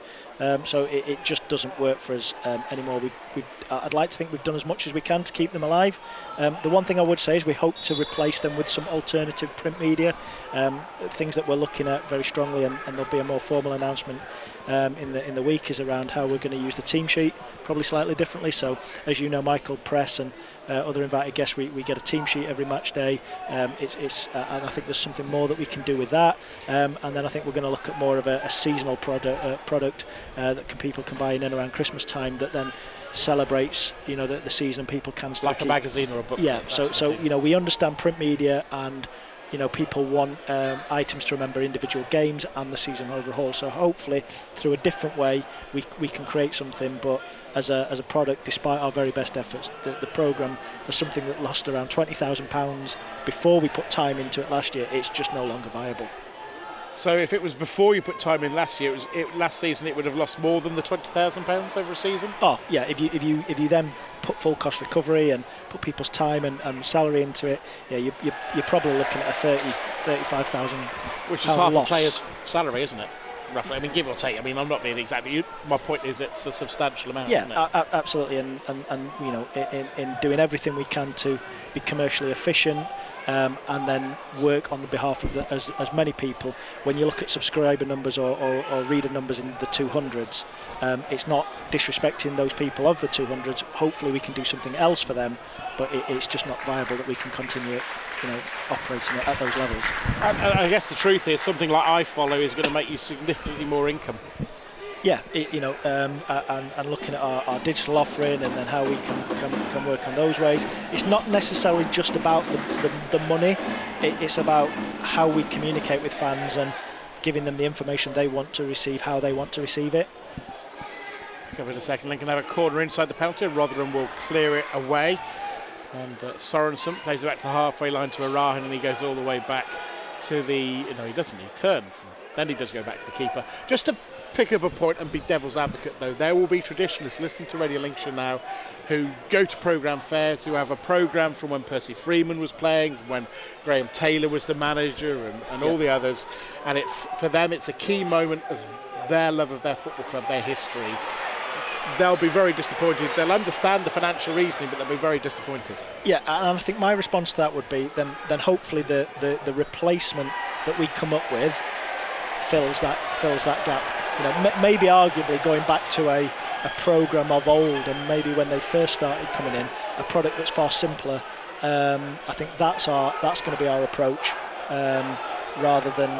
So it just doesn't work for us anymore. I'd like to think we've done as much as we can to keep them alive. The one thing I would say is we hope to replace them with some alternative print media, things that we're looking at very strongly, and there'll be a more formal announcement in the week is around how we're going to use the team sheet, probably slightly differently. So as you know, Michael, press and other invited guests, we get a team sheet every match day. And I think there's something more that we can do with that. And then I think we're going to look at more of a seasonal product that people can buy in and around Christmas time, that then celebrates the season. People can still like a magazine or a book. Yeah. So we understand print media, and people want items to remember individual games and the season overall. So hopefully through a different way we can create something. But as a product, despite our very best efforts, the programme was something that lost around £20,000 before we put time into it last year. It's just no longer viable. So if it was before you put time in last year, last season it would have lost more than the £20,000 over a season? Oh yeah, if you then put full cost recovery and put people's time and salary into it, yeah, you're probably looking at a £35,000 which is half loss. a player's salary, isn't it? Roughly, I mean, give or take. I mean, I'm not being exact, but my point is it's a substantial amount. Yeah, isn't it? Absolutely, and in doing everything we can to be commercially efficient, and then work on the behalf of as many people. When you look at subscriber numbers or reader numbers in the 200s, it's not disrespecting those people of the 200s. Hopefully we can do something else for them, but it's just not viable that we can continue operating it at those levels. And I guess the truth is something like iFollow is going to make you significantly more income. Yeah, and looking at our digital offering, and then how we can work on those ways. It's not necessarily just about the money. It's about how we communicate with fans and giving them the information they want to receive, how they want to receive it. Cover in a second. Lincoln have a corner inside the penalty. Rotherham will clear it away. And Sorensen plays it back to the halfway line to Arahan, and he goes all the way back to the... No, he doesn't. He turns. Then he does go back to the keeper. Just to pick up a point and be devil's advocate, though, there will be traditionalists listening to Radio Lincolnshire now who go to programme fairs, who have a programme from when Percy Freeman was playing, when Graham Taylor was the manager, and all the others. And for them, it's a key moment of their love of their football club, their history. They'll be very disappointed. They'll understand the financial reasoning, but they'll be very disappointed. Yeah, and I think my response to that would be then hopefully the replacement that we come up with fills that gap. Maybe arguably going back to a programme of old, and maybe when they first started coming in, a product that's far simpler. I think that's going to be our approach. Rather than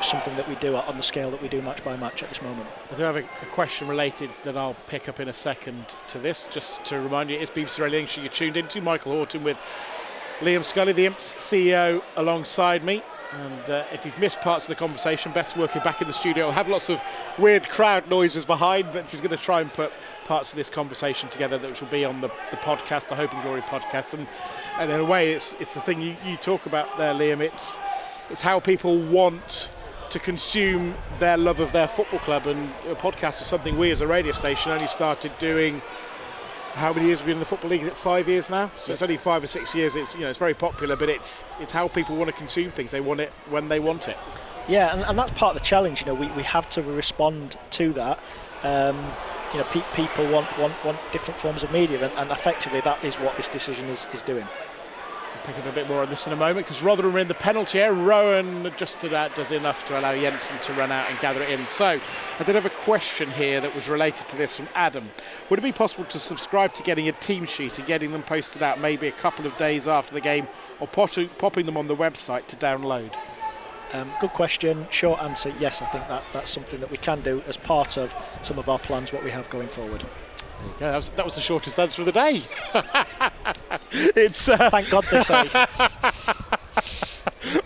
something that we do on the scale that we do match by match at this moment. I do have a question related that I'll pick up in a second to this. Just to remind you, it's BBC Radio Lincolnshire you're tuned into. Michael Horton with Liam Scully, the Imps CEO, alongside me. And if you've missed parts of the conversation, Beth's working back in the studio. I'll have lots of weird crowd noises behind, but she's going to try and put parts of this conversation together that will be on the podcast, the Hope and Glory podcast. And in a way, it's the thing you talk about there, Liam. It's how people want to consume their love of their football club, and a podcast is something we as a radio station only started doing. How many years have we been in the Football League? Is it 5 years now? So it's only 5 or 6 years. It's it's very popular, but it's how people want to consume things. They want it when they want it. Yeah, and that's part of the challenge. We have to respond to that. People want different forms of media, and effectively that is what this decision is doing. Pick up a bit more on this in a moment, because Rotherham are in the penalty area. Rowan just about does enough to allow Jensen to run out and gather it in. So I did have a question here that was related to this from Adam. Would it be possible to subscribe to getting a team sheet and getting them posted out maybe a couple of days after the game, or popping them on the website to download? Good question. Short answer, yes. I think that's something that we can do as part of some of our plans, what we have going forward. Yeah, that was the shortest answer of the day. Thank God they say.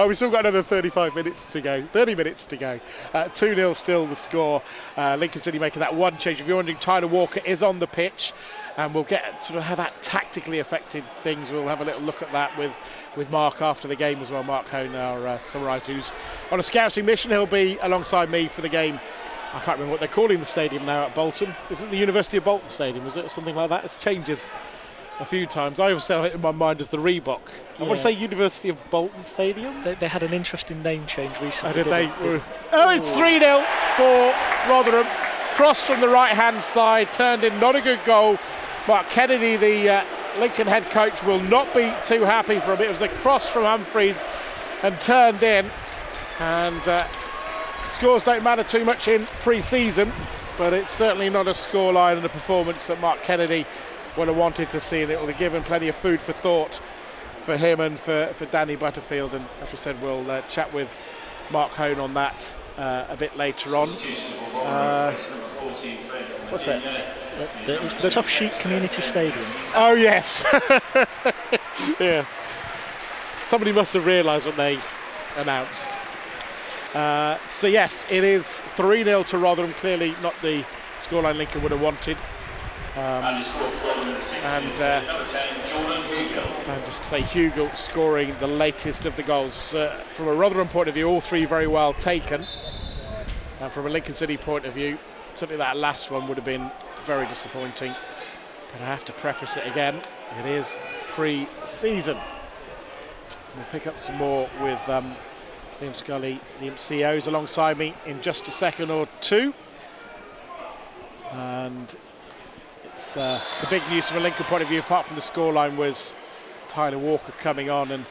We've still got another 30 minutes to go. 2-0 still the score. Lincoln City making that one change. If you're wondering, Tyler Walker is on the pitch, and we'll get sort of how that tactically affected things. We'll have a little look at that with Mark after the game as well. Mark Hone, our Sunrise, who's on a scouting mission. He'll be alongside me for the game. I can't remember what they're calling the stadium now at Bolton. Isn't it the University of Bolton Stadium? Was it, or something like that? It changes a few times. I always say it in my mind as the Reebok. I want to say University of Bolton Stadium. They had an interesting name change recently. It's 3-0 for Rotherham. cross from the right-hand side, turned in, not a good goal. Mark Kennedy, the Lincoln head coach, will not be too happy for him. It was a cross from Humphreys and turned in. And scores don't matter too much in pre-season, but it's certainly not a scoreline and a performance that Mark Kennedy would have wanted to see, and it will have given plenty of food for thought for him and for Danny Butterfield. And as we said, we'll chat with Mark Hone on that a bit later on. What's that? It's the Tough Sheet Community Stadium. Oh yes. Yeah. Somebody must have realised what they announced. So yes, it is 3-0 to Rotherham. Clearly not the scoreline Lincoln would have wanted. And just to say, Hugo scoring the latest of the goals. From a Rotherham point of view, all three very well taken. And from a Lincoln City point of view, certainly that last one would have been very disappointing. But I have to preface it again, it is pre-season. We'll pick up some more with Liam Scully, the CEOs, alongside me in just a second or two. And it's the big news from a Lincoln point of view, apart from the scoreline, was Tyler Walker coming on, and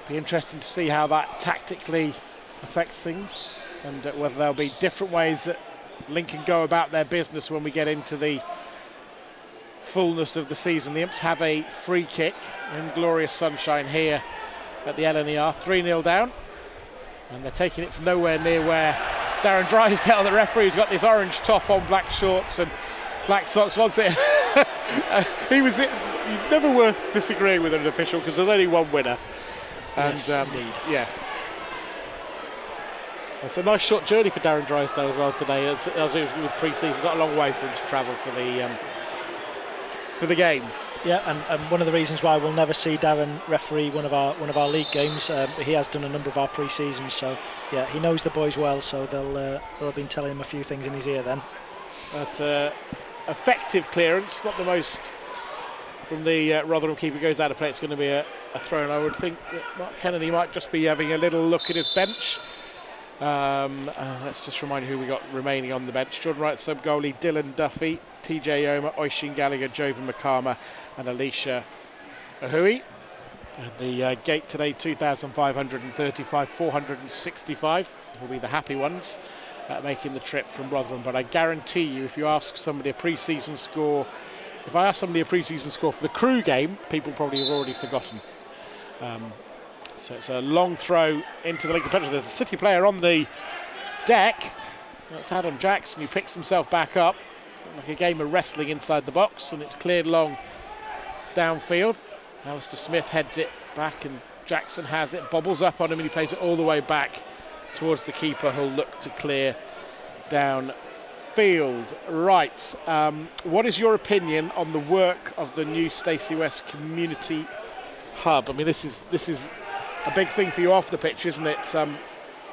be interesting to see how that tactically affects things, and whether there'll be different ways that Lincoln go about their business when we get into the fullness of the season. The Imps have a free kick in glorious sunshine here at the LNER, 3-0 down, and they're taking it from nowhere near where Darren Drysdale, the referee, who's got this orange top on, black shorts and black socks, wants it. He was never worth disagreeing with an official, because there's only one winner. And yes, indeed. Yeah, it's a nice short journey for Darren Drysdale as well today, as it was with pre-season. Got a long way for him to travel for the game. Yeah, and one of the reasons why we'll never see Darren referee one of our league games. He has done a number of our pre-seasons, so yeah, he knows the boys well. So they'll have been telling him a few things in his ear then. That's effective clearance, not the most from the Rotherham keeper. Goes out of play. It's going to be a throw, and I would think that Mark Kennedy might just be having a little look at his bench. Let's just remind you who we got remaining on the bench. Jordan Wright sub goalie, Dylan Duffy, TJ Omer, Oisin Gallagher, Jovan Makama and Alicia Ahui. And the gate today, 2,535, 465 will be the happy ones making the trip from Rotherham. But I guarantee you, if you ask somebody a pre-season score, if I ask somebody a pre-season score for the Crew game, people probably have already forgotten. So it's a long throw into the Lincoln penalty. There's a City player on the deck. That's Adam Jackson, who picks himself back up. Like a game of wrestling inside the box, and it's cleared long downfield. Alistair Smith heads it back, and Jackson has it, bobbles up on him, and he plays it all the way back towards the keeper, who'll look to clear downfield. Right, what is your opinion on the work of the new Stacey West Community Hub? I mean, this is a big thing for you off the pitch, isn't it,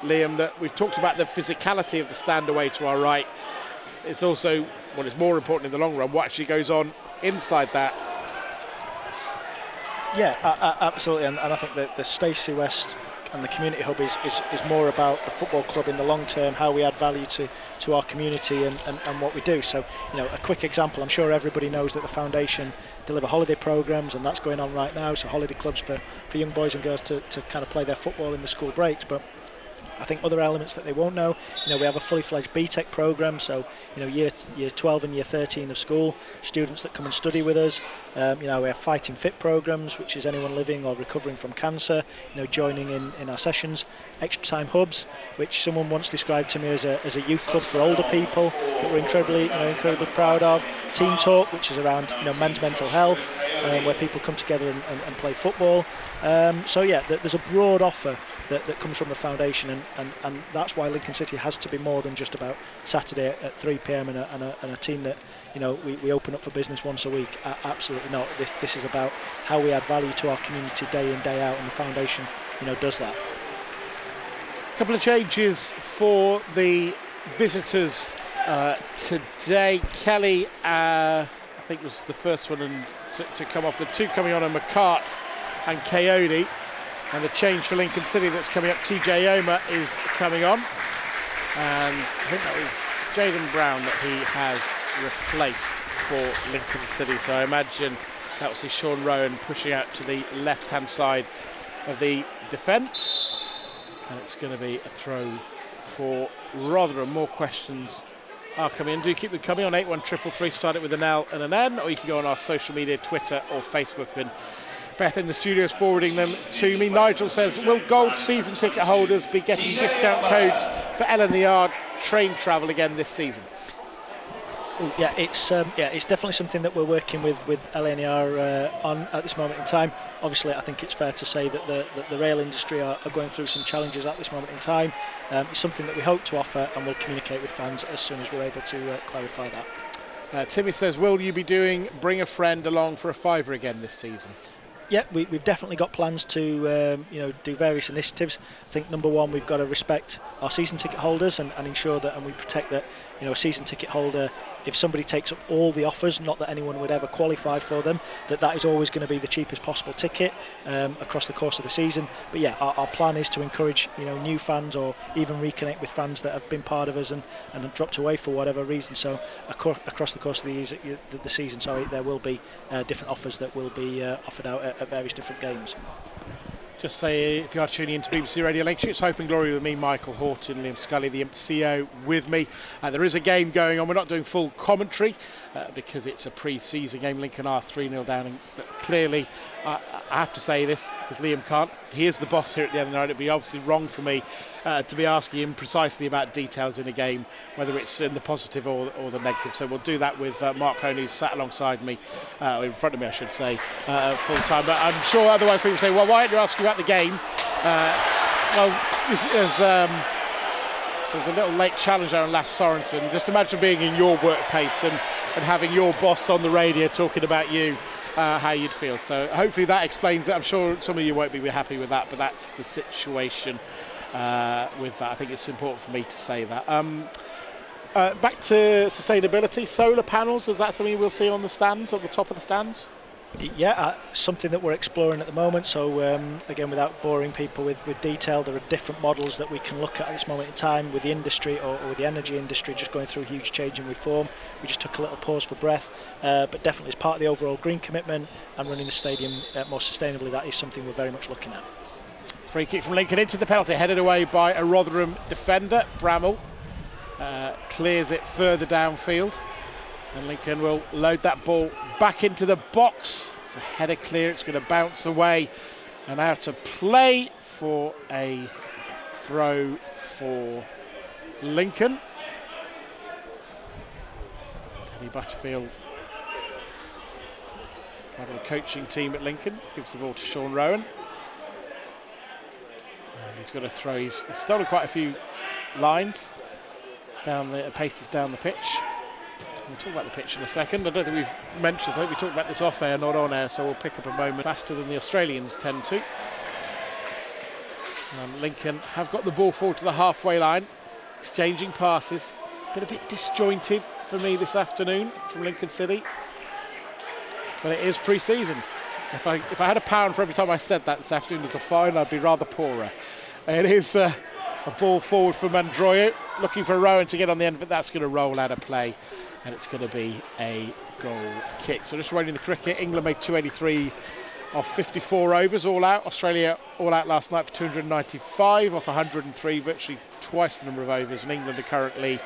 Liam? That we've talked about the physicality of the stand away to our right. It's also what is more important in the long run, what actually goes on inside that. Yeah, absolutely, and I think that the Stacey West and the community hub is more about the football club in the long term, how we add value to our community and what we do. So, you know, a quick example, I'm sure everybody knows that the foundation deliver holiday programs, and that's going on right now, so holiday clubs for young boys and girls to kind of play their football in the school breaks. But I think other elements that they won't know, you know, we have a fully fledged BTEC program, so, you know, year 12 and year 13 of school, students that come and study with us. You know, we have Fighting Fit programs, which is anyone living or recovering from cancer, you know, joining in our sessions. Extra Time Hubs, which someone once described to me as a youth club for older people that we're incredibly proud of. Team Talk, which is around, you know, men's mental health, where people come together and play football. So yeah, there's a broad offer that comes from the foundation, and that's why Lincoln City has to be more than just about Saturday at 3 p.m. and a team that, you know, we open up for business once a week. Absolutely not. This is about how we add value to our community day in, day out, and the foundation, you know, does that. A couple of changes for the visitors today. Kelly, I think, was the first one to come off. The two coming on are McCart and Coyote. And the change for Lincoln City that's coming up, TJ Omer is coming on. And I think that was Jayden Brown that he has replaced for Lincoln City. So I imagine that was Sean Rowan pushing out to the left-hand side of the defence. And it's going to be a throw for Rotherham. More questions are coming in. Do keep them coming on 81333. Start it with an L and an N, or you can go on our social media, Twitter or Facebook. And Beth in the studio is forwarding them to me. Nigel says, will gold season ticket holders be getting discount codes for LNER train travel again this season? Yeah, it's definitely something that we're working with LNER on at this moment in time. Obviously, I think it's fair to say that the rail industry are going through some challenges at this moment in time. It's something that we hope to offer, and we'll communicate with fans as soon as we're able to clarify that. Timmy says, will you be doing Bring a Friend along for a fiver again this season? Yeah, we've definitely got plans to do various initiatives. I think number one, we've got to respect our season ticket holders and ensure that, and we protect that, a season ticket holder, if somebody takes up all the offers, not that anyone would ever qualify for them, that is always going to be the cheapest possible ticket across the course of the season. But yeah, our plan is to encourage new fans, or even reconnect with fans that have been part of us and have dropped away for whatever reason. So across the course of the season, there will be different offers that will be offered out at various different games. Just say, if you are tuning into BBC Radio Lincolnshire, it's Hope and Glory with me, Michael Horton, Liam Scully, the MCO with me. There is a game going on. We're not doing full commentary because it's a pre-season game. Lincoln are 3-0 down. But clearly, I have to say this, because Liam can't. He is the boss here at the end of the night. It'd be obviously wrong for me to be asking him precisely about details in a game, whether it's in the positive or the negative. So we'll do that with Mark Hone, who's sat alongside me, or in front of me, I should say, full time. But I'm sure otherwise people say, well, why aren't you asking about the game? There's a little late challenge there on Lass Sorensen. Just imagine being in your workplace and having your boss on the radio talking about you, how you'd feel. So hopefully that explains it. I'm sure some of you won't be happy with that, but that's the situation with that. I think it's important for me to say that. Back to sustainability, solar panels, is that something we'll see on the stands, at the top of the stands? Yeah, something that we're exploring at the moment. So again, without boring people with detail, there are different models that we can look at this moment in time with the industry or with the energy industry just going through a huge change and reform. We just took a little pause for breath, but definitely as part of the overall green commitment and running the stadium more sustainably, that is something we're very much looking at. Free kick from Lincoln into the penalty, headed away by a Rotherham defender. Bramall clears it further downfield, and Lincoln will load that ball back into the box. It's a header clear, it's going to bounce away and out of play for a throw for Lincoln. Teddy Butterfield, part of the coaching team at Lincoln, gives the ball to Sean Rowan. And he's got a throw, he's stolen quite a few lines down the paces down the pitch. We'll talk about the pitch in a second. I don't think we've mentioned, I think we talked about this off air, not on air, so we'll pick up a moment faster than the Australians tend to. Lincoln have got the ball forward to the halfway line, exchanging passes. Been a bit disjointed for me this afternoon from Lincoln City, but it is pre-season. If I had a pound for every time I said that this afternoon as a fine, I'd be rather poorer. It is a ball forward for Mandroyo, looking for Rowan to get on the end of it. That's going to roll out of play, and it's going to be a goal kick. So just running the cricket, England made 283 off 54 overs all out. Australia all out last night for 295 off 103, virtually twice the number of overs, and England are currently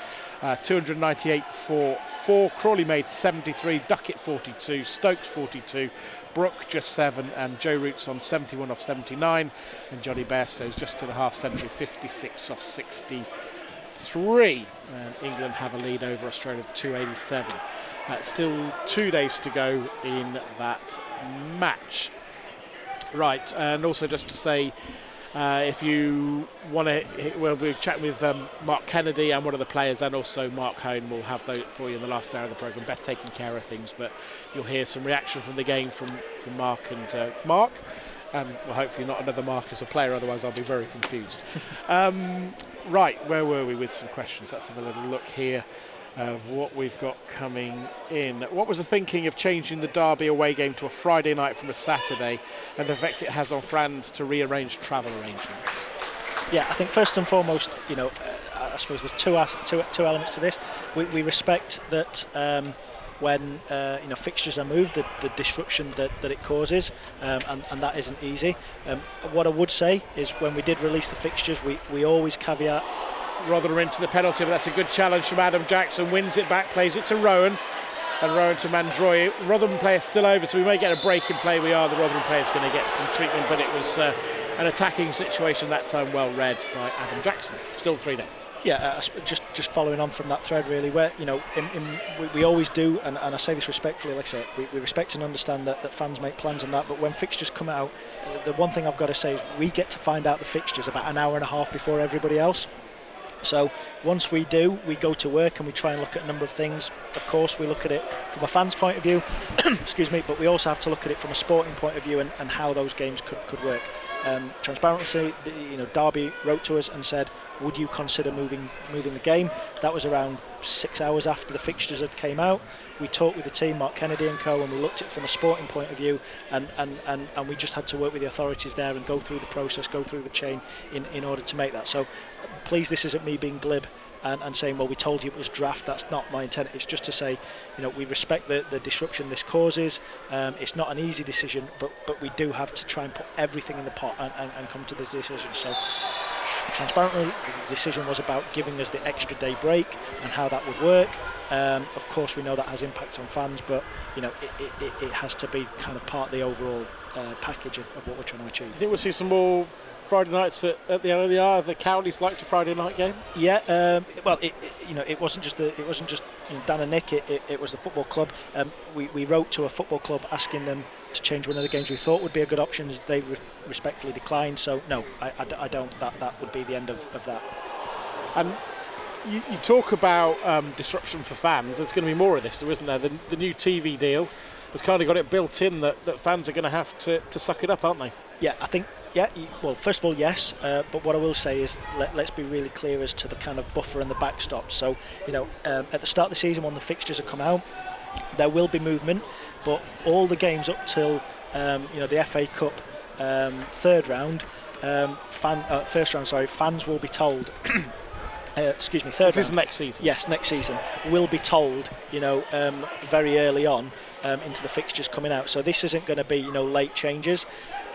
298 for 4. Crawley made 73, Duckett 42, Stokes 42, Brook just 7, and Joe Root's on 71 off 79, and Johnny Bairstow's just to the half century, 56 off 63. And England have a lead over Australia of 287. Still 2 days to go in that match. Right, and also just to say, if you want to, we'll be chatting with Mark Kennedy and one of the players, and also Mark Hone will have those for you in the last hour of the programme. Beth taking care of things, but you'll hear some reaction from the game from Mark and Mark, and well, hopefully not another Mark as a player, otherwise I'll be very confused. Right, where were we with some questions? Let's have a little look here of what we've got coming in. What was the thinking of changing the Derby away game to a Friday night from a Saturday, and the effect it has on fans to rearrange travel arrangements? Yeah, I think first and foremost, I suppose there's two elements to this. We respect that when fixtures are moved, the disruption that it causes, and that isn't easy. What I would say is when we did release the fixtures, we always caveat. Rotherham into the penalty, but that's a good challenge from Adam Jackson. Wins it back, plays it to Rowan, and Rowan to Mandroy. Rotherham player still over, so we may get a break in play. The Rotherham player's going to get some treatment, but it was an attacking situation that time, well read by Adam Jackson. Still 3-0. Yeah, just following on from that thread, really, where we always do, and I say this respectfully, like I say, we respect and understand that fans make plans and that, but when fixtures come out, the one thing I've got to say is we get to find out the fixtures about an hour and a half before everybody else. So once we do, we go to work and we try and look at a number of things. Of course, we look at it from a fan's point of view, excuse me, but we also have to look at it from a sporting point of view and how those games could work. Transparency, Derby wrote to us and said, would you consider moving the game? That was around 6 hours after the fixtures had came out. We talked with the team, Mark Kennedy and co, and we looked at it from a sporting point of view, and we just had to work with the authorities there and go through the process, go through the chain in order to make that. So please, this isn't me being glib and saying, well, we told you it was draft. That's not my intent. It's just to say, we respect the disruption this causes. It's not an easy decision, but we do have to try and put everything in the pot and come to this decision. So transparently, the decision was about giving us the extra day break and how that would work. Of course, we know that has impact on fans, but it has to be kind of part of the overall package of what we're trying to achieve. I think we'll see some more Friday nights at the LDR. The Cowleys liked a Friday night game. Yeah, well, it wasn't just Dan and Nick. It was the football club. We wrote to a football club asking them to change one of the games we thought would be a good option. As they respectfully declined. So no, I don't. That would be the end of that. And you talk about disruption for fans. There's going to be more of this, though, isn't there? The new TV deal has kind of got it built in that fans are going to have to suck it up, aren't they? Yeah, I think. Yeah, well, first of all, yes, but what I will say is let's be really clear as to the kind of buffer and the backstop. So, at the start of the season when the fixtures have come out, there will be movement, but all the games up till, the FA Cup third round, first round, sorry, fans will be told, third round. This is next season. Yes, next season, will be told, very early on into the fixtures coming out. So this isn't going to be, late changes.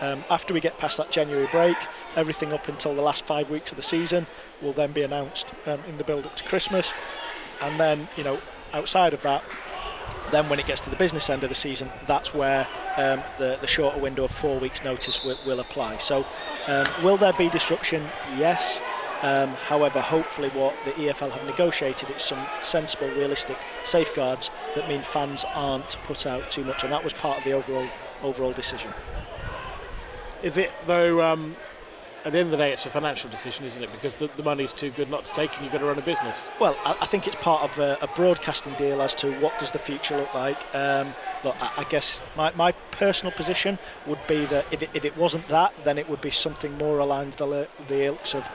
After we get past that January break, everything up until the last 5 weeks of the season will then be announced in the build-up to Christmas, and then outside of that, then when it gets to the business end of the season, that's where the shorter window of 4 weeks notice will apply. So will there be disruption? Yes. However, hopefully what the EFL have negotiated is some sensible, realistic safeguards that mean fans aren't put out too much, and that was part of the overall decision. Is it, though, at the end of the day, it's a financial decision, isn't it? Because the money's too good not to take, and you've got to run a business. Well, I think it's part of a broadcasting deal as to what does the future look like. Look, I guess my personal position would be that if it wasn't that, then it would be something more aligned to the ilks of,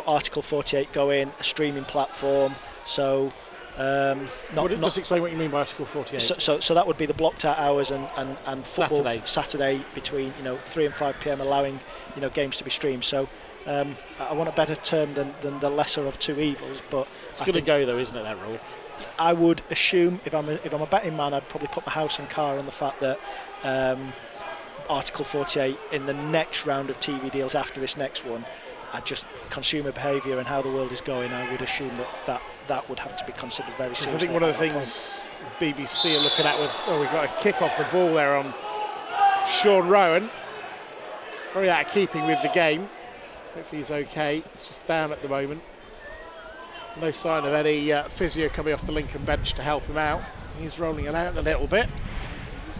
Article 48 going, a streaming platform. So. Just explain what you mean by Article 48. So that would be the blocked out hours and football Saturday between 3 and 5 p.m. allowing games to be streamed. So I want a better term than the lesser of two evils, but it's going to go though, isn't it, that rule? I would assume if I'm a betting man, I'd probably put my house and car on the fact that Article 48 in the next round of TV deals after this next one, just consumer behaviour and how the world is going, I would assume that would have to be considered very seriously. I think one of the things BBC are looking at we've got a kick off the ball there on Sean Rowan. Very out of keeping with the game. Hopefully he's okay. It's just down at the moment. No sign of any physio coming off the Lincoln bench to help him out. He's rolling it out a little bit.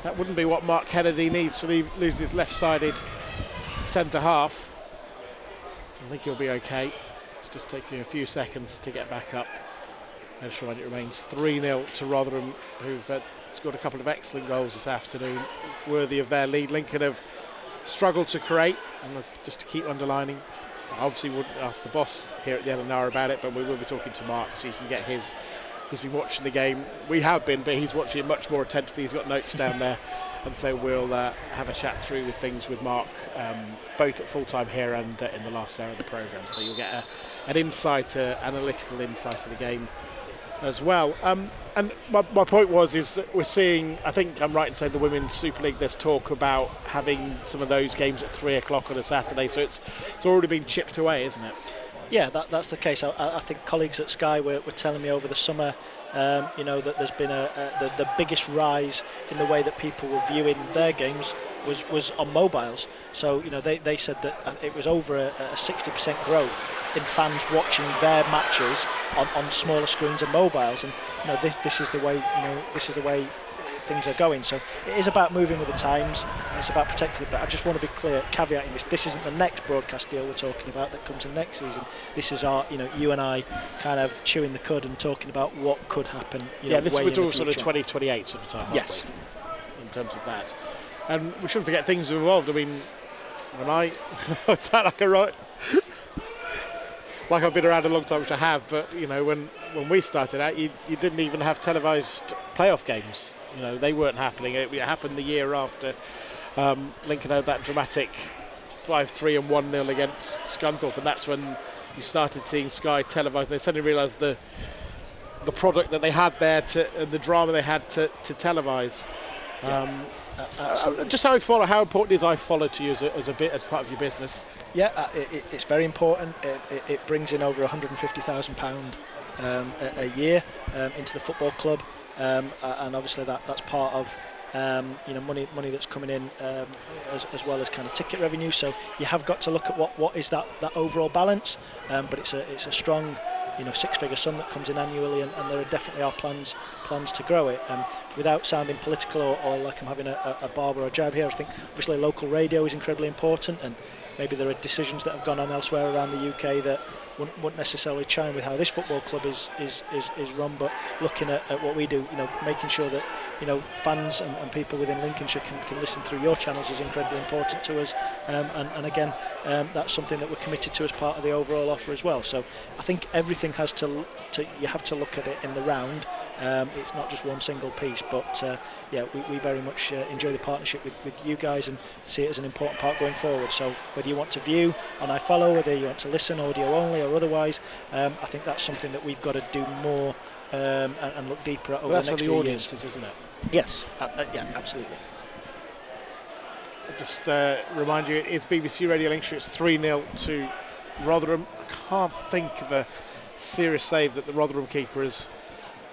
That wouldn't be what Mark Kennedy needs to lose his left-sided centre half. I think he'll be okay. It's just taking a few seconds to get back up. And sure, it remains 3-0 to Rotherham, who've scored a couple of excellent goals this afternoon, worthy of their lead. Lincoln have struggled to create, and that's just to keep underlining. I obviously wouldn't ask the boss here at the LNR about it, but we will be talking to Mark so you can get his. He's been watching the game. We have been, but he's watching it much more attentively. He's got notes down there and so we'll have a chat through with things with Mark, both at full time here and in the last hour of the programme. So you'll get an insight, analytical insight of the game as well. And my point is that we're seeing, I think I'm right in saying the Women's Super League, there's talk about having some of those games at 3 o'clock on a Saturday, so it's already been chipped away, isn't it? Yeah, that's the case. I think colleagues at Sky were telling me over the summer, that there's been the biggest rise in the way that people were viewing their games was on mobiles. So they said that it was over a 60% growth in fans watching their matches on smaller screens and mobiles, and this is the way things are going. So it is about moving with the times, and it's about protecting it. But I just want to be clear, caveating this isn't the next broadcast deal we're talking about that comes in next season. This is our, you and I kind of chewing the cud and talking about what could happen. This was all sort of 2028 sort of time. Yes. In terms of that, and we shouldn't forget things have evolved. I mean, when I sound like a right. Like I've been around a long time, which I have, but when we started out, you didn't even have televised playoff games. They weren't happening. It happened the year after Lincoln had that dramatic 5-3 and 1-0 against Scunthorpe, and that's when you started seeing Sky televised. They suddenly realised the product that they had there and the drama they had to televise. Just how important is iFollow to you as part of your business? Yeah, it's very important. It brings in over £150,000 a year into the football club, and obviously that's part of money that's coming in as well as kind of ticket revenue. So you have got to look at what is that overall balance. But it's a strong six-figure sum that comes in annually, and there definitely are plans to grow it. Without sounding political or like I'm having a barb or a jab here, I think obviously local radio is incredibly important, and maybe there are decisions that have gone on elsewhere around the UK that wouldn't necessarily chime with how this football club is run, but looking at what we do, making sure that fans and people within Lincolnshire can listen through your channels is incredibly important to us, and again that's something that we're committed to as part of the overall offer as well. So I think everything has to you have to look at it in the round. It's not just one single piece, but we very much enjoy the partnership with you guys and see it as an important part going forward. So whether you want to view on iFollow, whether you want to listen audio only or otherwise, I think that's something that we've got to do more and look deeper at over the next few years. That's for the audiences, isn't it? Yes, yeah, absolutely. I'll just remind you, it is BBC Radio Lincolnshire. It's 3-0 to Rotherham. I can't think of a serious save that the Rotherham keeper has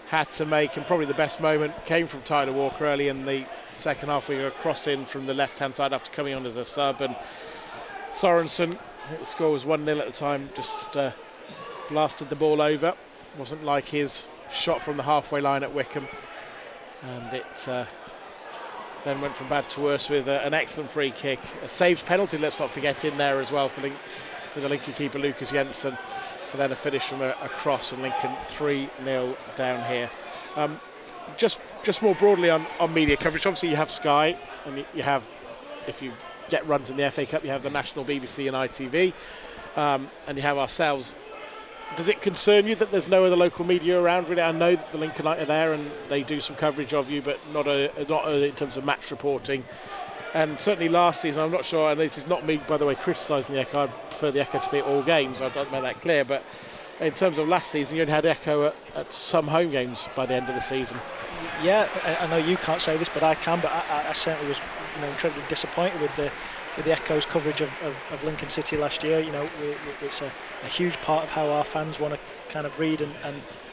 had to make, and probably the best moment came from Tyler Walker early in the second half. We got a cross in from the left-hand side after coming on as a sub, and Sorensen, the score was 1-0 at the time, just blasted the ball over. Wasn't like his shot from the halfway line at Wickham, and it then went from bad to worse with an excellent free kick, a saved penalty, let's not forget, in there as well for the Lincoln keeper Lucas Jensen, and then a finish from a cross, and Lincoln 3-0 down here. Just more broadly on media coverage, obviously you have Sky, and you have, if you get runs in the FA Cup, you have the national BBC and ITV, and you have ourselves. Does it concern you that there's no other local media around? Really, I know that the Lincolnite are there and they do some coverage of you, but not in terms of match reporting. And certainly last season, I'm not sure, and this is not me, by the way, criticising the Echo. I prefer the Echo to be at all games. I don't make that clear. But in terms of last season, you only had Echo at some home games by the end of the season. Yeah, I know you can't say this, but I can. But I certainly was, incredibly disappointed with the Echo's coverage of Lincoln City last year. It's a huge part of how our fans want to kind of read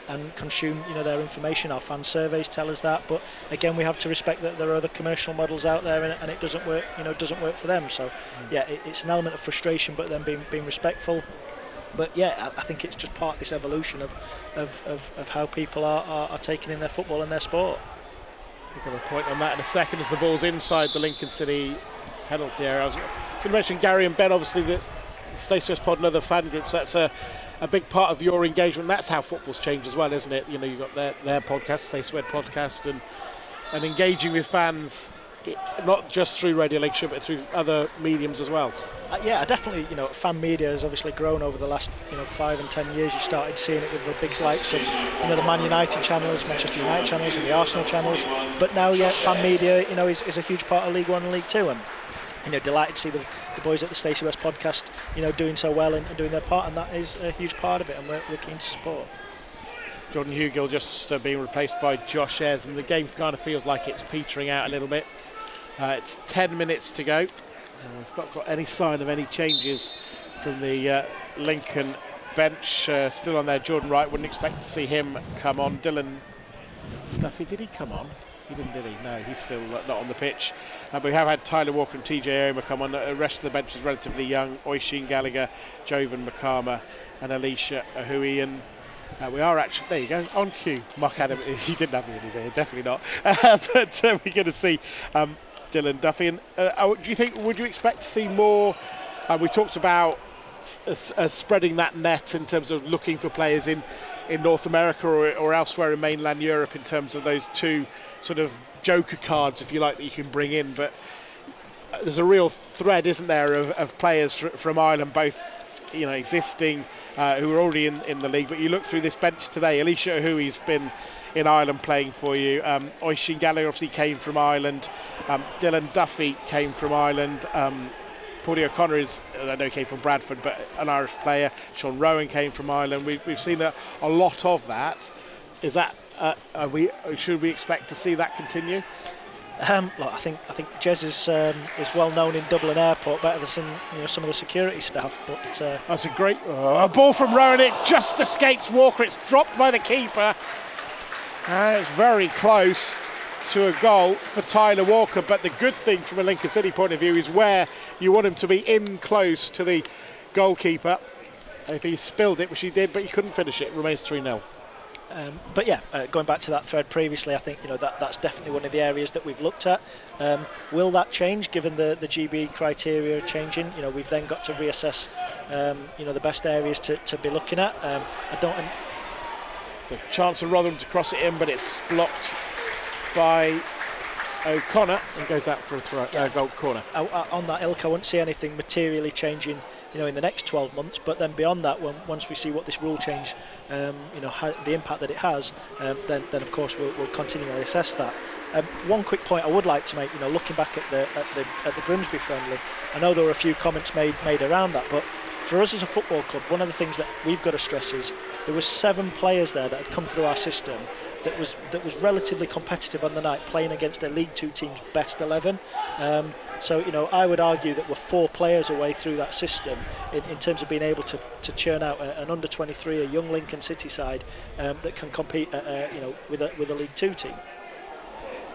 and consume their information. Our fan surveys tell us that, but again we have to respect that there are other commercial models out there, and it doesn't work doesn't work for them. So yeah, it's an element of frustration, but then being respectful. But yeah, I think it's just part of this evolution of how people are taking in their football and their sport. We'll have a point on that in a second as the ball's inside the Lincoln City penalty area. I was going to mention Gary and Ben, obviously the Stacey West Pod and other fan groups. That's a big part of your engagement. That's how football's changed as well, isn't it? You've got their podcast, Stacey West podcast, and engaging with fans not just through Radio Lincolnshire, but through other mediums as well? Yeah, definitely. Fan media has obviously grown over the last 5 and 10 years. You started seeing it with the big likes of the Man United channels, Manchester United channels, and the Arsenal channels. But now, fan media is a huge part of League One and League Two, and delighted to see the boys at the Stacey West podcast doing so well and doing their part, and that is a huge part of it, and we're keen to support. Jordan Hugill just being replaced by Josh Ayres, and the game kind of feels like it's petering out a little bit. It's 10 minutes to go. We've not got any sign of any changes from the Lincoln bench. Still on there, Jordan Wright. Wouldn't expect to see him come on. Dylan Duffy, did he come on? He didn't, did he? No, he's still not on the pitch. But we have had Tyler Walker and TJ Omer come on. The rest of the bench is relatively young. Oisin Gallagher, Jovan Makama and Alicia Ahui. And we are actually, there you go, on cue. Mark Adam, he didn't have me in his ear, definitely not. But we're going to see Dylan Duffy. And do you think, would you expect to see more? We talked about spreading that net in terms of looking for players in North America or elsewhere in mainland Europe, in terms of those two sort of joker cards, if you like, that you can bring in. But there's a real thread, isn't there, of players from Ireland, both existing who are already in the league. But you look through this bench today, Alicia Ahui's been in Ireland playing for you. Oisin Gallagher obviously came from Ireland. Dylan Duffy came from Ireland. Paudie O'Connor I know came from Bradford, but an Irish player. Sean Rowan came from Ireland. We've seen a lot of that. Is that should we expect to see that continue? Look, I think Jez is well known in Dublin Airport, better than some of the security staff. But that's a great a ball from Rowan. It just escapes Walker. It's dropped by the keeper. It's very close to a goal for Tyler Walker. But the good thing from a Lincoln City point of view is where you want him to be in close to the goalkeeper. If he spilled it, which he did, but he couldn't finish it, remains 3-0. But yeah, going back to that thread previously, I think that's definitely one of the areas that we've looked at. Will that change given the GB criteria changing? We've then got to reassess the best areas to be looking at. So chance for Rotherham to cross it in, but it's blocked by O'Connor and goes out for a goal corner. On that ilk, I wouldn't see anything materially changing in the next 12 months, but then beyond that, once we see what this rule change the impact that it has, then of course we'll continually assess that. One quick point I would like to make, looking back at the Grimsby friendly, I know there were a few comments made around that, but for us as a football club, one of the things that we've got to stress is there was 7 players there that had come through our system that was relatively competitive on the night, playing against a League Two team's best 11. So I would argue that we're 4 players away through that system in terms of being able to churn out an under 23, a young Lincoln City side that can compete with a League Two team.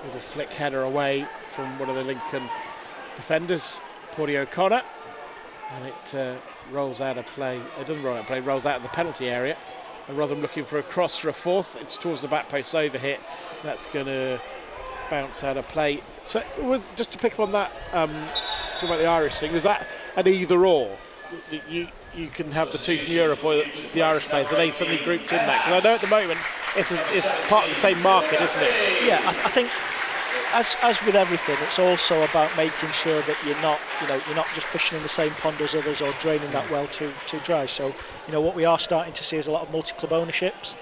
Little flick header away from one of the Lincoln defenders, Paudie O'Connor, and it rolls out of play. It doesn't roll out of play, rolls out of the penalty area. And Rotherham looking for a cross for a fourth. It's towards the back post over hit. That's going to bounce out of play. So just to pick up on that, talking about the Irish thing, was that an either or? You can have the two from Europe or the Irish players. Are they suddenly grouped in that? Because I know at the moment it's part of the same market, isn't it? Yeah, I think as with everything, it's also about making sure that you're not just fishing in the same pond as others or draining that well too dry. So what we are starting to see is a lot of multi-club ownerships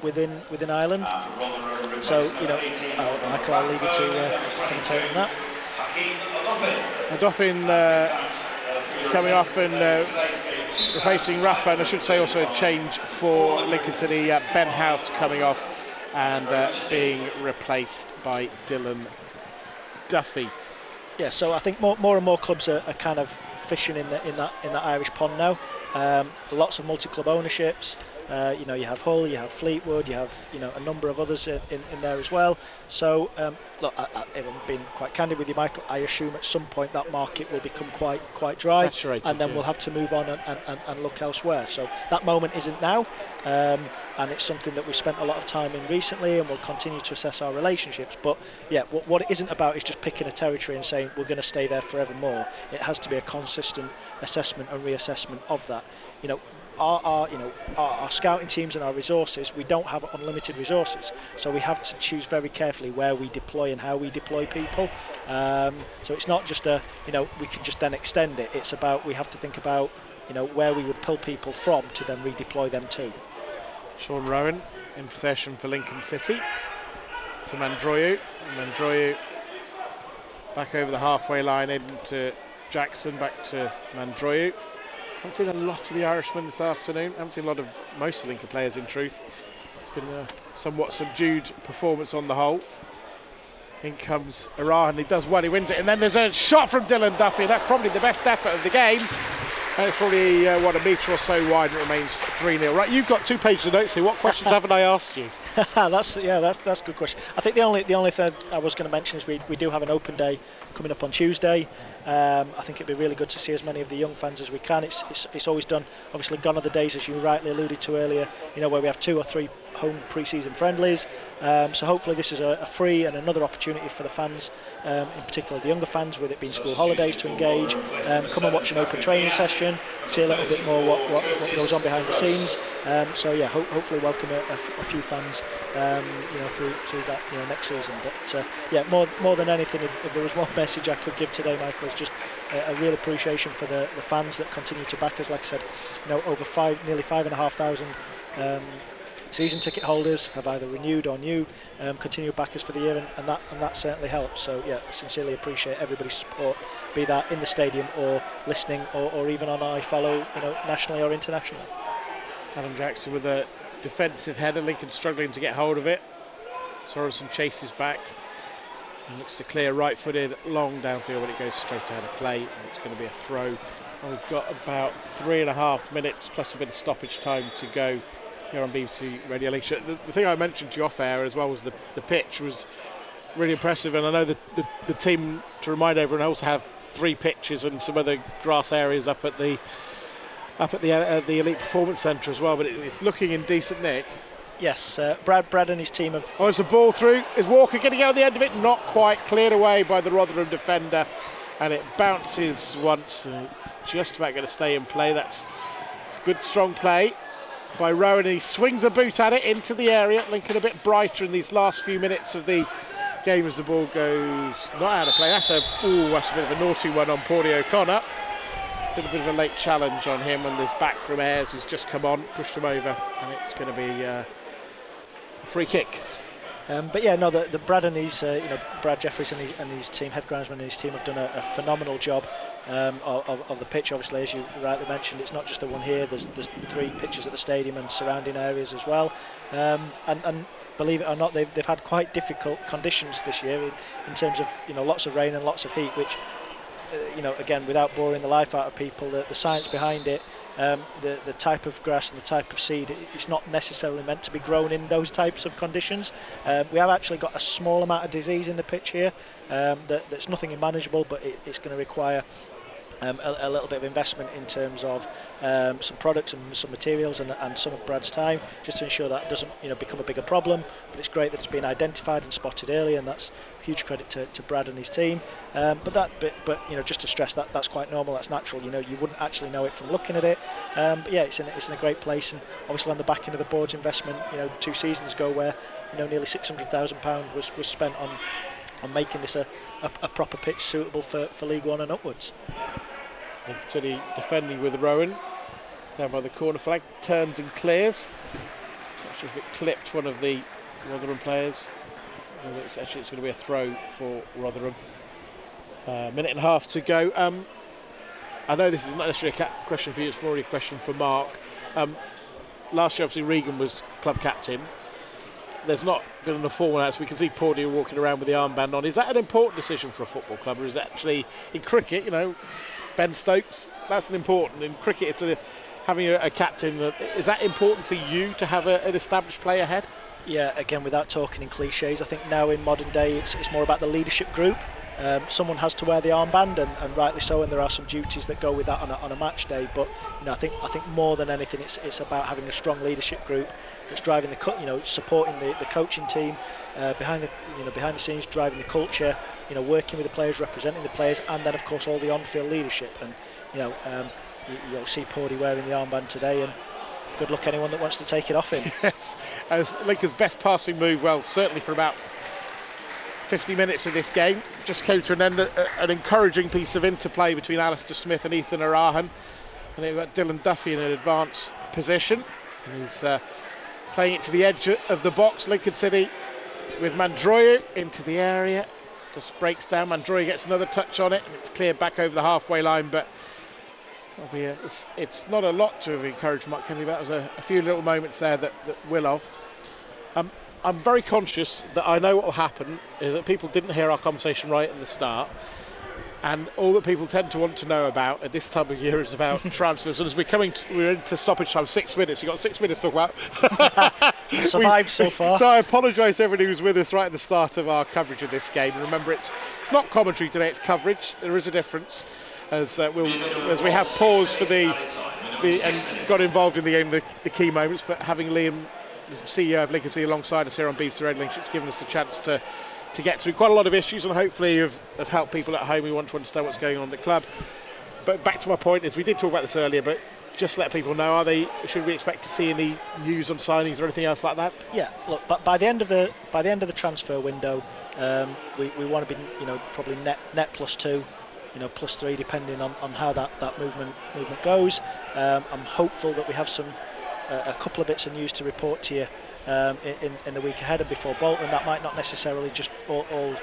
within Ireland. So Michael, I'll leave you to commentate on that. And Dauphin coming off and replacing Rafa, and I should say also a change for Lincoln City. Ben House coming off and being replaced by Dylan Duffy. Yeah, so I think more and more clubs are kind of fishing in that Irish pond now. Lots of multi-club ownerships. You have Hull, you have Fleetwood, you have a number of others in there as well. So look, if I'm being quite candid with you, Michael, I assume at some point that market will become quite dry, saturated, and then we'll have to move on and look elsewhere. So that moment isn't now, and it's something that we've spent a lot of time in recently, and we'll continue to assess our relationships. But yeah, what it isn't about is just picking a territory and saying we're going to stay there forevermore. It has to be a consistent assessment and reassessment of that. our scouting teams and our resources, we don't have unlimited resources, so we have to choose very carefully where we deploy and how we deploy people. So it's not just we can just then extend it. It's about, we have to think about where we would pull people from to then redeploy them to. Sean Rowan in possession for Lincoln City to Mandroyu. Mandroyu back over the halfway line into Jackson, back to Mandroyu. Haven't seen a lot of the Irishmen this afternoon. Haven't seen a lot of most of the Lincoln players in truth. It's been a somewhat subdued performance on the whole. In comes Iran, and he does well, he wins it, and then there's a shot from Dylan Duffy. That's probably the best effort of the game. And it's probably a metre or so wide, and it remains 3-0. Right, you've got 2 pages of notes here. What questions haven't I asked you? That's a good question. I think the only thing I was going to mention is we do have an open day coming up on Tuesday. I think it'd be really good to see as many of the young fans as we can. It's always done. Obviously, gone are the days, as you rightly alluded to earlier, where we have 2 or 3 home pre-season friendlies. So hopefully this is a free and another opportunity for the fans, in particular the younger fans, with it being school holidays, to engage, come and watch an open training session, see a little bit more what goes on behind the scenes. So yeah, hopefully welcome a few fans, through that next season. But yeah, more than anything, if there was one message I could give today, Michael, is just a real appreciation for the fans that continue to back us. Like I said, over nearly 5,500 season ticket holders have either renewed or new, continue to back us for the year, and that certainly helps. So yeah, sincerely appreciate everybody's support, be that in the stadium or listening or even on iFollow, nationally or internationally. Adam Jackson with a defensive header. Lincoln struggling to get hold of it. Sorensen chases back and looks to clear right-footed long downfield, but it goes straight out of play, and it's going to be a throw. And we've got about 3.5 minutes plus a bit of stoppage time to go here on BBC Radio Lincolnshire. The thing I mentioned to you off air as well was the pitch was really impressive, and I know the team, to remind everyone, also have 3 pitches and some other grass areas up at the Elite Performance Centre as well, but it's looking in decent nick. Yes, Brad and his team have... Oh, it's a ball through. Is Walker getting out of the end of it? Not quite. Cleared away by the Rotherham defender, and it bounces once, and it's just about going to stay in play. It's good, strong play by Rowan. He swings a boot at it into the area. Lincoln a bit brighter in these last few minutes of the game as the ball goes not out of play. That's a bit of a naughty one on Paudie O'Connor. A little bit of a late challenge on him, and there's back from Ayres, who's just come on, pushed him over, and it's going to be a free kick. But yeah, no, the Brad and his, Brad Jeffries and his team, head groundsman and his team, have done a phenomenal job of the pitch. Obviously, as you rightly mentioned, it's not just the one here. There's 3 pitches at the stadium and surrounding areas as well. And believe it or not, they've had quite difficult conditions this year in terms of lots of rain and lots of heat, which again, without boring the life out of people, the science behind it, the type of grass and the type of seed, it's not necessarily meant to be grown in those types of conditions. We have actually got a small amount of disease in the pitch here, that's nothing unmanageable, but it's going to require a little bit of investment in terms of some products and some materials and some of Brad's time, just to ensure that doesn't become a bigger problem. But it's great that it's been identified and spotted early, and that's huge credit to Brad and his team. But just to stress that's quite normal, that's natural. You wouldn't actually know it from looking at it. But yeah, it's in a great place, and obviously on the back end of the board's investment, 2 seasons ago, where nearly £600,000 was spent on making this a proper pitch suitable for League One and upwards. Lincoln City defending with Rowan down by the corner flag, turns and clears. Not sure if it clipped one of the Rotherham players. It's going to be a throw for Rotherham. Minute and a half to go. I know this is not necessarily a question for you, it's more a question for Mark. Last year, obviously, Regan was club captain. There's not been enough formal outs. We can see Paudie walking around with the armband on. Is that an important decision for a football club, or is it actually, in cricket, Ben Stokes, that's an important. In cricket, it's having a captain. Is that important for you to have an established player ahead? Yeah, again, without talking in cliches, I think now in modern day it's more about the leadership group. Someone has to wear the armband, and rightly so, and there are some duties that go with that on a match day. But I think more than anything, it's about having a strong leadership group that's driving supporting the coaching team behind the scenes, driving the culture, working with the players, representing the players, and then of course all the on-field leadership. And you'll see Pawdy wearing the armband today, and good luck anyone that wants to take it off him. Yes, as Lincoln's best passing move, well, certainly for about 50 minutes of this game, just came to an end. An encouraging piece of interplay between Alistair Smith and Ethan Arahan, and they've got Dylan Duffy in an advanced position. He's playing it to the edge of the box. Lincoln City with Mandroyu into the area, just breaks down. Mandroyu gets another touch on it, and it's cleared back over the halfway line, but it's not a lot to have encouraged Mark Kennedy. That was a few little moments there that will have. I'm very conscious that I know what will happen, is that people didn't hear our conversation right at the start, and all that people tend to want to know about at this time of year is about transfers. And as we're into stoppage time, 6 minutes. You've got 6 minutes to talk about. Survived so far. So I apologise to everybody who's with us right at the start of our coverage of this game. And remember, it's not commentary today; it's coverage. There is a difference, as we have paused for the and got involved in the game, the key moments. But having Liam, the CEO of Lincoln City, alongside us here on BBC Radio Lincolnshire, it's given us the chance to get through quite a lot of issues, and hopefully have helped people at home who want to understand what's going on in the club. But back to my point is, we did talk about this earlier, but just let people know, should we expect to see any news on signings or anything else like that? Yeah, look, but by the end of the transfer window, we want to be, probably net +2, +3, depending on how that movement goes. I'm hopeful that we have a couple of bits of news to report to you in the week ahead and before Bolton. That might not necessarily just all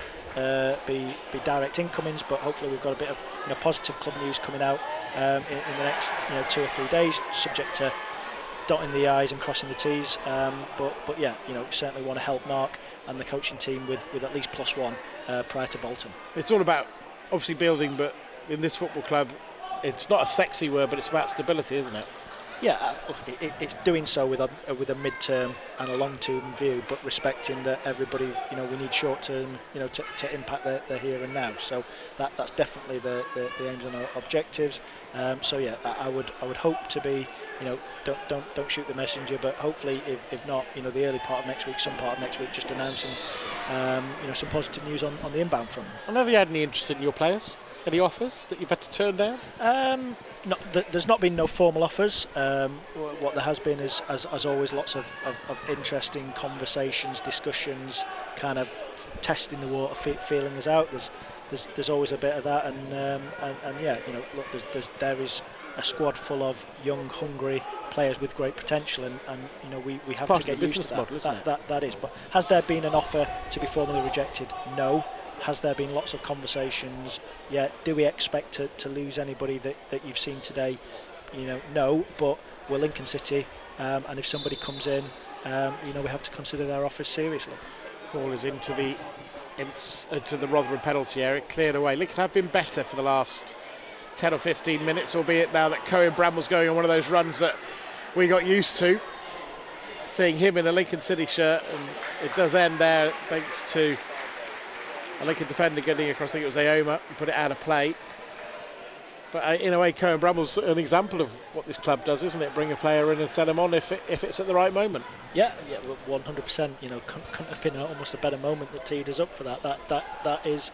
be direct incomings, but hopefully we've got a bit of positive club news coming out in the next 2 or 3 days, subject to dotting the I's and crossing the T's. But yeah, certainly want to help Mark and the coaching team with at least +1 prior to Bolton. It's all about obviously building, but in this football club, it's not a sexy word, but it's about stability, isn't it? Yeah, it's doing so with a mid-term and a long-term view, but respecting that everybody, we need short-term, to impact the here and now. So that's definitely the aims and objectives. So yeah, I would hope to be, don't shoot the messenger, but hopefully if not, the early part of next week, some part of next week, just announcing, some positive news on the inbound front. Have you had any interest in your players? Any offers that you've had to turn down? There's not been no formal offers. What there has been is, as always, lots of interesting conversations, discussions, kind of testing the water, feeling us out. There's always a bit of that, and yeah, look, there is a squad full of young, hungry players with great potential, and we have to get used to that. Model, isn't it? That is. But has there been an offer to be formally rejected? No. Has there been lots of conversations? Yeah. Do we expect to lose anybody that you've seen today? No. But we're Lincoln City, and if somebody comes in, we have to consider their offers seriously. Ball is into the Rotherham penalty area, cleared away. Lincoln have been better for the last 10 or 15 minutes, albeit now that Cohen Bramwell's going on one of those runs that we got used to, seeing him in a Lincoln City shirt, and it does end there thanks to a Lincoln defender getting across. I think it was Aoma, and put it out of play. But in a way, Cohen Bramwell's an example of what this club does, isn't it? Bring a player in and sell him on if it's at the right moment. Yeah, 100%. Couldn't have been almost a better moment that teed us up for that. That is.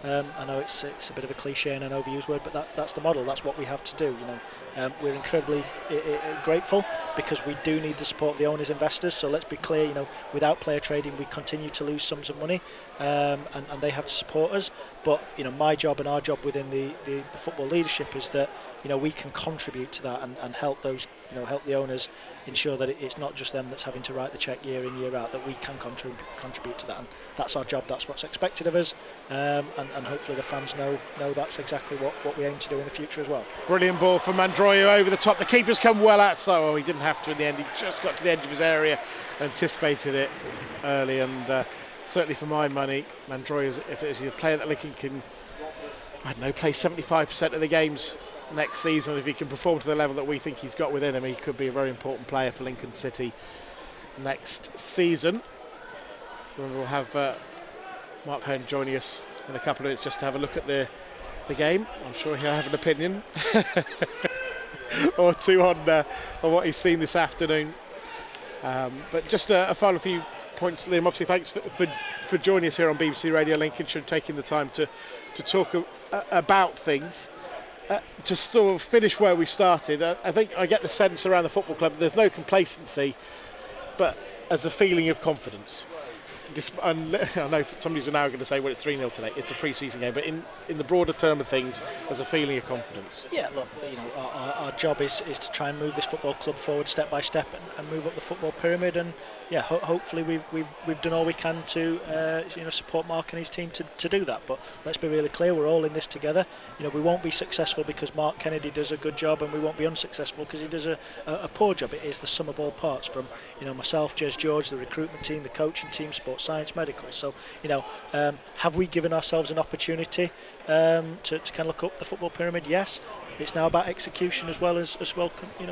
I know it's a bit of a cliche and an overused word, but that's the model. That's what we have to do. We're incredibly grateful because we do need the support of the owners, investors. So let's be clear. Without player trading, we continue to lose sums of money, and they have to support us. But my job and our job within the football leadership is that we can contribute to that and help those help the owners ensure that it's not just them that's having to write the cheque year in, year out, that we can contribute to that, and that's our job, that's what's expected of us, and hopefully the fans know that's exactly what we aim to do in the future as well. Brilliant ball from Mandroyu over the top. The keeper's come well outside. Well, he didn't have to in the end, he just got to the edge of his area, anticipated it early, and certainly for my money, Mandroyu, if it's a player that Lincoln can, play 75% of the games next season, if he can perform to the level that we think he's got within him, he could be a very important player for Lincoln City next season. We'll have Mark Hearn joining us in a couple of minutes just to have a look at the game. I'm sure he'll have an opinion or two on what he's seen this afternoon. But just a final few points, Liam. Obviously, thanks for joining us here on BBC Radio Lincolnshire and taking the time to talk about things. to sort of finish where we started, I think I get the sense around the football club there's no complacency, but as a feeling of confidence. And I know somebody's now going to say, well, it's 3-0 today, it's a pre-season game, but in the broader term of things, there's a feeling of confidence. Yeah, look, our job is to try and move this football club forward step by step and move up the football pyramid, and yeah, hopefully we've done all we can to support Mark and his team to do that. But let's be really clear, we're all in this together. We won't be successful because Mark Kennedy does a good job, and we won't be unsuccessful because he does a poor job. It is the sum of all parts, from myself, Jez George, the recruitment team, the coaching team, sports science, medical. So have we given ourselves an opportunity to kind of look up the football pyramid? Yes. It's now about execution as well,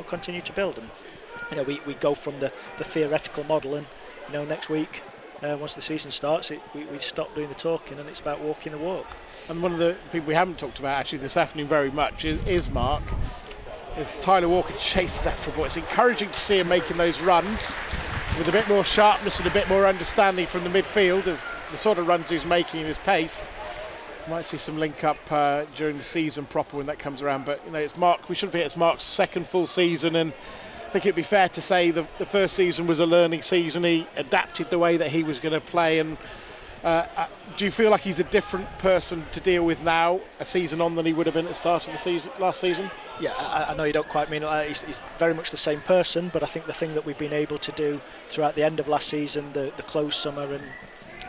continue to build. And we go from the theoretical model, and next week, once the season starts, we stop doing the talking and it's about walking the walk. And one of the people we haven't talked about actually this afternoon very much is Mark. If Tyler Walker chases after a ball, it's encouraging to see him making those runs with a bit more sharpness and a bit more understanding from the midfield of the sort of runs he's making in his pace. Might see some link up during the season proper when that comes around, but it's Mark. We shouldn't forget it's Mark's second full season, and I think it'd be fair to say the first season was a learning season. He adapted the way that he was going to play, and do you feel like he's a different person to deal with now, a season on, than he would have been at the start of the season last season? Yeah, I know you don't quite mean it. He's very much the same person, but I think the thing that we've been able to do throughout the end of last season, the closed summer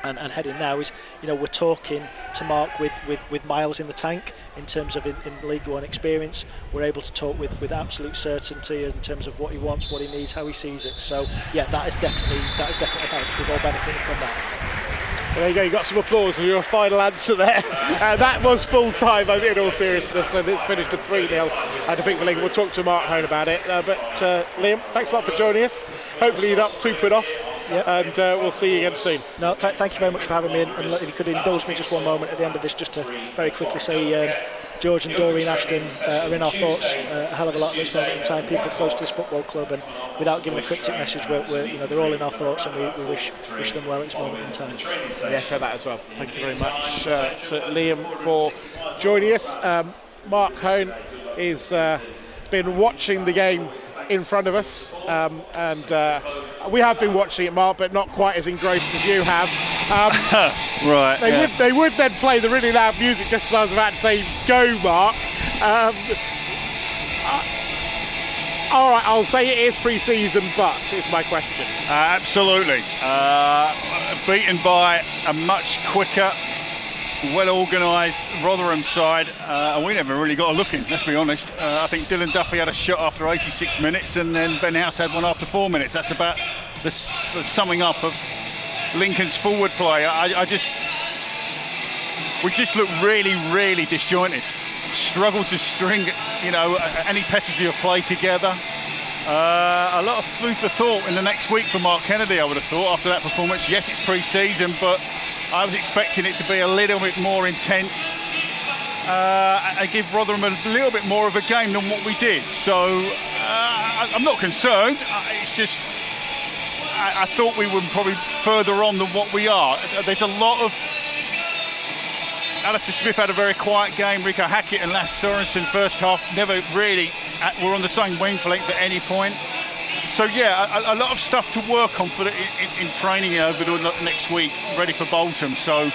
and heading now, is we're talking to Mark with miles in the tank in terms of in League One experience. We're able to talk with absolute certainty in terms of what he wants, what he needs, how he sees it. So yeah, that has definitely helped. We've all benefited from that. Well, there you go, you got some applause for your final answer there. That was full time, in all seriousness, and it's finished at 3-0. I think for Lincoln. We'll talk to Mark Hone about it. But Liam, thanks a lot for joining us. Hopefully you're not too put off, and we'll see you again soon. No, thank you very much for having me, and if you could indulge me just one moment at the end of this, just to very quickly say George and Doreen Ashton are in our thoughts a hell of a lot at this moment in time. People close to this football club, and without giving a cryptic message, we're they're all in our thoughts, and we wish them well at this moment in time. Yeah, share that as well. Thank you very much to Liam for joining us. Mark Hone is been watching the game in front of us, and we have been watching it, Mark, but not quite as engrossed as you have. Right. They would then play the really loud music just as I was about to say, go, Mark. All right, I'll say it is pre-season, but is my question. Absolutely. Beaten by a much quicker, well-organised Rotherham side, and we never really got a look in, let's be honest. I think Dylan Duffy had a shot after 86 minutes, and then Ben House had one after 4 minutes. That's about the summing up of Lincoln's forward play. We just look really, really disjointed. Struggle to string, any pieces of play together. A lot of food for thought in the next week for Mark Kennedy, I would have thought, after that performance. Yes, it's pre-season, but I was expecting it to be a little bit more intense and give Rotherham a little bit more of a game than what we did. So I'm not concerned. It's just I thought we were probably further on than what we are. There's a lot of... Alistair Smith had a very quiet game. Rico Hackett and Lasse Sørensen first half never really were on the same wavelength at any point. So yeah, a lot of stuff to work on in training over the next week, ready for Bolton. So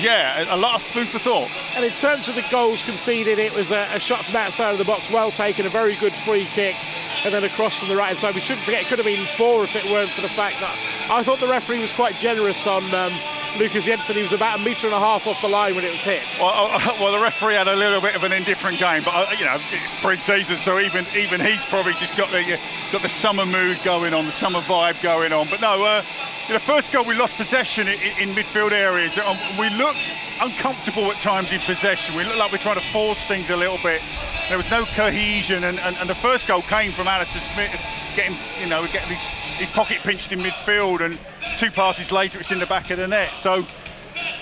yeah, a lot of food for thought. And in terms of the goals conceded, it was a shot from outside of the box, well taken, a very good free kick, and then across to the right hand side. We shouldn't forget it could have been 4 if it weren't for the fact that I thought the referee was quite generous on Lucas Jensen. He was about 1.5 meters off the line when it was hit. Well, the referee had a little bit of an indifferent game, but it's pre-season, so even he's probably just got the summer mood going on, the summer vibe going on. But no, the first goal we lost possession in midfield areas. We looked uncomfortable at times in possession. We looked like we're trying to force things a little bit. There was no cohesion, and the first goal came from Alistair Smith getting his pocket pinched in midfield, and 2 passes later it's in the back of the net. So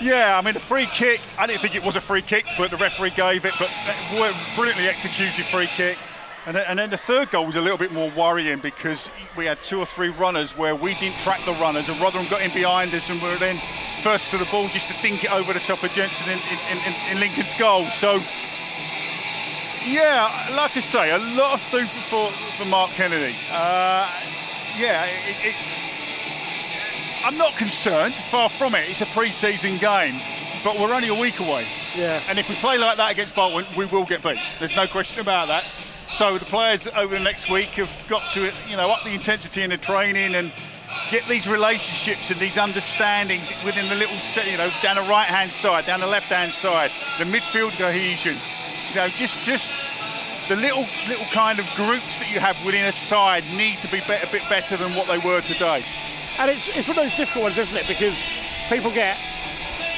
yeah, I mean, the free kick, I didn't think it was a free kick, but the referee gave it, but brilliantly executed free kick. And then the third goal was a little bit more worrying, because we had 2 or 3 runners where we didn't track the runners, and Rotherham got in behind us, and we were then first to the ball just to dink it over the top of Jensen in Lincoln's goal. So Yeah, like I say, a lot of food for Mark Kennedy. It's. I'm not concerned, far from it. It's a pre-season game, but we're only a week away. Yeah. And if we play like that against Bolton, we will get beat. There's no question about that. So the players over the next week have got to, up the intensity in the training and get these relationships and these understandings within the little set, down the right-hand side, down the left-hand side, the midfield cohesion. Just the little kind of groups that you have within a side need to be a bit better than what they were today. And it's one of those difficult ones, isn't it? Because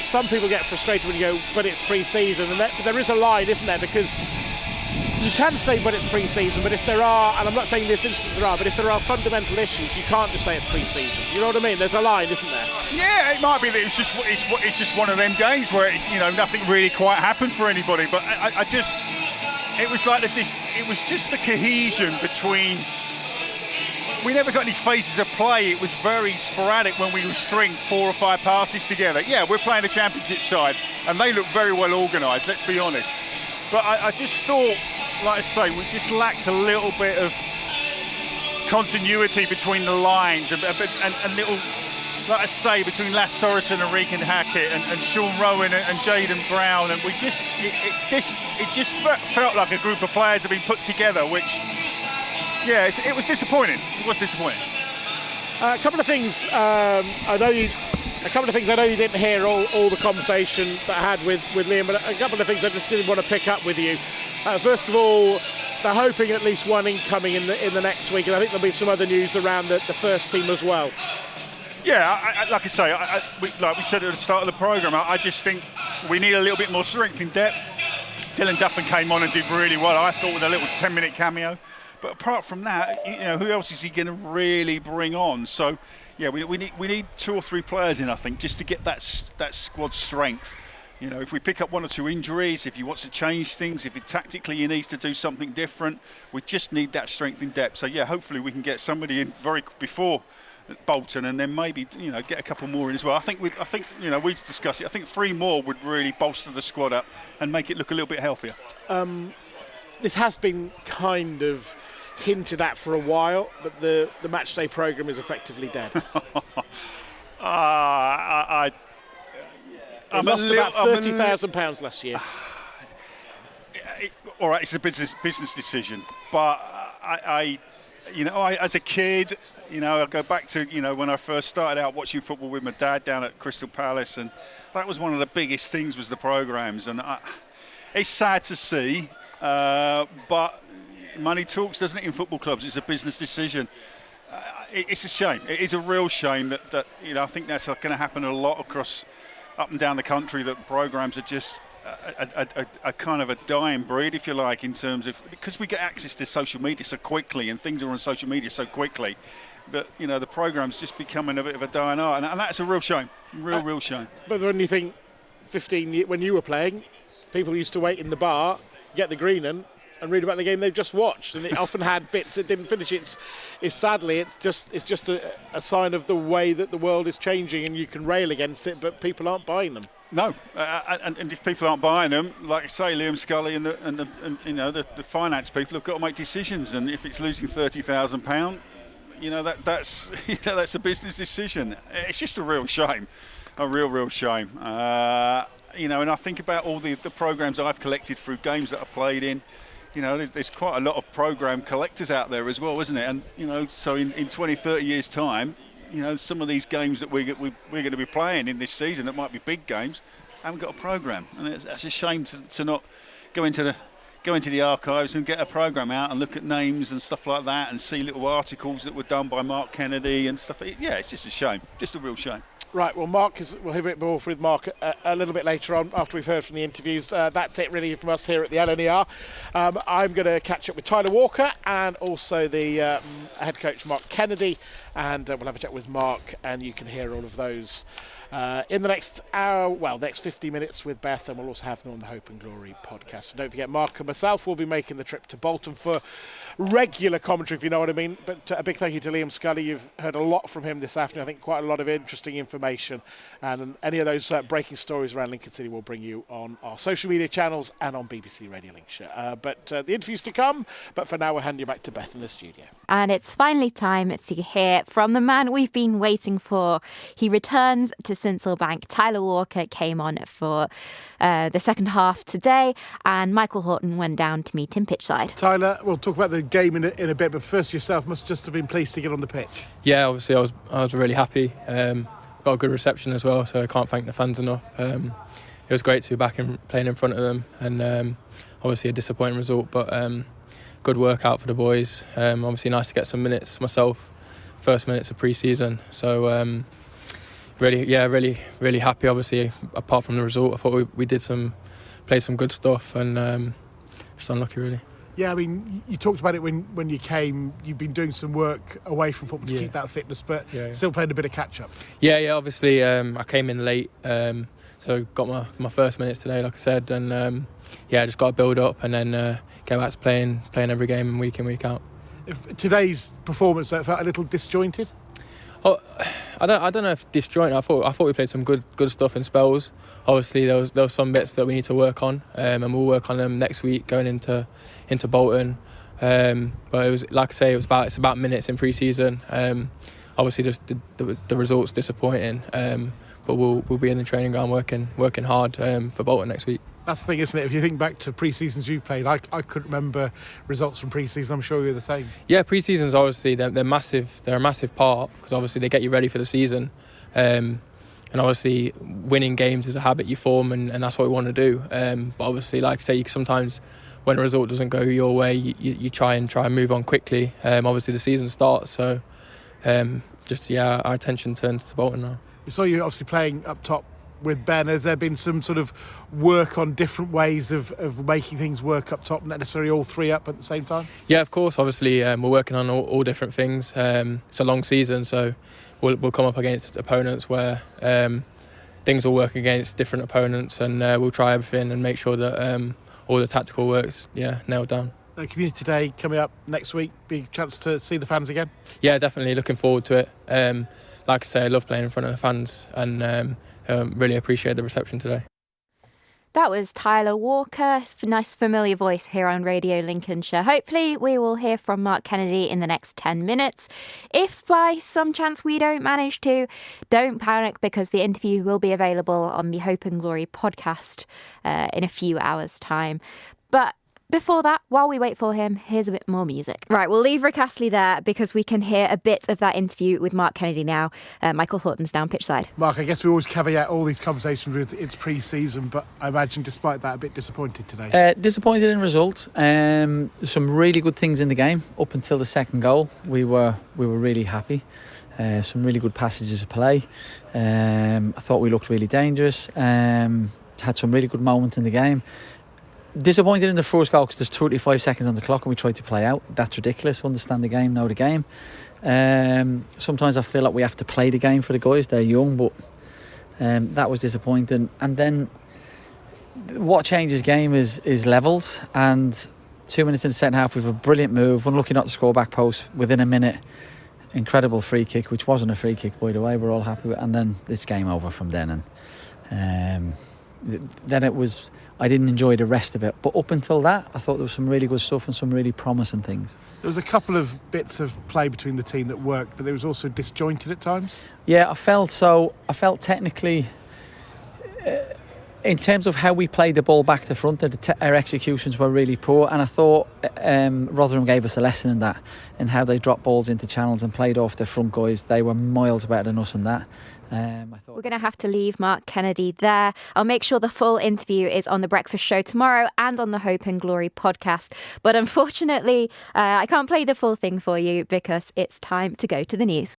some people get frustrated when you go, but it's pre-season, and there is a line, isn't there? Because you can say, but it's pre-season, but if there are, and I'm not saying this instance there are, but if there are fundamental issues, you can't just say it's pre-season. You know what I mean? There's a line, isn't there? Yeah, it might be that it's just one of them games where nothing really quite happened for anybody. But it was just the cohesion between. We never got any phases of play. It was very sporadic when we would string 4 or 5 passes together. Yeah, we're playing a championship side, and they look very well organised. Let's be honest. But I just thought, like I say, we just lacked a little bit of continuity between the lines, and little, like I say, between Lass Sorensen and Regan Hackett and Sean Rowan and Jaden Brown, and it just felt like a group of players had been put together, which. Yeah, it was disappointing. It was disappointing. A couple of things. I know you didn't hear all the conversation that I had with Liam, but a couple of things I just didn't want to pick up with you. First of all, they're hoping at least one incoming in the next week, and I think there'll be some other news around the first team as well. Yeah, like I say, like we said at the start of the programme, I just think we need a little bit more strength in depth. Dylan Duffin came on and did really well, I thought, with a little 10-minute cameo. But apart from that, who else is he going to really bring on? So, yeah, we need 2 or 3 players in, I think, just to get that squad strength. If we pick up 1 or 2 injuries, if he wants to change things, if tactically he needs to do something different, we just need that strength in depth. So, yeah, hopefully we can get somebody in before Bolton, and then maybe get a couple more in as well. I think we've discussed it. I think 3 more would really bolster the squad up and make it look a little bit healthier. This has been kind of hinted at for a while, but the match day programme is effectively dead. I lost about £30,000 last year. All right, it's a business decision, but I as a kid, I go back to when I first started out watching football with my dad down at Crystal Palace, and that was one of the biggest things was the programmes, and it's sad to see, but money talks, doesn't it, in football clubs? It's a business decision. It's a shame. It is a real shame that I think that's going to happen a lot across up and down the country, that programmes are just a kind of a dying breed, if you like, in terms of, because we get access to social media so quickly and things are on social media so quickly that the programme's just becoming a bit of a dying art, and that's a real shame. Real shame. But when you think 15 when you were playing, people used to wait in the bar, get the green and read about the game they've just watched, and it often had bits that didn't finish. It's sadly, it's just a sign of the way that the world is changing, and you can rail against it, but people aren't buying them. No, and if people aren't buying them, like I say, Liam Scully and the finance people have got to make decisions, and if it's losing £30,000, that's a business decision. It's just a real shame, a real shame. And I think about all the programmes I've collected through games that I played in. There's quite a lot of programme collectors out there as well, isn't it? And so in 20, 30 years' time, some of these games that we're going to be playing in this season that might be big games haven't got a programme, and that's a shame to not go into the archives and get a programme out and look at names and stuff like that, and see little articles that were done by Mark Kennedy and stuff. Yeah, it's just a shame, just a real shame. Right, well, we'll hear a bit more with Mark a little bit later on after we've heard from the interviews. That's it really from us here at the LNER. I'm going to catch up with Tyler Walker and also the head coach Mark Kennedy, and we'll have a chat with Mark, and you can hear all of those in the next hour, next 50 minutes with Beth, and we'll also have them on the Hope and Glory podcast. So don't forget, Mark and myself will be making the trip to Bolton for regular commentary, if you know what I mean. But a big thank you to Liam Scully. You've heard a lot from him this afternoon. I think quite a lot of interesting information, and any of those breaking stories around Lincoln City will bring you on our social media channels and on BBC Radio Lincolnshire. But the interviews to come. But for now, we'll hand you back to Beth in the studio. And it's finally time to hear from the man we've been waiting for. He returns to Sincilbank. Tyler Walker came on for the second half today, and Michael Horton went down to meet him pitchside. Tyler, we'll talk about the game in a bit, but first yourself must just have been pleased to get on the pitch. Yeah, obviously I was really happy. Got a good reception as well, so I can't thank the fans enough. It was great to be back and playing in front of them, and obviously a disappointing result, but good workout for the boys. Obviously nice to get some minutes myself, first minutes of pre-season. So really happy. Obviously, apart from the result, I thought we played some good stuff, and just unlucky really. Yeah, I mean, you talked about it when you came. You've been doing some work away from football to keep that fitness, but still playing a bit of catch-up. Yeah, obviously I came in late, so got my first minutes today, like I said, and just got to build up and then get back to playing every game week in, week out. If today's performance felt a little disjointed? Oh, I don't know if disjointed. I thought we played some good stuff in spells. Obviously there was some bits that we need to work on, and we'll work on them next week going into Bolton. But it was, like I say, it's about minutes in pre-season. Obviously the results disappointing, but we'll be in the training ground working hard for Bolton next week. That's the thing, isn't it? If you think back to pre-seasons you've played, I couldn't remember results from pre-season. I'm sure you're the same. Yeah, pre-seasons obviously they're massive. They're a massive part because obviously they get you ready for the season, and obviously winning games is a habit you form, and that's what we want to do. But obviously, like I say, sometimes when a result doesn't go your way, you try and move on quickly. Obviously the season starts, so our attention turns to Bolton now. We saw you obviously playing up top with Ben. Has there been some sort of work on different ways of making things work up top, not necessarily all three up at the same time? Yeah, of course. Obviously, we're working on all different things. It's a long season, so we'll come up against opponents where things will work against different opponents, and we'll try everything and make sure that all the tactical work's nailed down. Community Day coming up next week. Be a chance to see the fans again? Yeah, definitely. Looking forward to it. Like I say, I love playing in front of the fans, and really appreciate the reception today. That was Tyler Walker, nice familiar voice here on Radio Lincolnshire. Hopefully we will hear from Mark Kennedy in the next 10 minutes. If by some chance we don't manage to, don't panic, because the interview will be available on the Hope and Glory podcast in a few hours' time. But before that, while we wait for him, here's a bit more music. Right, we'll leave Rick Astley there because we can hear a bit of that interview with Mark Kennedy now. Michael Horton's down pitchside. Mark, I guess we always caveat all these conversations with it's pre-season, but I imagine despite that, a bit disappointed today. Disappointed in result. Some really good things in the game up until the second goal. We were really happy. Some really good passages of play. I thought we looked really dangerous. Had some really good moments in the game. Disappointed in the first goal because there's 35 seconds on the clock and we tried to play out. That's ridiculous. Understand the game, know the game. Sometimes I feel like we have to play the game for the guys. They're young, but that was disappointing. And then what changes game is levels. And 2 minutes in the second half, we've a brilliant move. Unlucky not to score back post within a minute. Incredible free kick, which wasn't a free kick, by the way. We're all happy with it. And then it's game over from then. And then it was, I didn't enjoy the rest of it, but up until that I thought there was some really good stuff and some really promising things. There was a couple of bits of play between the team that worked, but there was also disjointed at times. Yeah, I felt technically in terms of how we played the ball back to front, our executions were really poor, and I thought Rotherham gave us a lesson in that, in how they dropped balls into channels and played off their front guys. They were miles better than us in that. We're going to have to leave Mark Kennedy there. I'll make sure the full interview is on The Breakfast Show tomorrow and on the Hope and Glory podcast. But unfortunately, I can't play the full thing for you because it's time to go to the news.